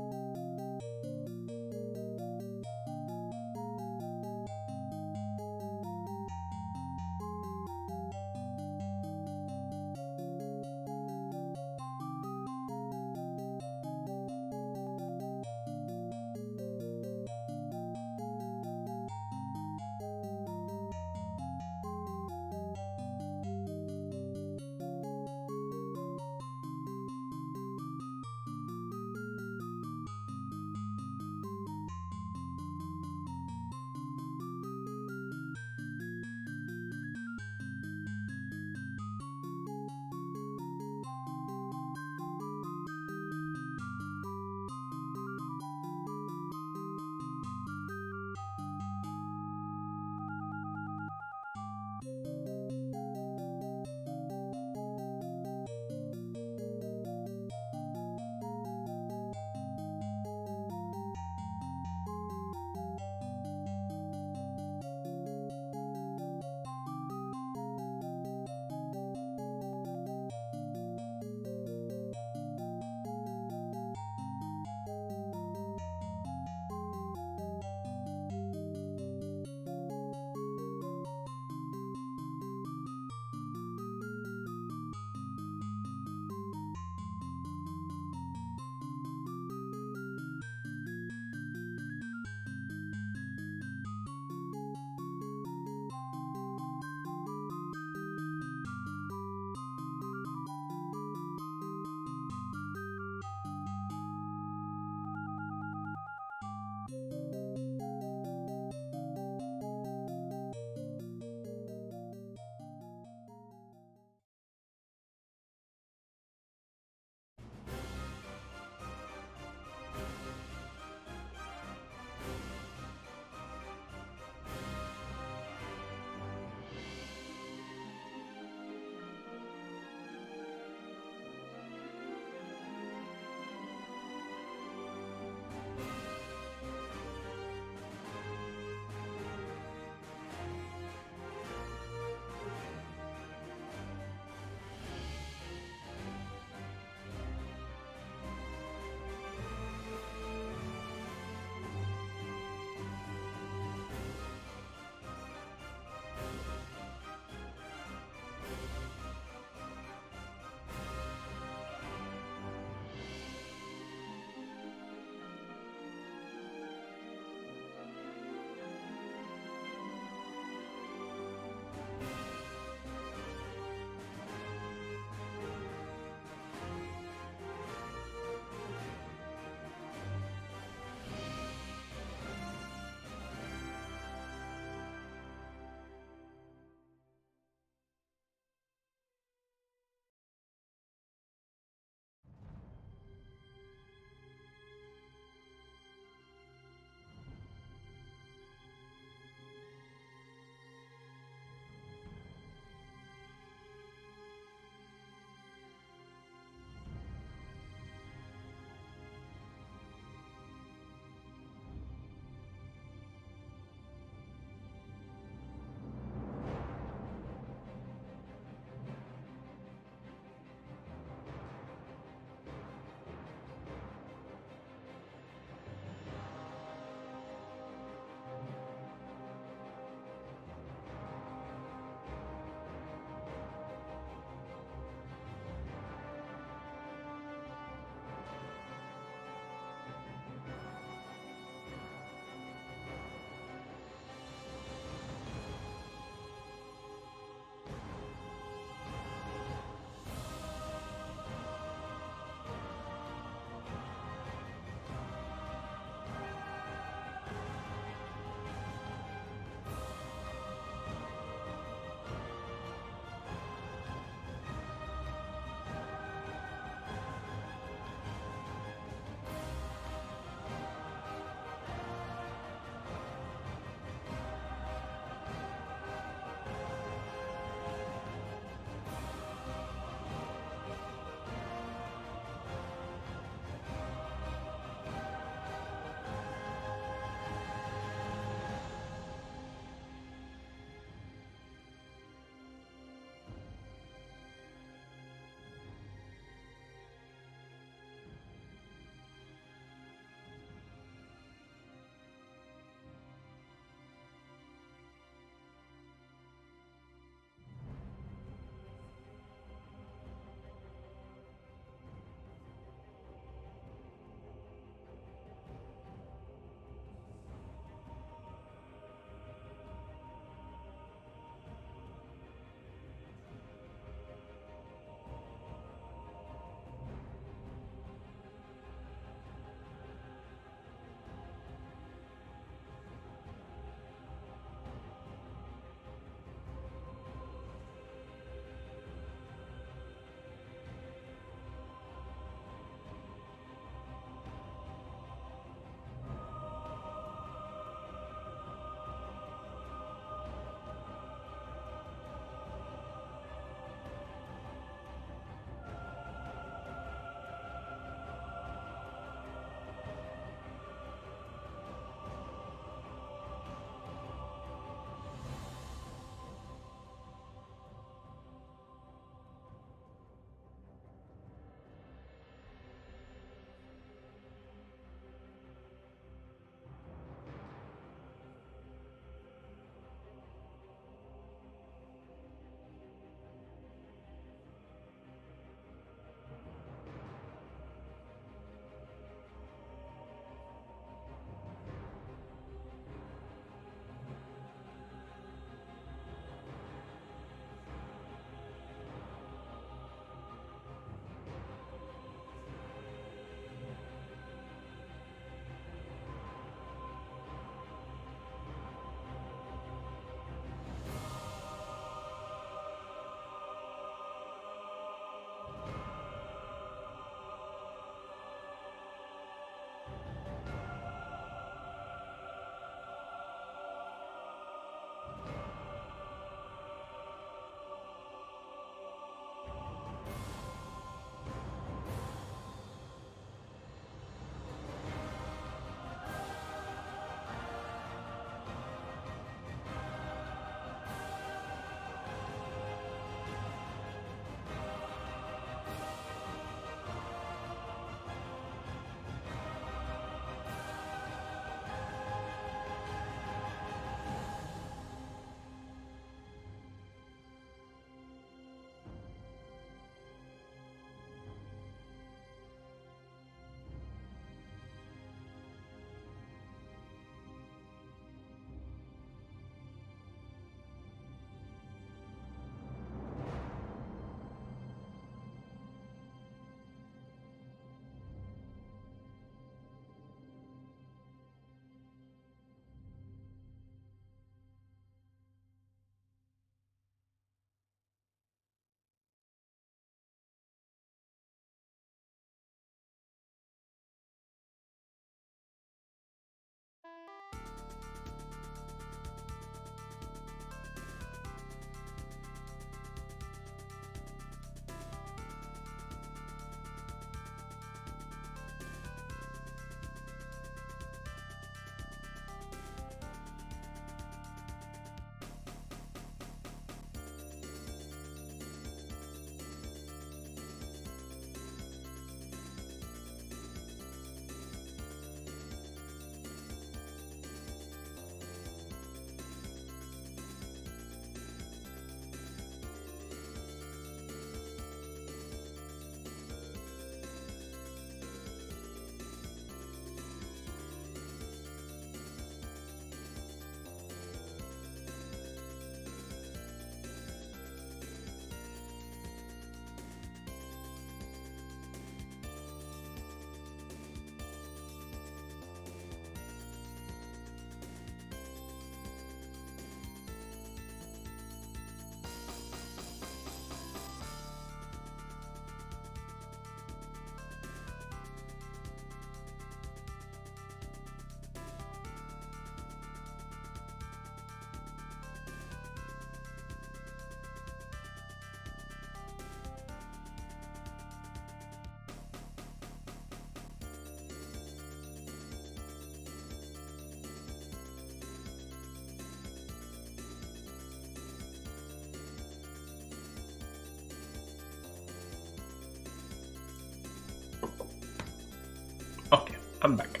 I'm back.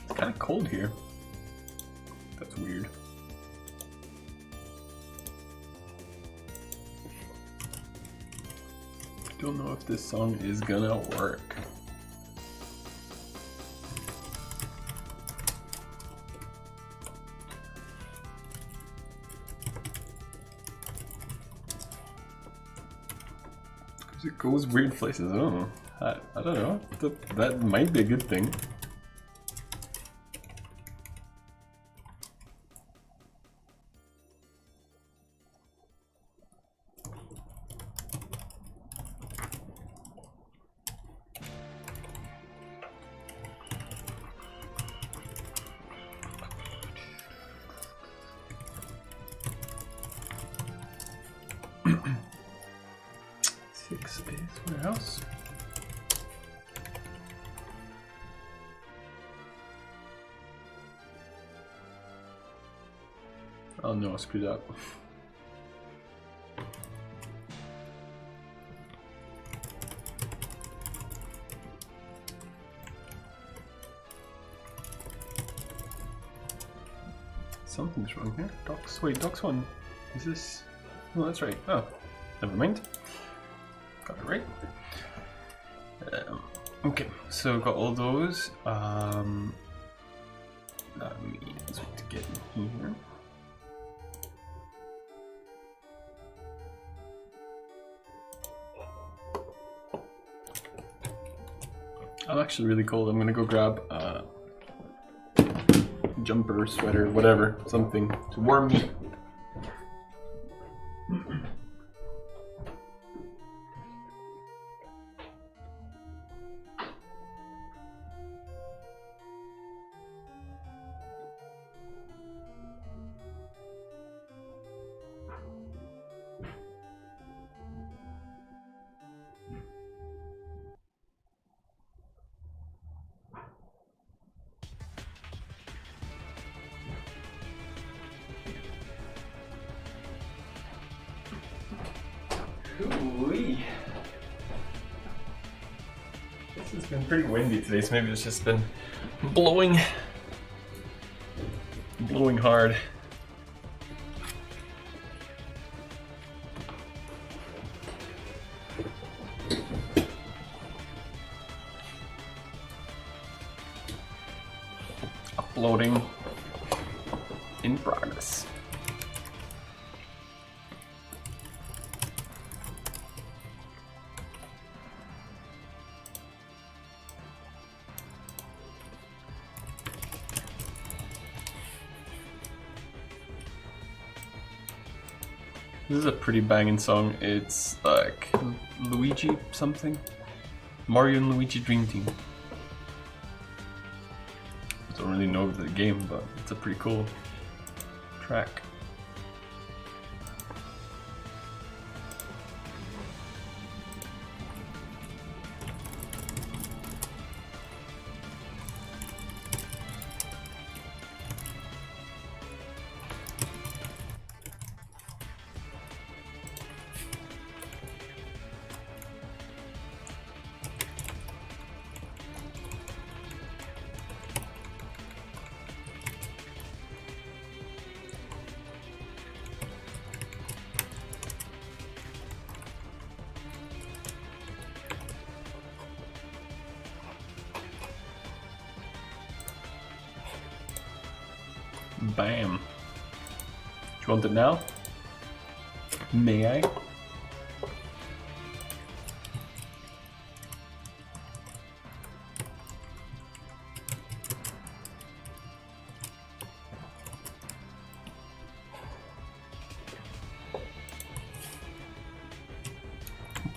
It's kind of cold here. That's weird. Don't know if this song is gonna work. It goes weird places. I don't know. I don't know. That might be a good thing. Six Space Warehouse. Oh no, I screwed up. Something's wrong here. Docs, wait, Docs 1. Is this? Oh, that's right. Oh, never mind. Got it right. Okay, so got all those. That means to get in here. I'm actually really cold. I'm gonna go grab a jumper, sweater, whatever, something to warm me. Ooh-wee. This has been pretty windy today, so maybe it's just been blowing hard. Uploading in progress. This is a pretty banging song. It's like Luigi something. Mario and Luigi Dream Team. Don't really know the game, but it's a pretty cool track. Bam. Do you want it now? May I?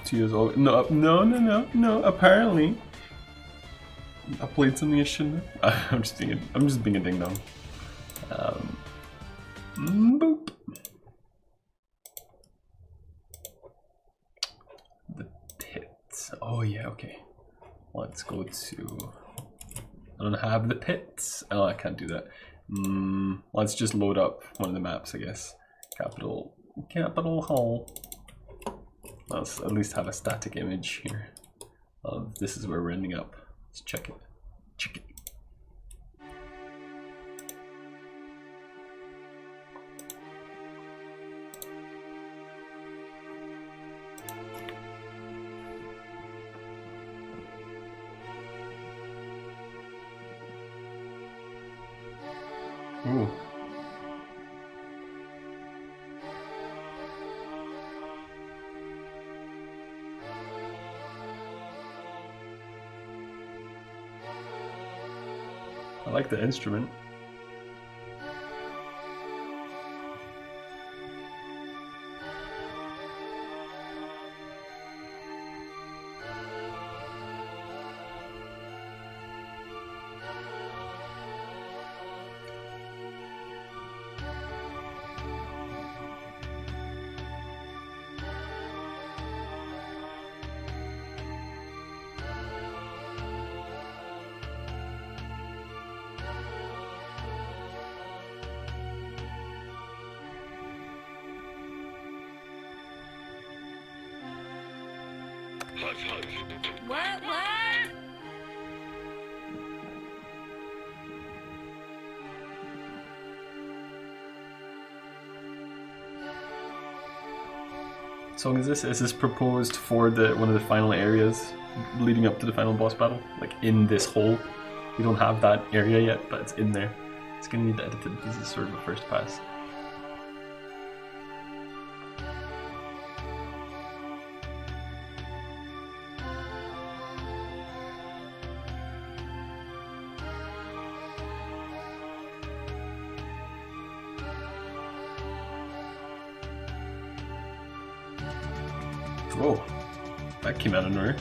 Tears all no. Apparently, I played something I shouldn't have. I'm just being a ding dong. Boop. The pits. Oh yeah, okay. Let's go to I don't have the pits. Oh, I can't do that. Let's just load up one of the maps, I guess. Capital Hall. Let's at least have a static image here of this is where we're ending up. Let's check it. Check it. Ooh. I like the instrument.
What?
Song is this? Is this proposed for one of the final areas leading up to the final boss battle? Like in this hole? You don't have that area yet, but it's in there. It's gonna need edited. This is sort of a first pass. Whoa, that came out of nowhere.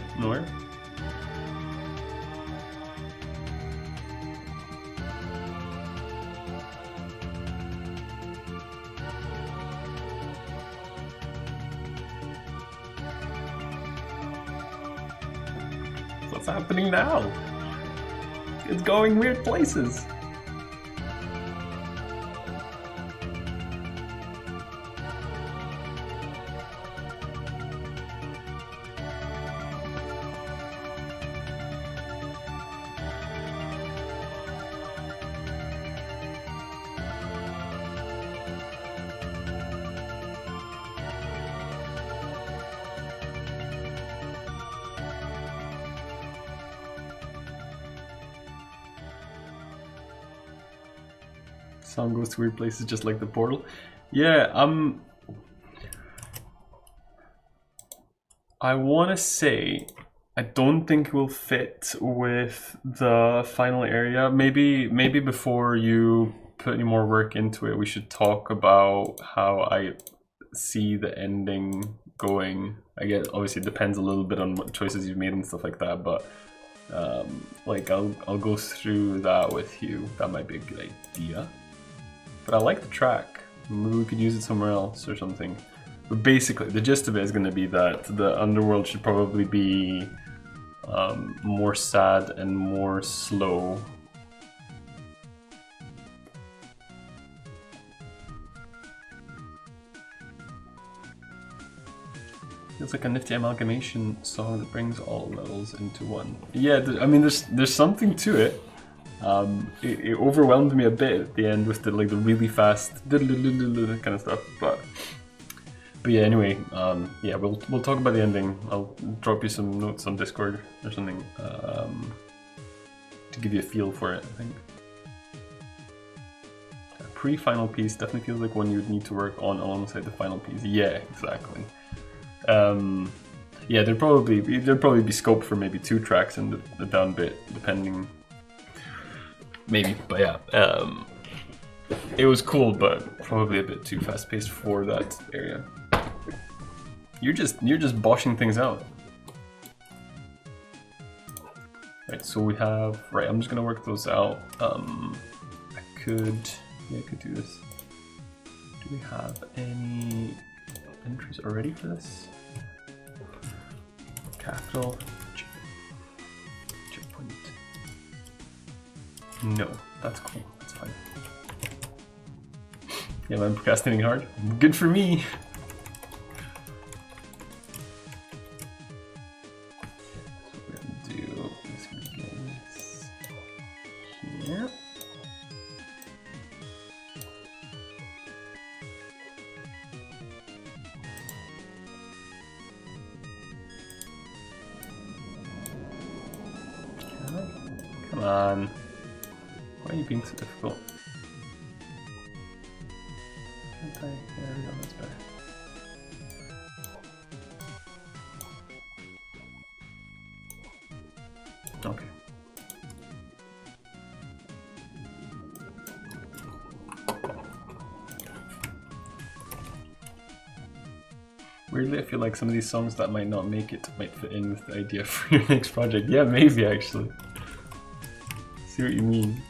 What's happening now? It's going weird places. Song goes to weird places just like the portal. Yeah, I want to say I don't think it will fit with the final area. Maybe before you put any more work into it, we should talk about how I see the ending going. I guess obviously it depends a little bit on what choices you've made and stuff like that, but like I'll go through that with you. That might be a good idea. But I like the track. Maybe we could use it somewhere else or something. But basically, the gist of it is going to be that the underworld should probably be more sad and more slow. It's like a nifty amalgamation song that brings all levels into one. Yeah, I mean, there's something to it. It overwhelmed me a bit at the end with the really fast kind of stuff, but yeah. Anyway, yeah, we'll talk about the ending. I'll drop you some notes on Discord or something to give you a feel for it. I think a pre-final piece definitely feels like one you would need to work on alongside the final piece. Yeah, exactly. Yeah, there'd probably be scope for maybe 2 tracks in the down bit, depending. Maybe, but yeah, it was cool, but probably a bit too fast-paced for that area. You're just boshing things out. Right, so we have I'm just gonna work those out. I could do this. Do we have any entries already for this? Capital checkpoint. No, that's cool. That's fine. Yeah, I'm procrastinating hard. Good for me. We're gonna do this begins here. Come on. Why are you being so difficult? There we go, that's better. Okay. Weirdly, I feel like some of these songs that might not make it might fit in with the idea for your next project. Yeah, maybe actually. See what you mean.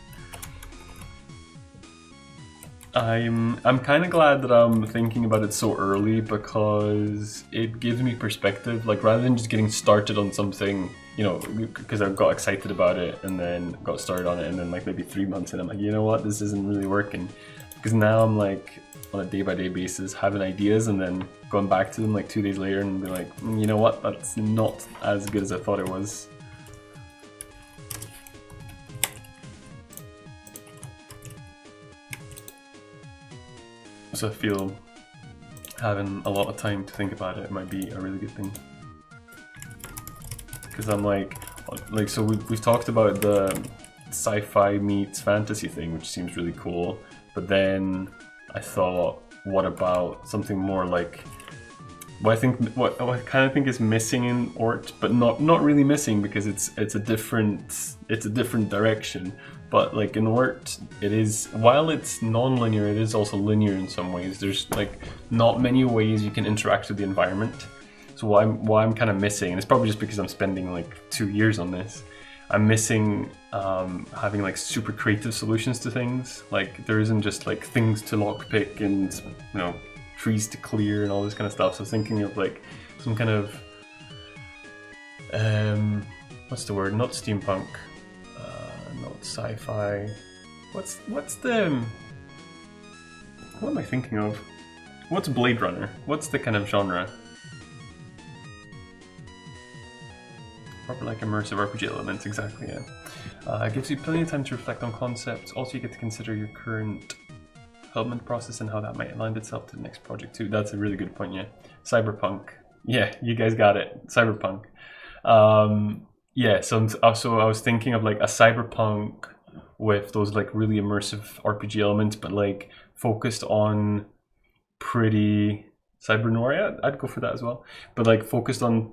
I'm kind of glad that I'm thinking about it so early because it gives me perspective. Like rather than just getting started on something, you know, because I got excited about it and then got started on it and then like maybe 3 months and I'm like, you know what, this isn't really working. Because now I'm like on a day-by-day basis having ideas and then going back to them like 2 days later and be like, you know what, that's not as good as I thought it was. So I feel having a lot of time to think about it might be a really good thing. Because I'm like so we've talked about the sci-fi meets fantasy thing, which seems really cool. But then I thought, what about something more like what I kind of think is missing in Ort, but not really missing because it's a different direction. But like in Ort, it is, while it's non-linear, it is also linear in some ways. There's like not many ways you can interact with the environment. So what I'm kind of missing, and it's probably just because I'm spending like 2 years on this, I'm missing having like super creative solutions to things. Like there isn't just like things to lockpick and, you know, trees to clear and all this kind of stuff. So thinking of like some kind of what's the word? Not steampunk, not sci-fi. What's the what am I thinking of? What's Blade Runner? What's the kind of genre? Proper like immersive RPG elements, exactly, yeah. It gives you plenty of time to reflect on concepts. Also, you get to consider your current development process and how that might lend itself to the next project too. That's a really good point, yeah. Cyberpunk. Yeah, you guys got it. Cyberpunk. Yeah, so I was thinking of like a cyberpunk with those like really immersive RPG elements, but like focused on pretty cyber noir. Yeah, I'd go for that as well. But like focused on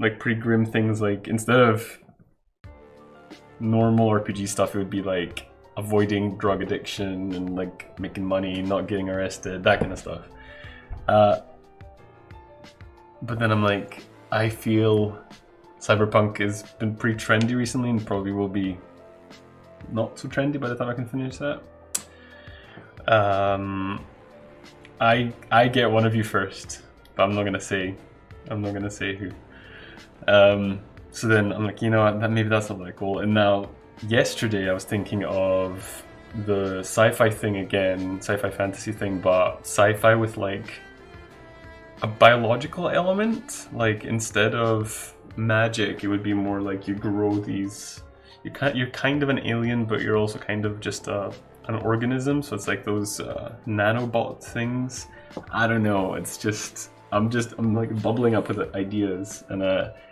like pretty grim things. Like instead of normal RPG stuff, it would be like avoiding drug addiction and like making money, not getting arrested, that kind of stuff. But then I'm like, I feel cyberpunk has been pretty trendy recently and probably will be not so trendy by the time I can finish that. I get one of you first, but I'm not gonna say who. So then I'm like, you know what, maybe that's not that cool. And now yesterday I was thinking of the sci-fi thing again, sci-fi fantasy thing, but sci-fi with like a biological element. Like instead of magic, it would be more like you grow these. You're kind of an alien, but you're also kind of just an organism. So it's like those nanobot things. I don't know. It's just I'm like bubbling up with ideas, and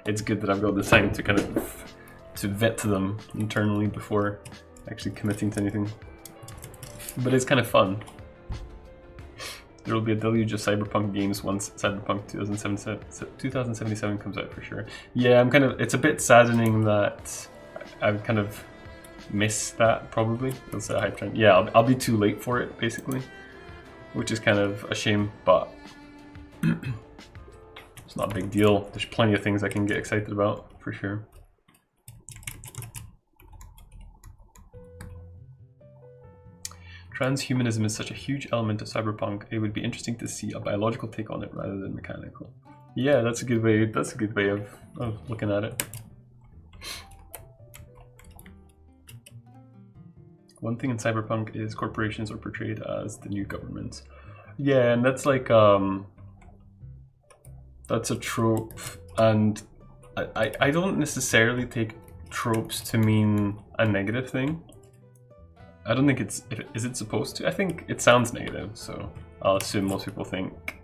it's good that I've got the time to kind of to vet them internally before actually committing to anything. But it's kind of fun. There will be a deluge of cyberpunk games once Cyberpunk 2077 comes out for sure. Yeah, it's a bit saddening that I would kind of miss that probably. That's a hype trend. Yeah, I'll be too late for it basically, which is kind of a shame, but it's not a big deal. There's plenty of things I can get excited about for sure. Transhumanism is such a huge element of cyberpunk. It would be interesting to see a biological take on it rather than mechanical. Yeah, that's a good way. That's a good way of looking at it. One thing in Cyberpunk is corporations are portrayed as the new government. Yeah, and that's like that's a trope, and I don't necessarily take tropes to mean a negative thing. I don't think is it supposed to? I think it sounds negative, so I'll assume most people think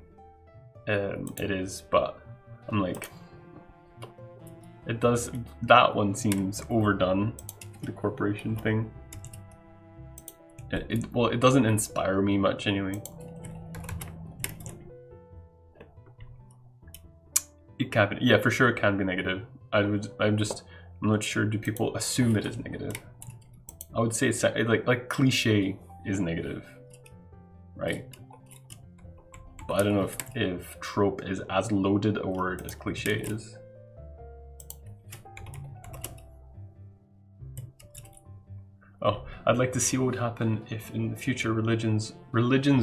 it is, but I'm like, it does, that one seems overdone, the corporation thing. Well, it doesn't inspire me much anyway. It can be, yeah, for sure it can be negative. I'm not sure, do people assume it is negative? I would say it's like cliche is negative, right? But I don't know if trope is as loaded a word as cliche is. Oh, I'd like to see what would happen if in the future religions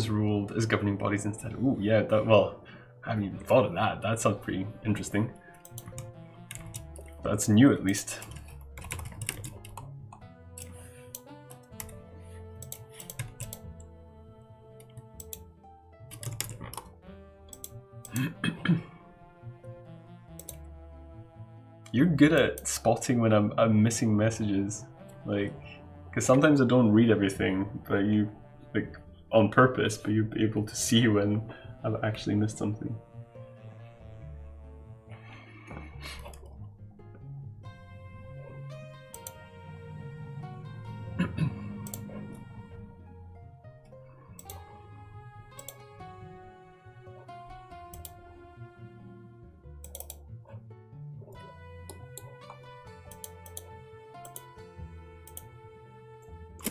ruled as governing bodies instead. Ooh, yeah, well, I haven't even thought of that. That sounds pretty interesting. That's new, at least. You're good at spotting when I'm missing messages, like, because sometimes I don't read everything, but you, like, on purpose, but you're able to see when I've actually missed something.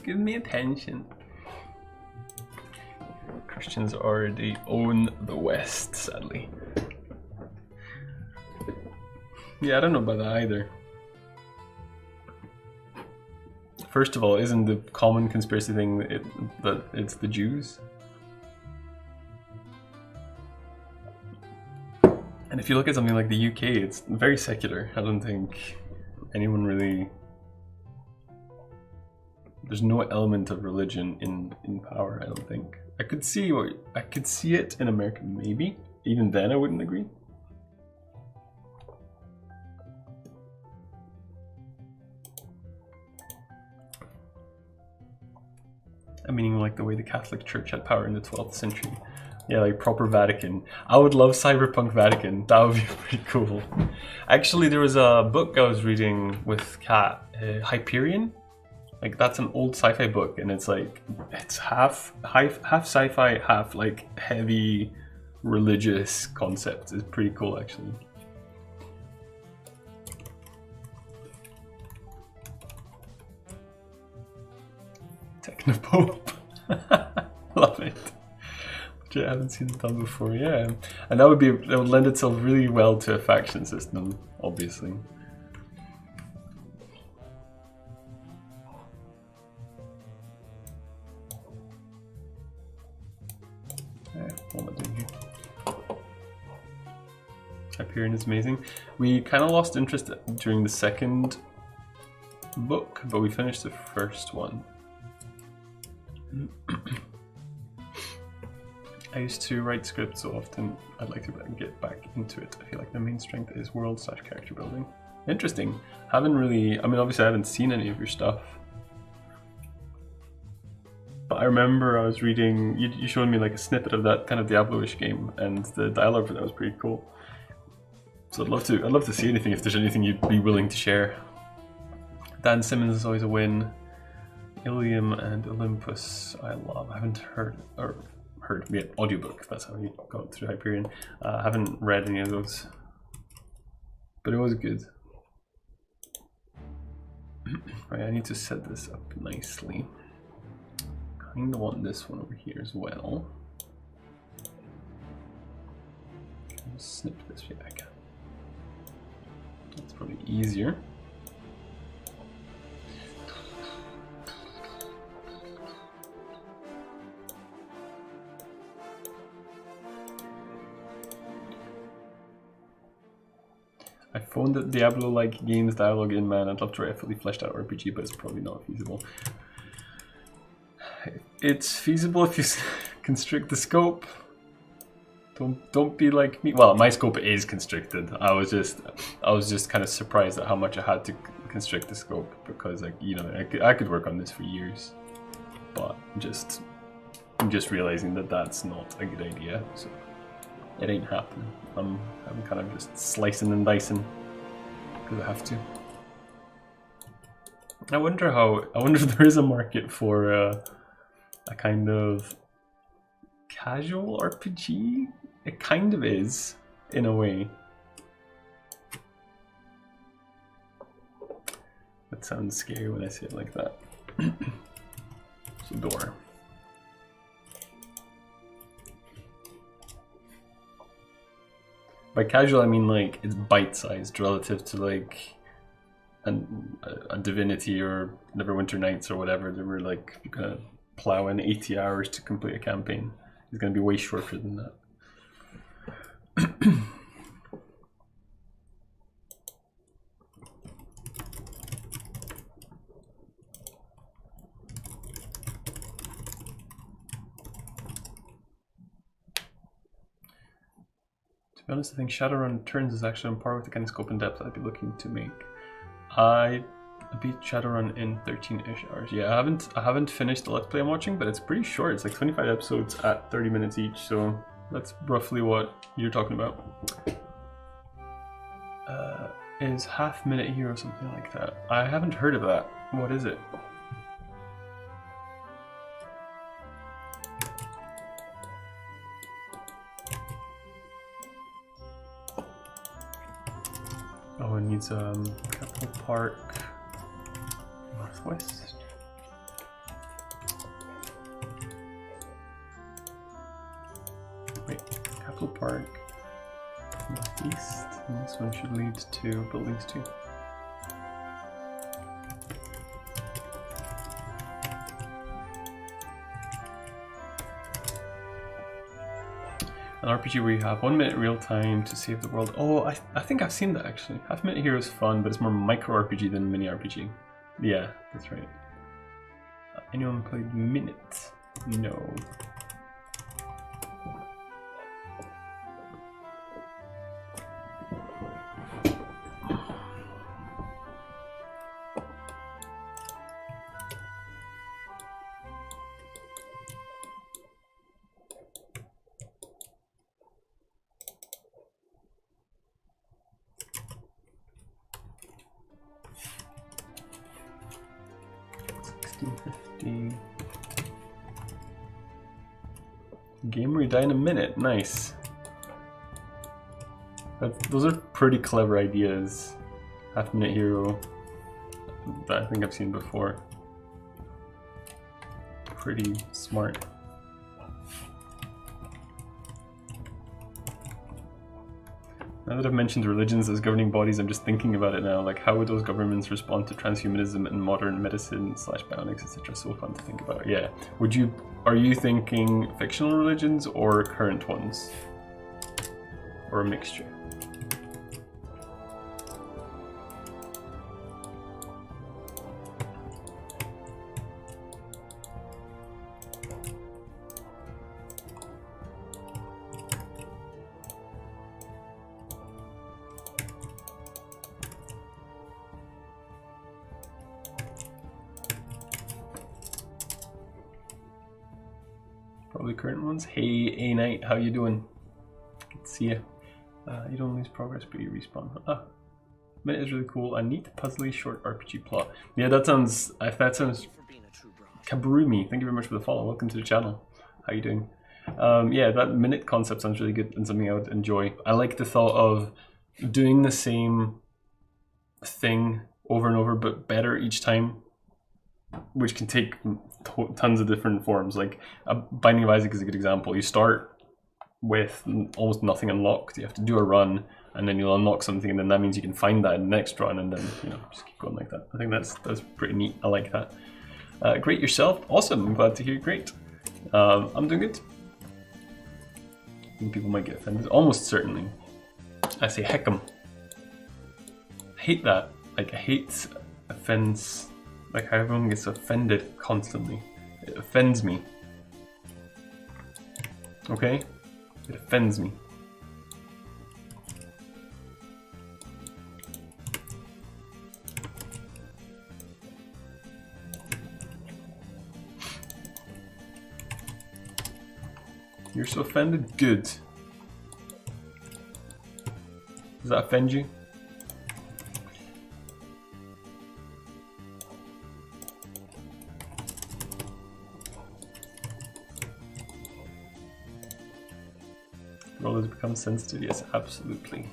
Give me attention. Christians already own the West, sadly. Yeah, I don't know about that either. First of all, isn't the common conspiracy thing that it's the Jews? And if you look at something like the UK, it's very secular. I don't think anyone really... There's no element of religion in power, I don't think. I could see it in America, maybe. Even then, I wouldn't agree. I mean, like the way the Catholic Church had power in the 12th century. Yeah, like proper Vatican. I would love Cyberpunk Vatican. That would be pretty cool. Actually, there was a book I was reading with Kat, Hyperion. Like, that's an old sci-fi book, and it's like, it's half sci-fi, half like heavy religious concept. It's pretty cool, actually. Technopope. Love it. Which I haven't seen it done before, yeah. And that would lend itself really well to a faction system, obviously. Hyperion is amazing. We kind of lost interest during the second book, but we finished the first one. I used to write scripts so often, I'd like to get back into it. I feel like the main strength is world/character building. Interesting. Haven't really, I mean, obviously I haven't seen any of your stuff. But I remember I was reading, you showed me like a snippet of that kind of Diablo-ish game, and the dialogue for that was pretty cool. So I'd love to see anything, if there's anything you'd be willing to share. Dan Simmons is always a win. Ilium and Olympus, I love. I haven't heard yet. Audiobook, that's how you got through Hyperion. I haven't read any of those, but it was good. Right, I need to set this up nicely. Kind of want this one over here as well. Snip this way back. That's probably easier. I phoned the Diablo-like games dialogue in, man. I'd love to write a fully fleshed out RPG, but it's probably not feasible. It's feasible if you constrict the scope. Don't be like me. Well, my scope is constricted. I was just kind of surprised at how much I had to constrict the scope, because like, you know, I could work on this for years, but I'm just realizing that that's not a good idea. So it ain't happening. I'm kind of just slicing and dicing because I have to. I wonder if there is a market for a kind of casual RPG. It kind of is, in a way. That sounds scary when I say it like that. It's a door. By casual, I mean like it's bite-sized relative to like a Divinity or Neverwinter Nights or whatever. They were like, you're gonna plow in 80 hours to complete a campaign. It's gonna be way shorter than that. To be honest, I think Shadowrun Returns is actually on par with the kind of scope and depth I'd be looking to make. I beat Shadowrun in 13-ish hours. Yeah, I haven't finished the Let's Play I'm watching, but it's pretty short. It's like 25 episodes at 30 minutes each, so that's roughly what you're talking about. Is Half Minute Hero something like that? I haven't heard of that. What is it? Oh, it needs Capital Park Northwest. Wait, Capital Park Northeast. And this one should lead to Buildings 2. An RPG where you have 1 minute real time to save the world. Oh, I think I've seen that actually. Half Minute Hero is fun, but it's more micro RPG than mini RPG. Yeah, that's right. Anyone played Minute? No. Game where you die in a minute. Nice. Those are pretty clever ideas. Half Minute Hero that I think I've seen before. Pretty smart. Now that I've mentioned religions as governing bodies, I'm just thinking about it now. Like, how would those governments respond to transhumanism and modern medicine / bionics, etc.? So fun to think about. Yeah. Are you thinking fictional religions or current ones? Or a mixture? Probably current ones. Hey, A-Night, how you doing? Good to see you. You don't lose progress, but you respawn. Minute is really cool. A neat, puzzly, short RPG plot. Yeah, that sounds. Kabrumi, thank you very much for the follow. Welcome to the channel. How you doing? Yeah, that minute concept sounds really good and something I would enjoy. I like the thought of doing the same thing over and over, but better each time, which can take tons of different forms. Like Binding of Isaac is a good example. You start with almost nothing unlocked. You have to do a run, and then you'll unlock something, and then that means you can find that in the next run, and then just keep going like that. I think that's pretty neat. I like that. Great yourself. Awesome. I'm glad to hear. Great. I'm doing good. I think people might get offended. Almost certainly. I say heck 'em. I hate that. Like, I hate offense. Like how everyone gets offended constantly. It offends me. Okay? It offends me. You're so offended? Good. Does that offend you? The world has become sensitive. Yes, absolutely.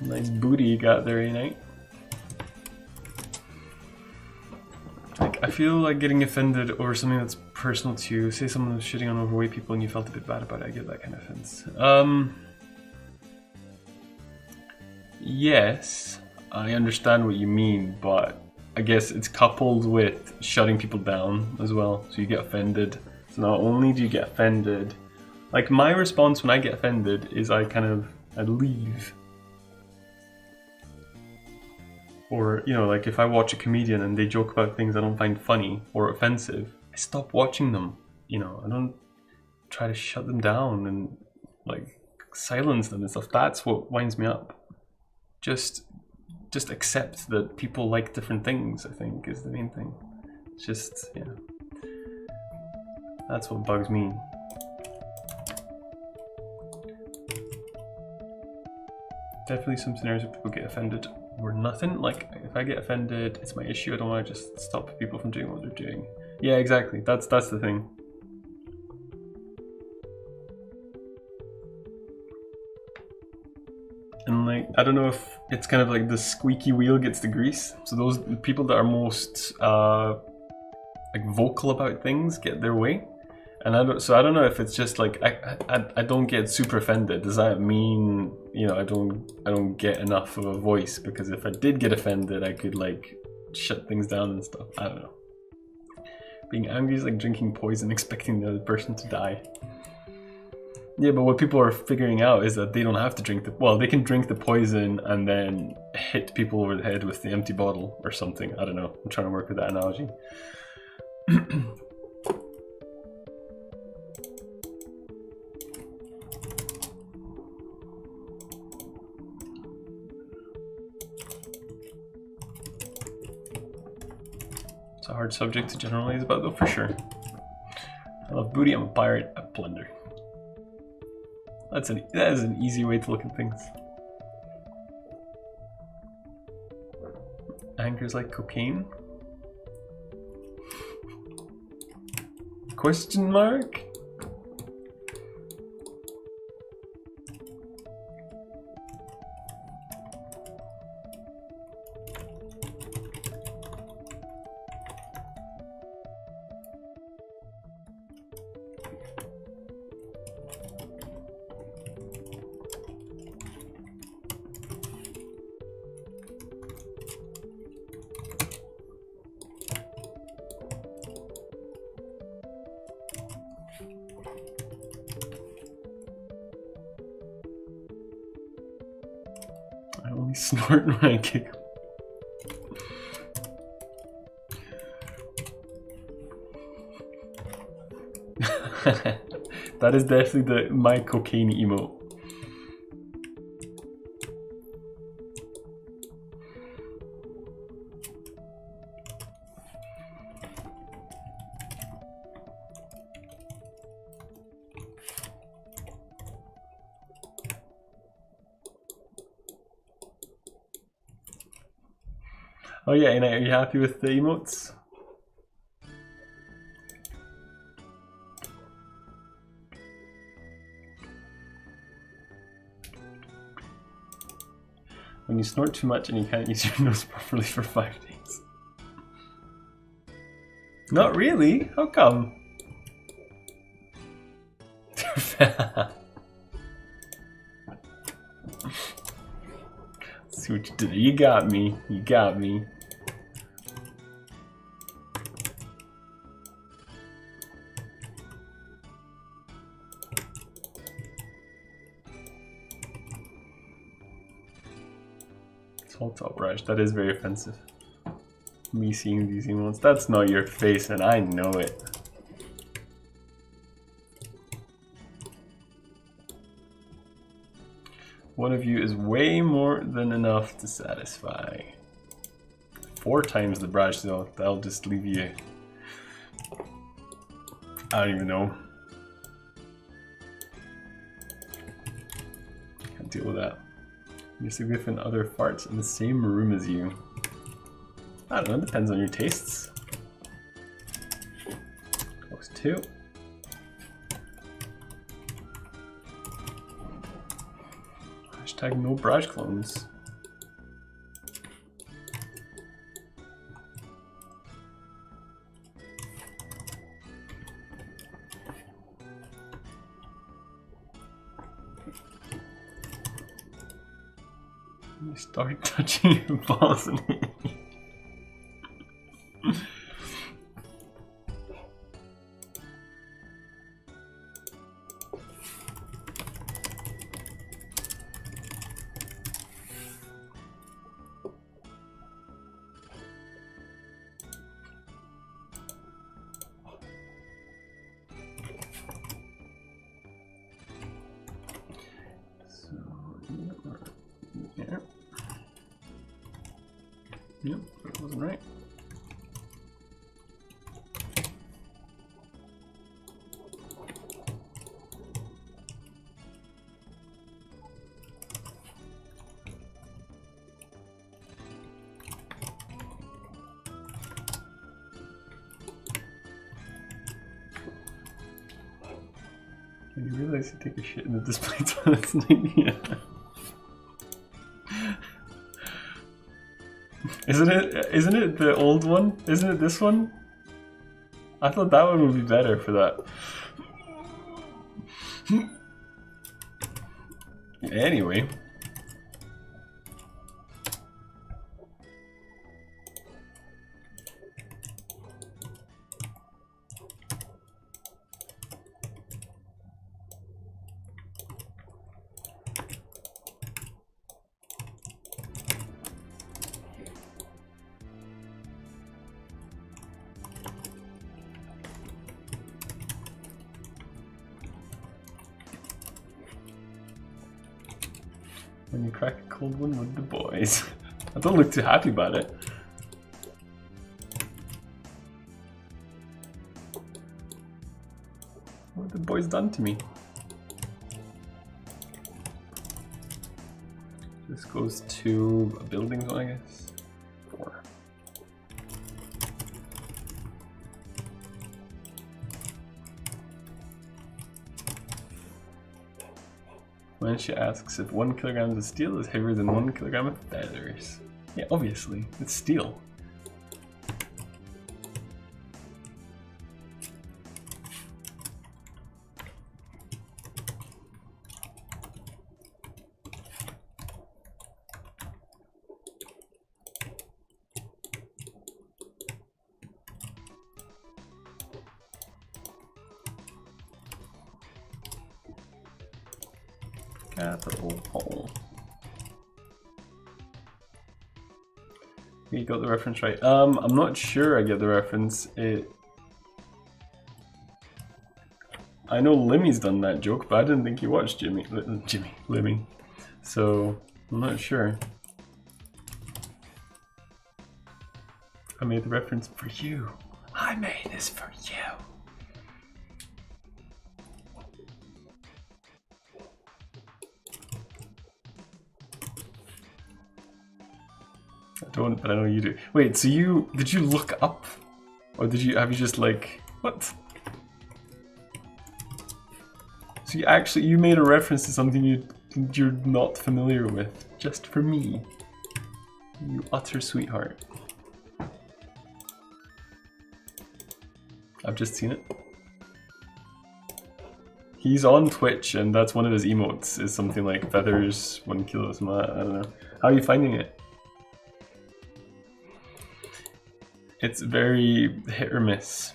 Nice booty you got there, Unite. Like, I feel like getting offended over something that's personal to you. Say someone was shitting on overweight people and you felt a bit bad about it. I get that kind of offense. Yes, I understand what you mean, but I guess it's coupled with shutting people down as well. So you get offended. So not only do you get offended, like my response when I get offended is I leave. Or, you know, like if I watch a comedian and they joke about things I don't find funny or offensive, I stop watching them. You know, I don't try to shut them down and like silence them and stuff. That's what winds me up. Just accept that people like different things, I think, is the main thing. It's just, yeah. That's what bugs me. Definitely some scenarios where people get offended or nothing. Like, if I get offended, it's my issue. I don't want to just stop people from doing what they're doing. Yeah, exactly. That's the thing. And like, I don't know if it's kind of like the squeaky wheel gets the grease. So those people that are most like vocal about things get their way. And I don't know if it's just like I don't get super offended. Does that mean, you know, I don't get enough of a voice? Because if I did get offended, I could like shut things down and stuff. I don't know. Being angry is like drinking poison, expecting the other person to die. Yeah, but what people are figuring out is that they don't have to drink they can drink the poison and then hit people over the head with the empty bottle or something. I don't know. I'm trying to work with that analogy. It's a hard subject to generalize about though, for sure. I love booty, I'm a pirate, I plunder. That is an easy way to look at things. Anger's like cocaine? Question mark? I only snort when I giggle. That is definitely my cocaine emote. Oh yeah, and are you happy with the emotes? When you snort too much and you can't use your nose properly for 5 days. Not really? How come? See what you did. You got me. You got me. Salt top brush, that is very offensive. Me seeing these emotes, that's not your face and I know it. One of you is way more than enough to satisfy. 4 times the brush though, that'll just leave you... I don't even know. Can't deal with that. Your significant other farts in the same room as you. I don't know, it depends on your tastes. Close 2. Hashtag no brush clones. You start touching your balls and Yep, that wasn't right. You realize you take a shit in the display toilet? Yeah. Isn't it the old one? Isn't it this one? I thought that one would be better for that. Anyway. When you crack a cold one with the boys. I don't look too happy about it. What have the boys done to me? This goes to a building zone, I guess. 4. When she asks if 1 kilogram of steel is heavier than 1 kilogram of feathers. Yeah, obviously, it's steel. Capital hole. You got the reference right. I'm not sure I get the reference. I know Limmy's done that joke, but I didn't think he watched Limmy. So I'm not sure. I made the reference for you. I made this for you. I don't, but I know you do. Wait, so did you look up? Or have you just like, what? So you made a reference to something you're not familiar with, just for me. You utter sweetheart. I've just seen it. He's on Twitch and that's one of his emotes, is something like feathers, 1 kilo, something like that. I don't know. How are you finding it? It's very hit or miss.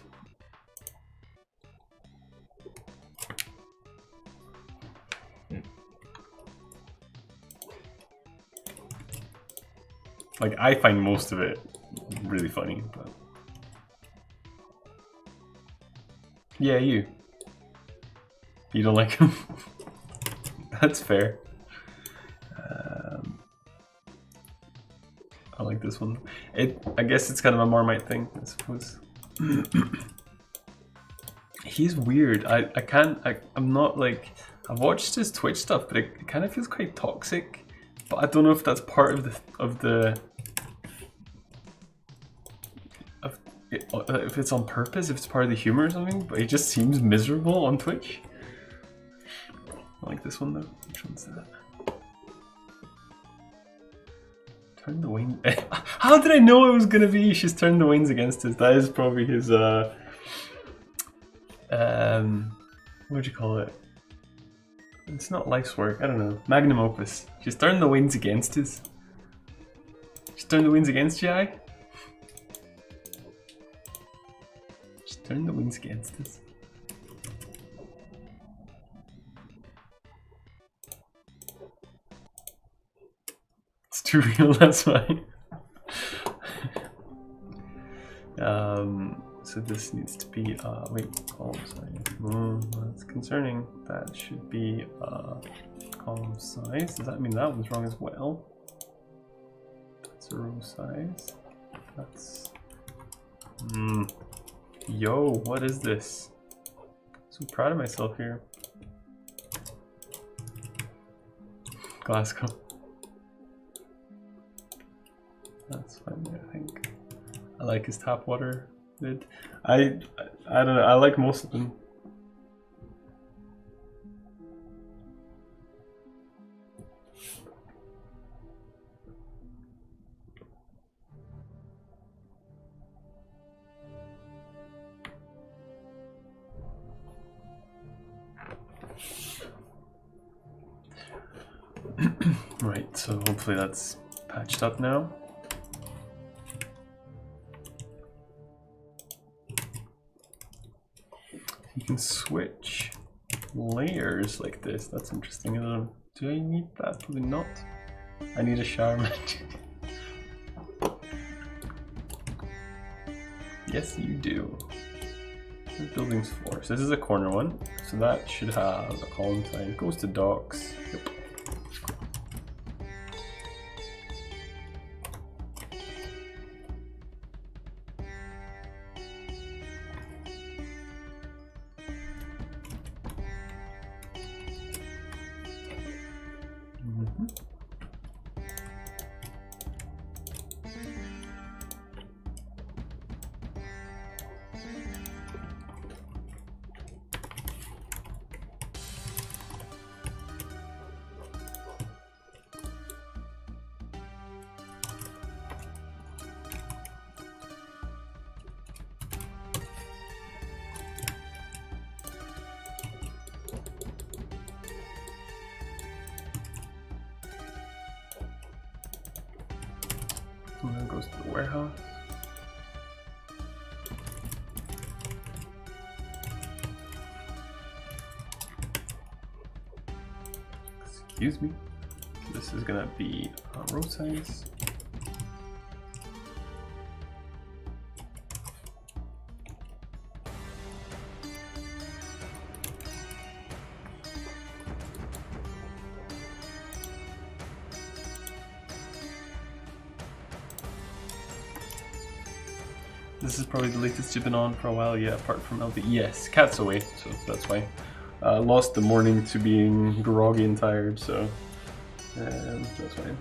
Like, I find most of it really funny, but... Yeah, you. You don't like him? That's fair. I like this one. I guess it's kind of a Marmite thing, I suppose. He's weird. I'm not like... I've watched his Twitch stuff, but it kind of feels quite toxic. But I don't know if that's part if it's on purpose, if it's part of the humor or something, but he just seems miserable on Twitch. I like this one though. Which one's that? Turn the wings. How did I know it was gonna be? She's turned the wings against us. That is probably his what would you call it? It's not life's work, I don't know. Magnum opus. She's turned the winds against us. She's turned the winds against you, aye? She's turned the winds against us. It's too real, that's why. So this needs to be, wait, column size. That's concerning. That should be column size. Does that mean that one's wrong as well? That's a row size. That's... Yo, what is this? So proud of myself here. Glasgow. That's fine, I think. I like his tap water lid. I don't know, I like most of them. Right, so hopefully that's patched up now. You can switch layers like this. That's interesting. I don't know. Do I need that? Probably not. I need a shower mat. Yes, you do. Buildings 4. So this is a corner one. So that should have a column sign. Goes to docks. Yep. And then goes to the warehouse. Excuse me. This is gonna be row size. This is probably the latest you've been on for a while, yeah, apart from LB. Yes, cat's away, so that's why. Lost the morning to being groggy and tired, so that's fine.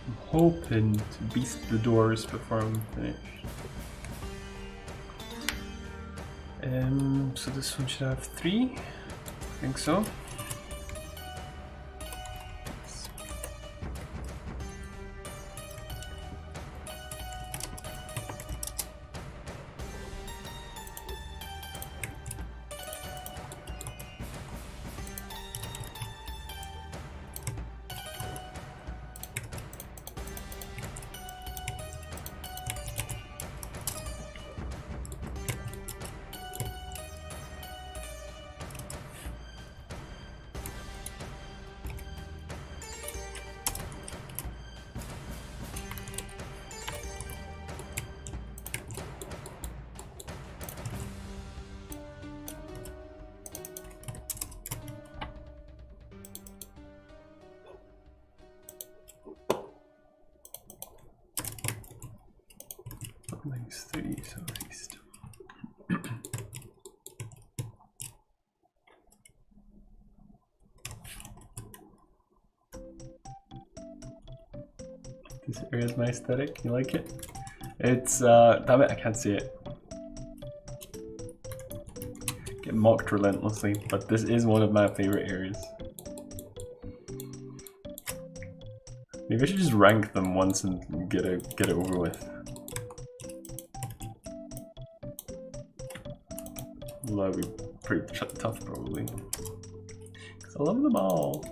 I'm hoping to beast the doors before I'm finished. So this one should have 3, I think so. 30 southeast. This area is my aesthetic. You like it? It's damn it, I can't see it. Get mocked relentlessly, but this is one of my favorite areas. Maybe I should just rank them once and get it over with. Well, that would be pretty tough probably. Cause I love them all.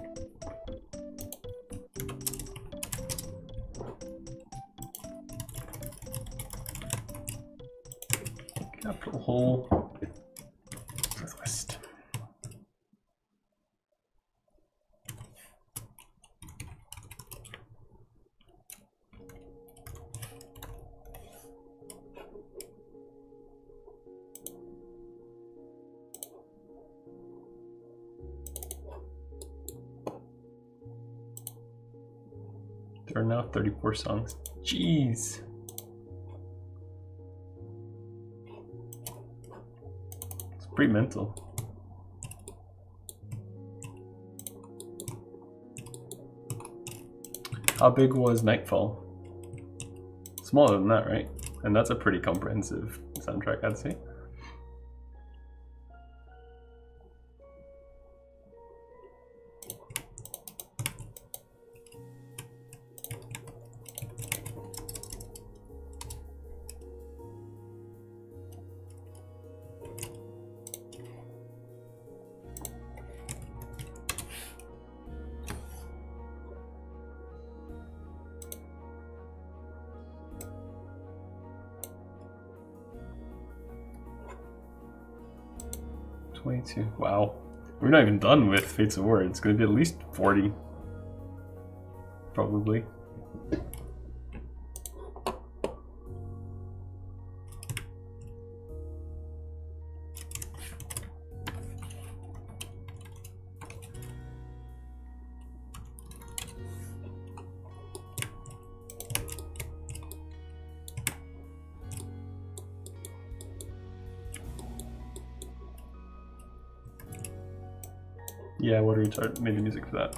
Capital hole. Northwest. There are now 34 songs. Jeez. It's pretty mental. How big was Nightfall? Smaller than that, right? And that's a pretty comprehensive soundtrack, I'd say. Wow. We're not even done with Fates of War. It's going to be at least 40. Probably. Yeah, what are you made the music for that?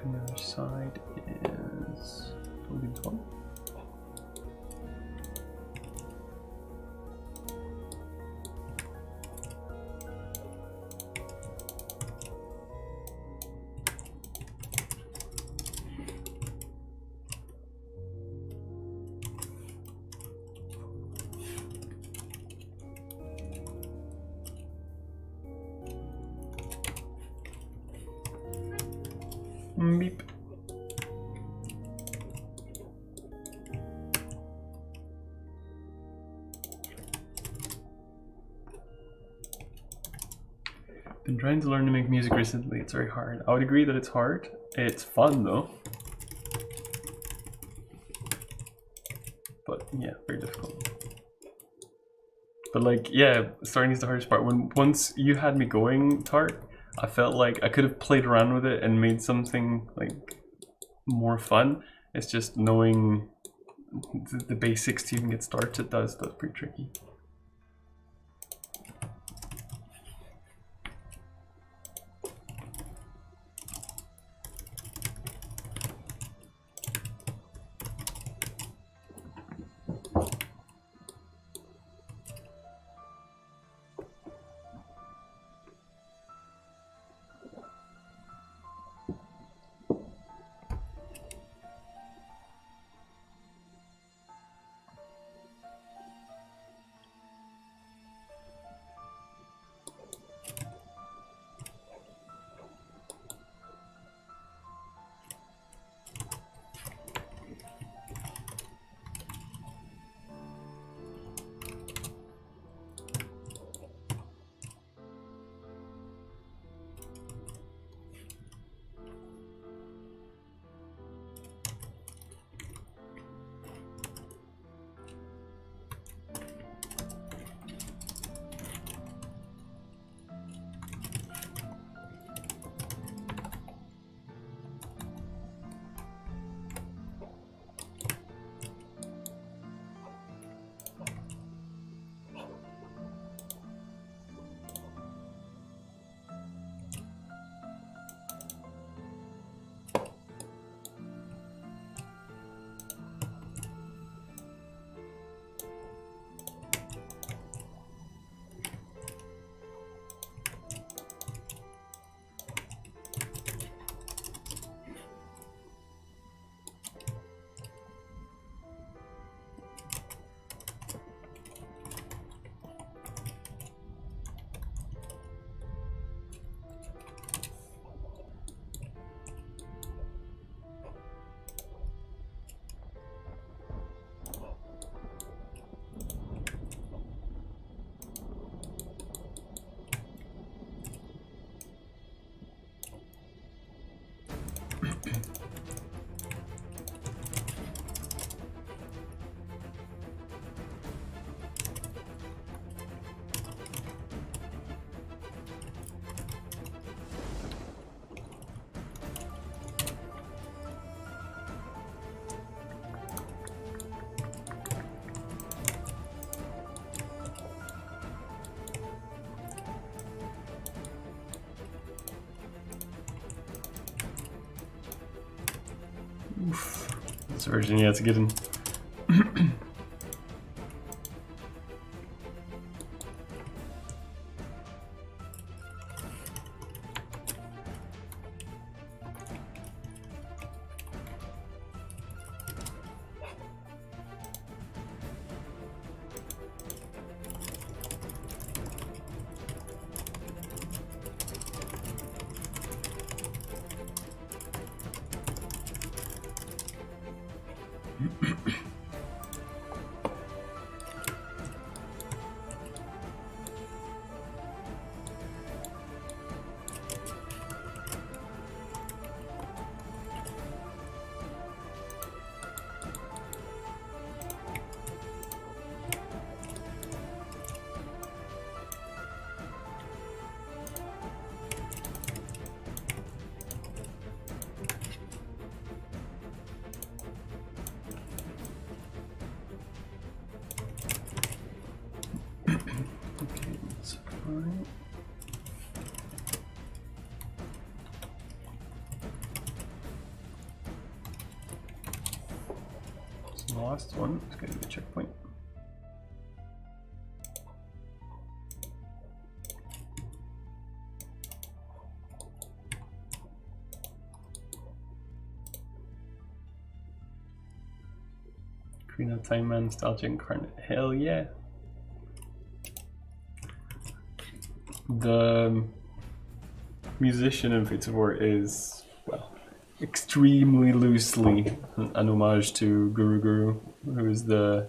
On the other side is building 12. Beep. Been trying to learn to make music recently. It's very hard. I would agree that it's hard. It's fun though. But yeah, very difficult. But like, yeah, starting is the hardest part. Once you had me going, Tart, I felt like I could have played around with it and made something like more fun. It's just knowing the basics to even get started, that's pretty tricky. Oof. This version, yeah, it's a good one. Okay, that's fine. So the last one is going to be a checkpoint. Ocarina of Time Man, Nostalgia Incarnate. Hell yeah! The musician in Fates of War is, well, extremely loosely an homage to Guru Guru, who is the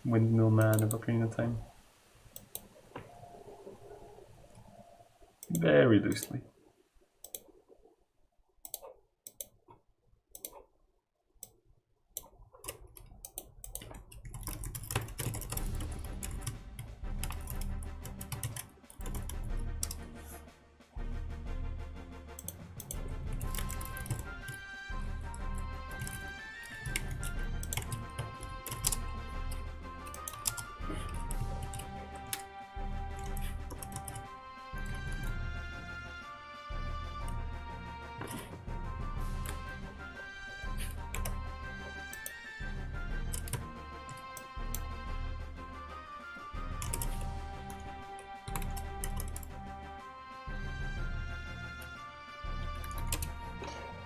windmill man of Ocarina of Time. Very loosely.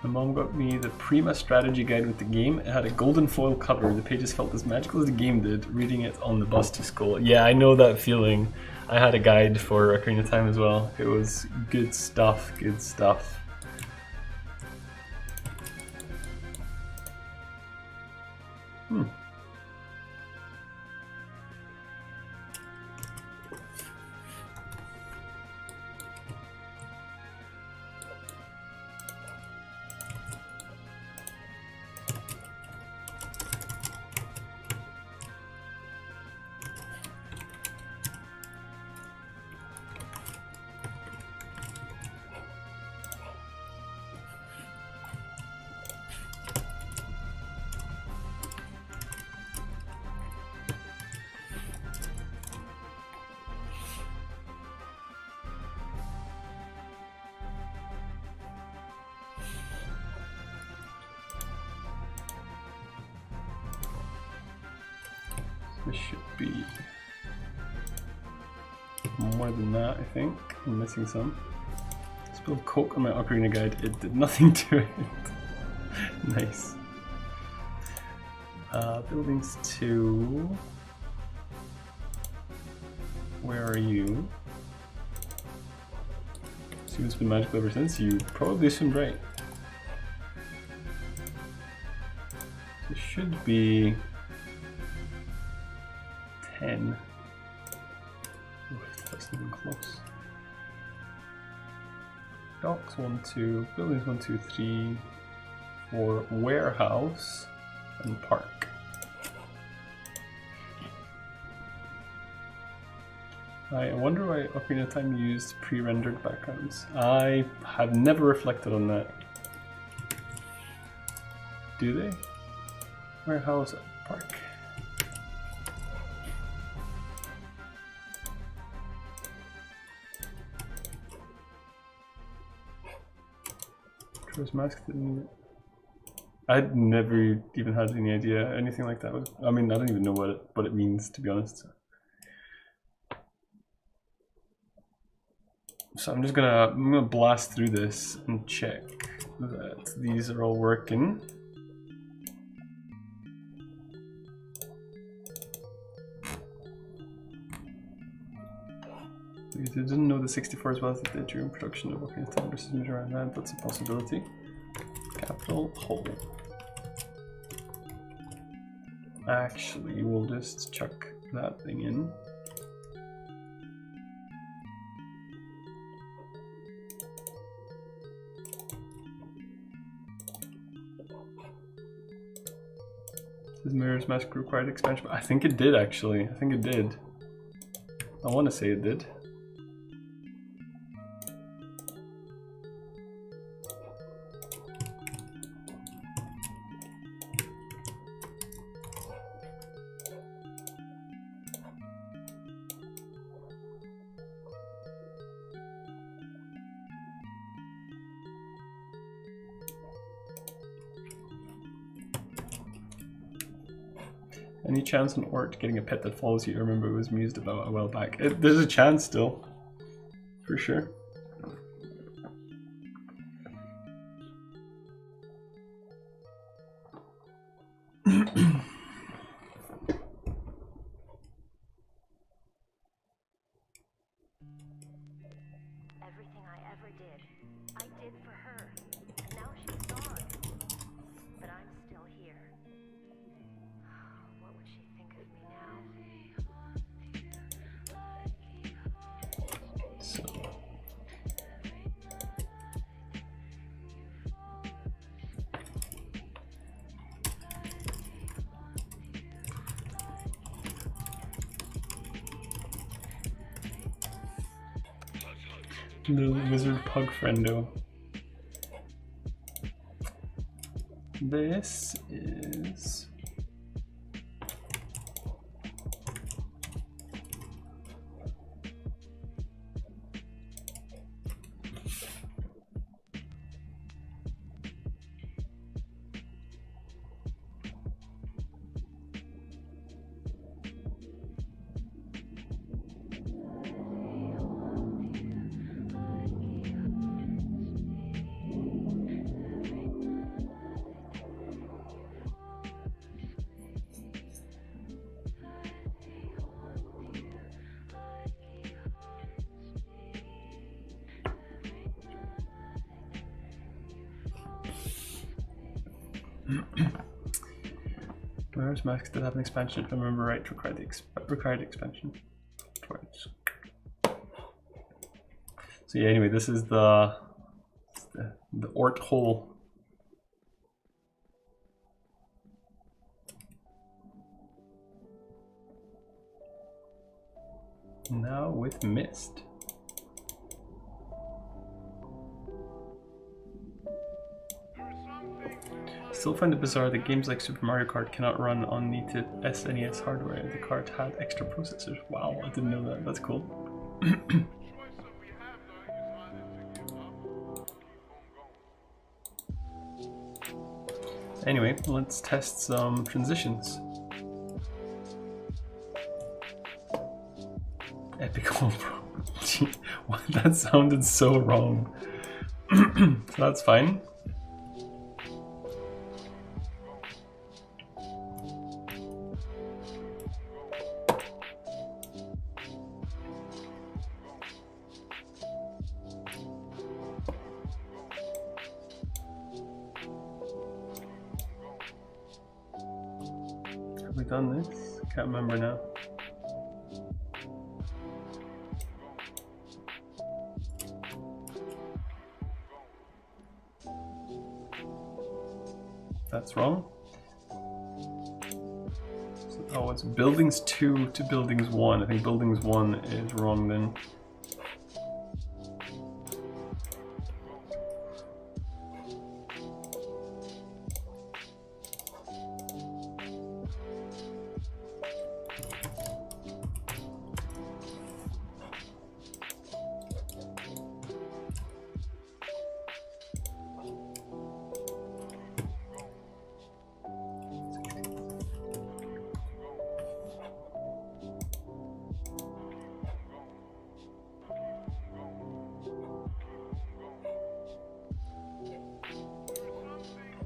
My mom got me the Prima strategy guide with the game. It had a golden foil cover. The pages felt as magical as the game did, reading it on the bus to school. Yeah, I know that feeling. I had a guide for Ocarina of Time as well. It was good stuff, good stuff. This should be more than that, I think. I'm missing some. Spilled Coke on my Ocarina guide. It did nothing to it. Nice. Buildings 2. Where are you? So it's been magical ever since. You probably assumed right. It should be 10. Oof, that's not even close. Docks 1, 2, buildings 1, 2, 3, 4, warehouse, and park. I wonder why Ocarina of Time used pre-rendered backgrounds. I have never reflected on that. Do they? Warehouse and park. Mask I'd never even had any idea anything like that was. I mean, I don't even know what it means, to be honest. So I'm gonna blast through this and check that these are all working. They didn't know the 64 as well as they did during production of Ocarina of Time versus Majora's Mask. That's a possibility. Capital hole. Actually, we'll just chuck that thing in. Does Majora's Mask required expansion? I think it did actually. I think it did. I want to say it did. Any chance on Ort getting a pet that follows you? I remember it was mused about a while back. There's a chance still, for sure.
Everything I ever did, I did for her. Now she's gone, but I'm still here. What would she think of me now?
The wizard pug friendo. This is Majora's Mask did have an expansion, if I remember right, required expansion. Twice. So yeah, anyway, this is the Ort hole. Now with mist. Still find it bizarre that games like Super Mario Kart cannot run on native SNES hardware. The cart had extra processors. Wow, I didn't know that. That's cool. Anyway, let's test some transitions. Epic home pro. That sounded so wrong. So that's fine. Have we done this? Can't remember now. That's wrong. So, oh, it's buildings 2 to buildings 1. I think buildings 1 is wrong then.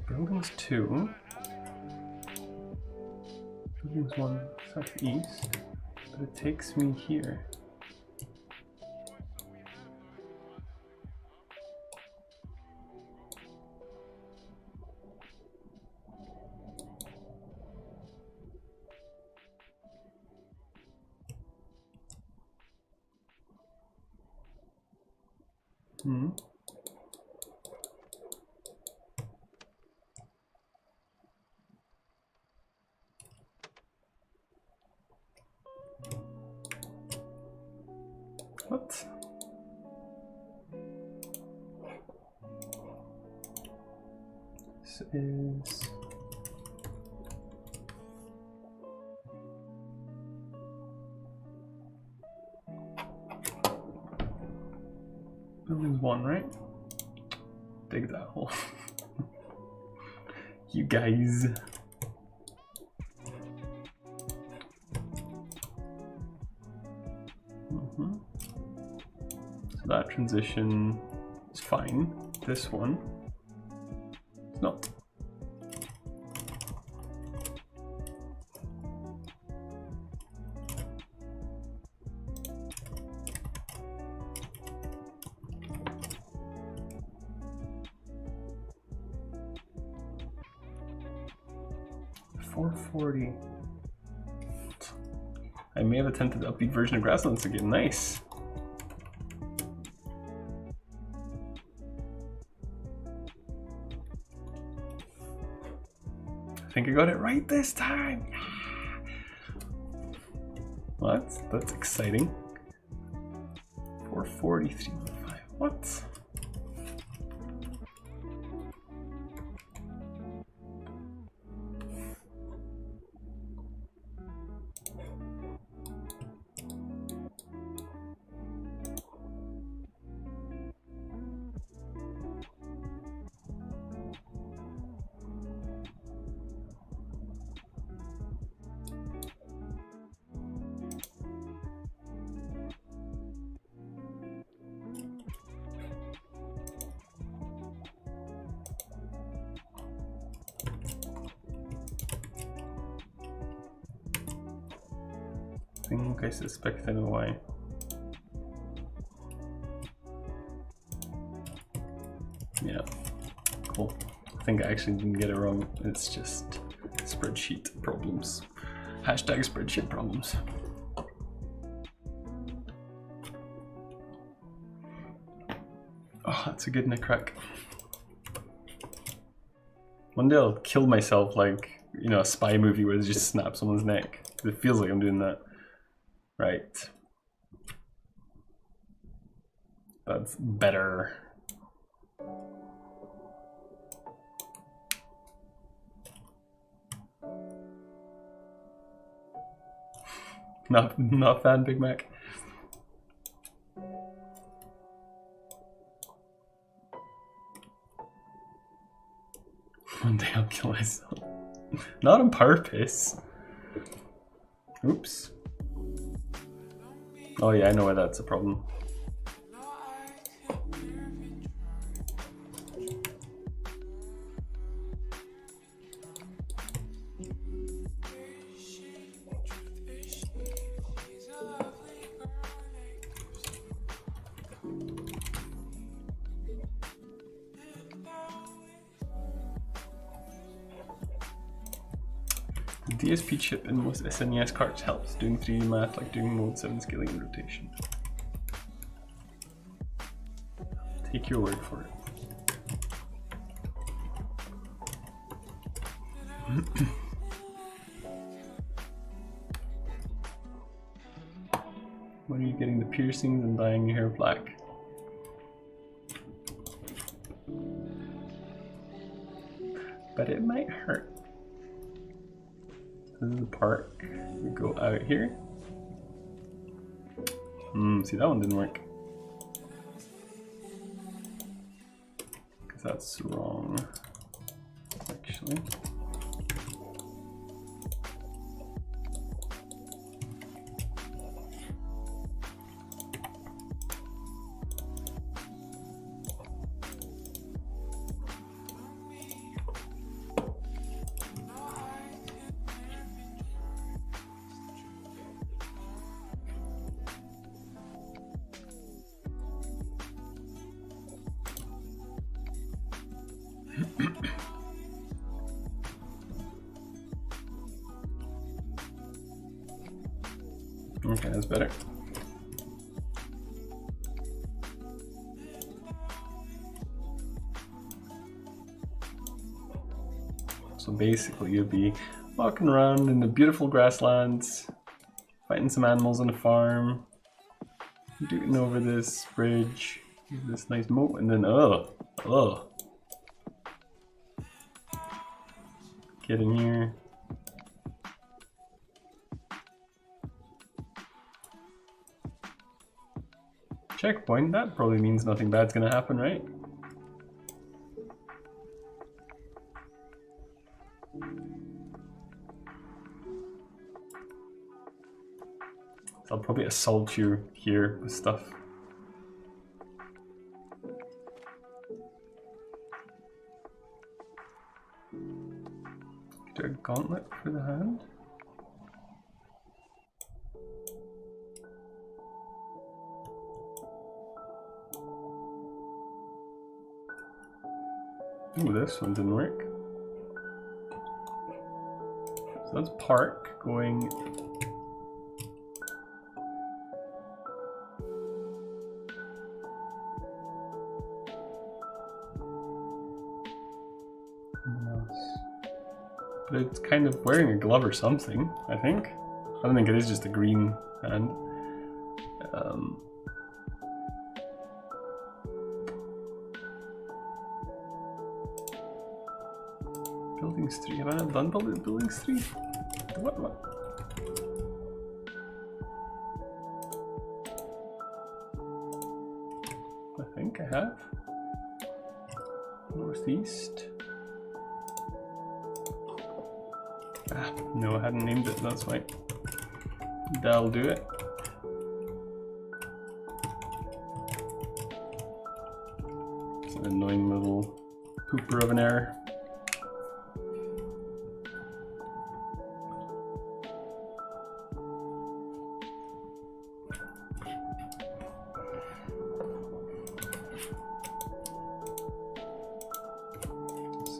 Buildings 2. Buildings 1 southeast. But it takes me here. What? This is... Buildings 1, right? Dig that hole. You guys. So that transition is fine. This one is not. $440. I may have attempted the upbeat version of Grasslands again. Nice. I think I got it right this time. What? That's exciting. 443. What? I think I suspect I know why. Yeah, cool. I think I actually didn't get it wrong. It's just spreadsheet problems. Hashtag spreadsheet problems. Oh, that's a good neck crack. One day I'll kill myself like, you know, a spy movie where they just snap someone's neck. It feels like I'm doing that. Right. That's better. Not a fan, Big Mac. One day I'll kill myself. Not on purpose. Oops. Oh yeah, I know why that's a problem. The DSP chip in most SNES cards helps doing 3D math like doing mode 7 scaling and rotation. Take your word for it. When are you getting the piercings and dyeing your hair black? But it might hurt. This is the park. We go out here. See, that one didn't work. Because that's wrong, actually. Okay, that's better. So basically you'll be walking around in the beautiful grasslands, fighting some animals on the farm, dooting over this bridge, this nice moat, and then get in here. Checkpoint, that probably means nothing bad's gonna happen, right? So I'll probably assault you here with stuff. Do a gauntlet for the hand? Ooh, this one didn't work. So that's park going. But it's kind of wearing a glove or something, I think. I don't think it is just a green hand. Buildings 3. Have I not done buildings 3? What? I think I have. Northeast. Ah, no, I hadn't named it, that's why. That'll do it. It's an annoying little pooper of an error.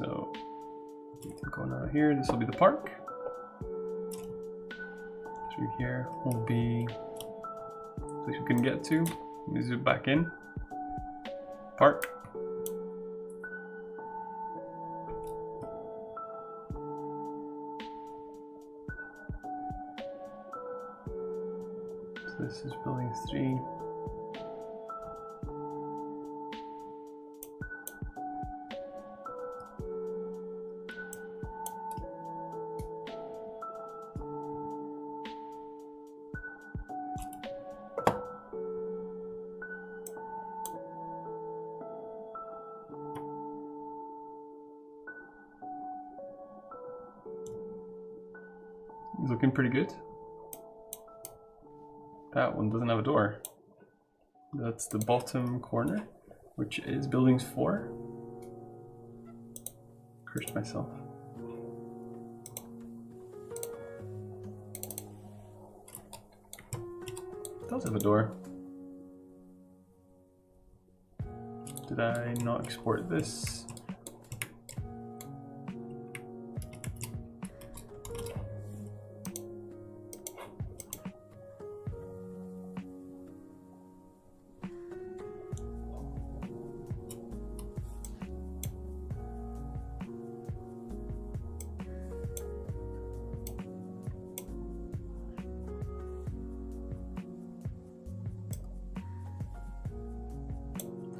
So going out here, this will be the park. Through here will be the place we couldn't get to. Let me zoom back in. Park. So this is building 3. He's looking pretty good. That one doesn't have a door. That's the bottom corner, which is buildings 4. Cursed myself. It does have a door. Did I not export this?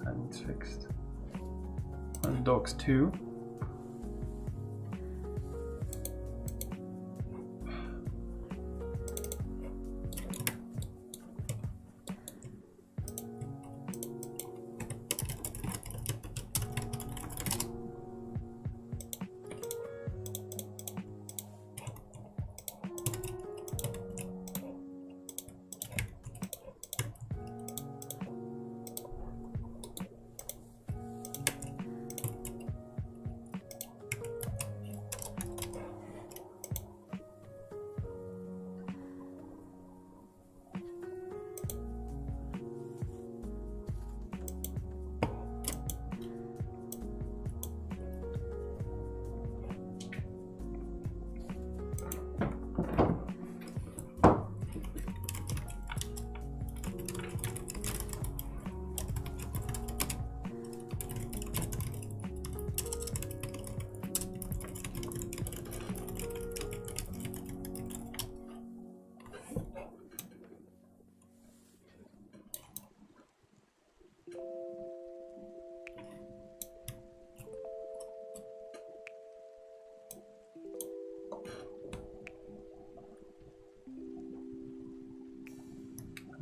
That needs fixed. On docks 2.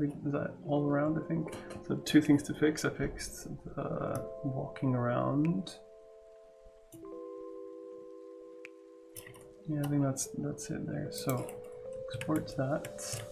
Is that all around, I think? So 2 things to fix. I fixed the walking around. Yeah, I think that's it there. So export that.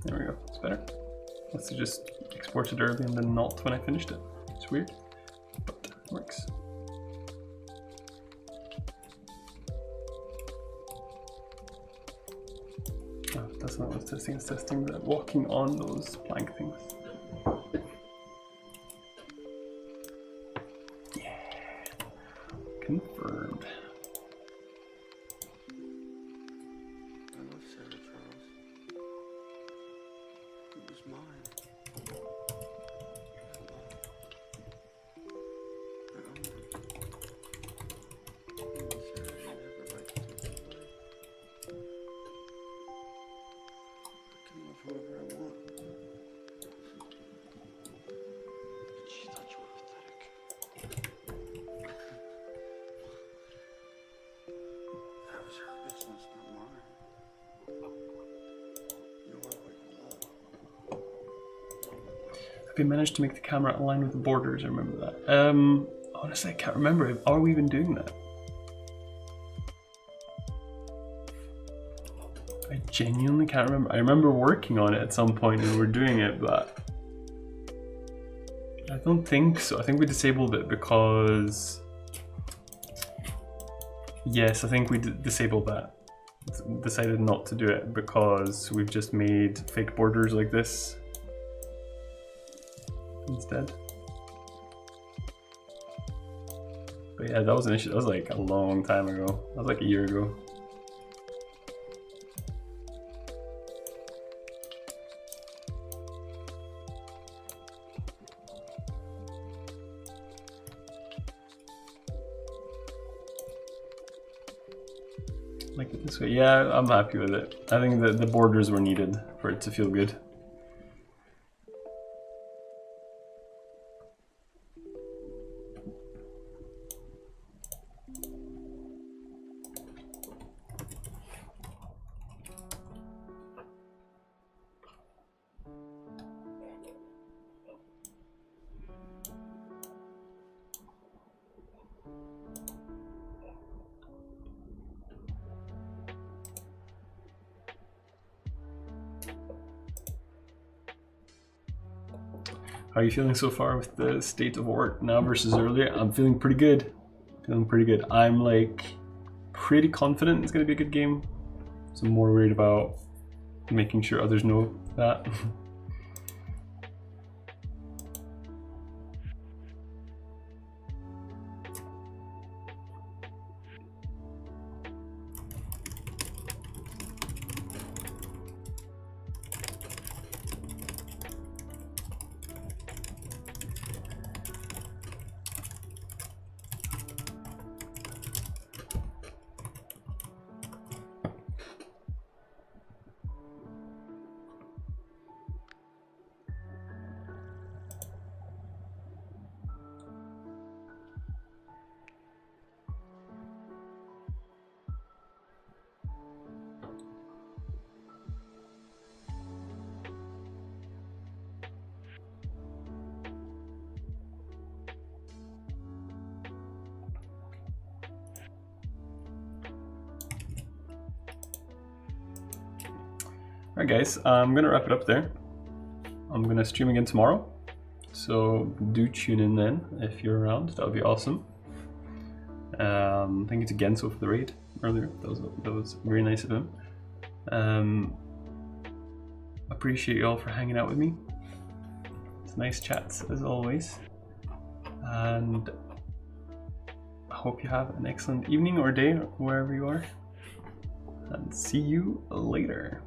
There we go, it's better. Must have just exported early and then not when I finished it. It's weird, but it works. Oh, that's not what it's testing, it's testing the walking on those plank things. Yeah, confirmed. Have you managed to make the camera align with the borders? I remember that. Honestly, I can't remember. Are we even doing that? I genuinely can't remember. I remember working on it at some point and we're doing it, but I don't think so. I think we disabled it because... Yes, I think we disabled that. Decided not to do it because we've just made fake borders like this instead. But yeah, that was an issue. That was like a long time ago. That was like a year ago. Like it this way. Yeah, I'm happy with it. I think that the borders were needed for it to feel good. How are you feeling so far with the state of work now versus earlier? I'm feeling pretty good. Feeling pretty good. I'm like pretty confident it's gonna be a good game. So I'm more worried about making sure others know that. Alright guys, I'm gonna wrap it up there. I'm gonna stream again tomorrow, so do tune in then if you're around. That would be awesome. Thank you to Genso for the raid earlier. That was very nice of him. Appreciate you all for hanging out with me. It's nice chats as always, and I hope you have an excellent evening or day wherever you are, and see you later.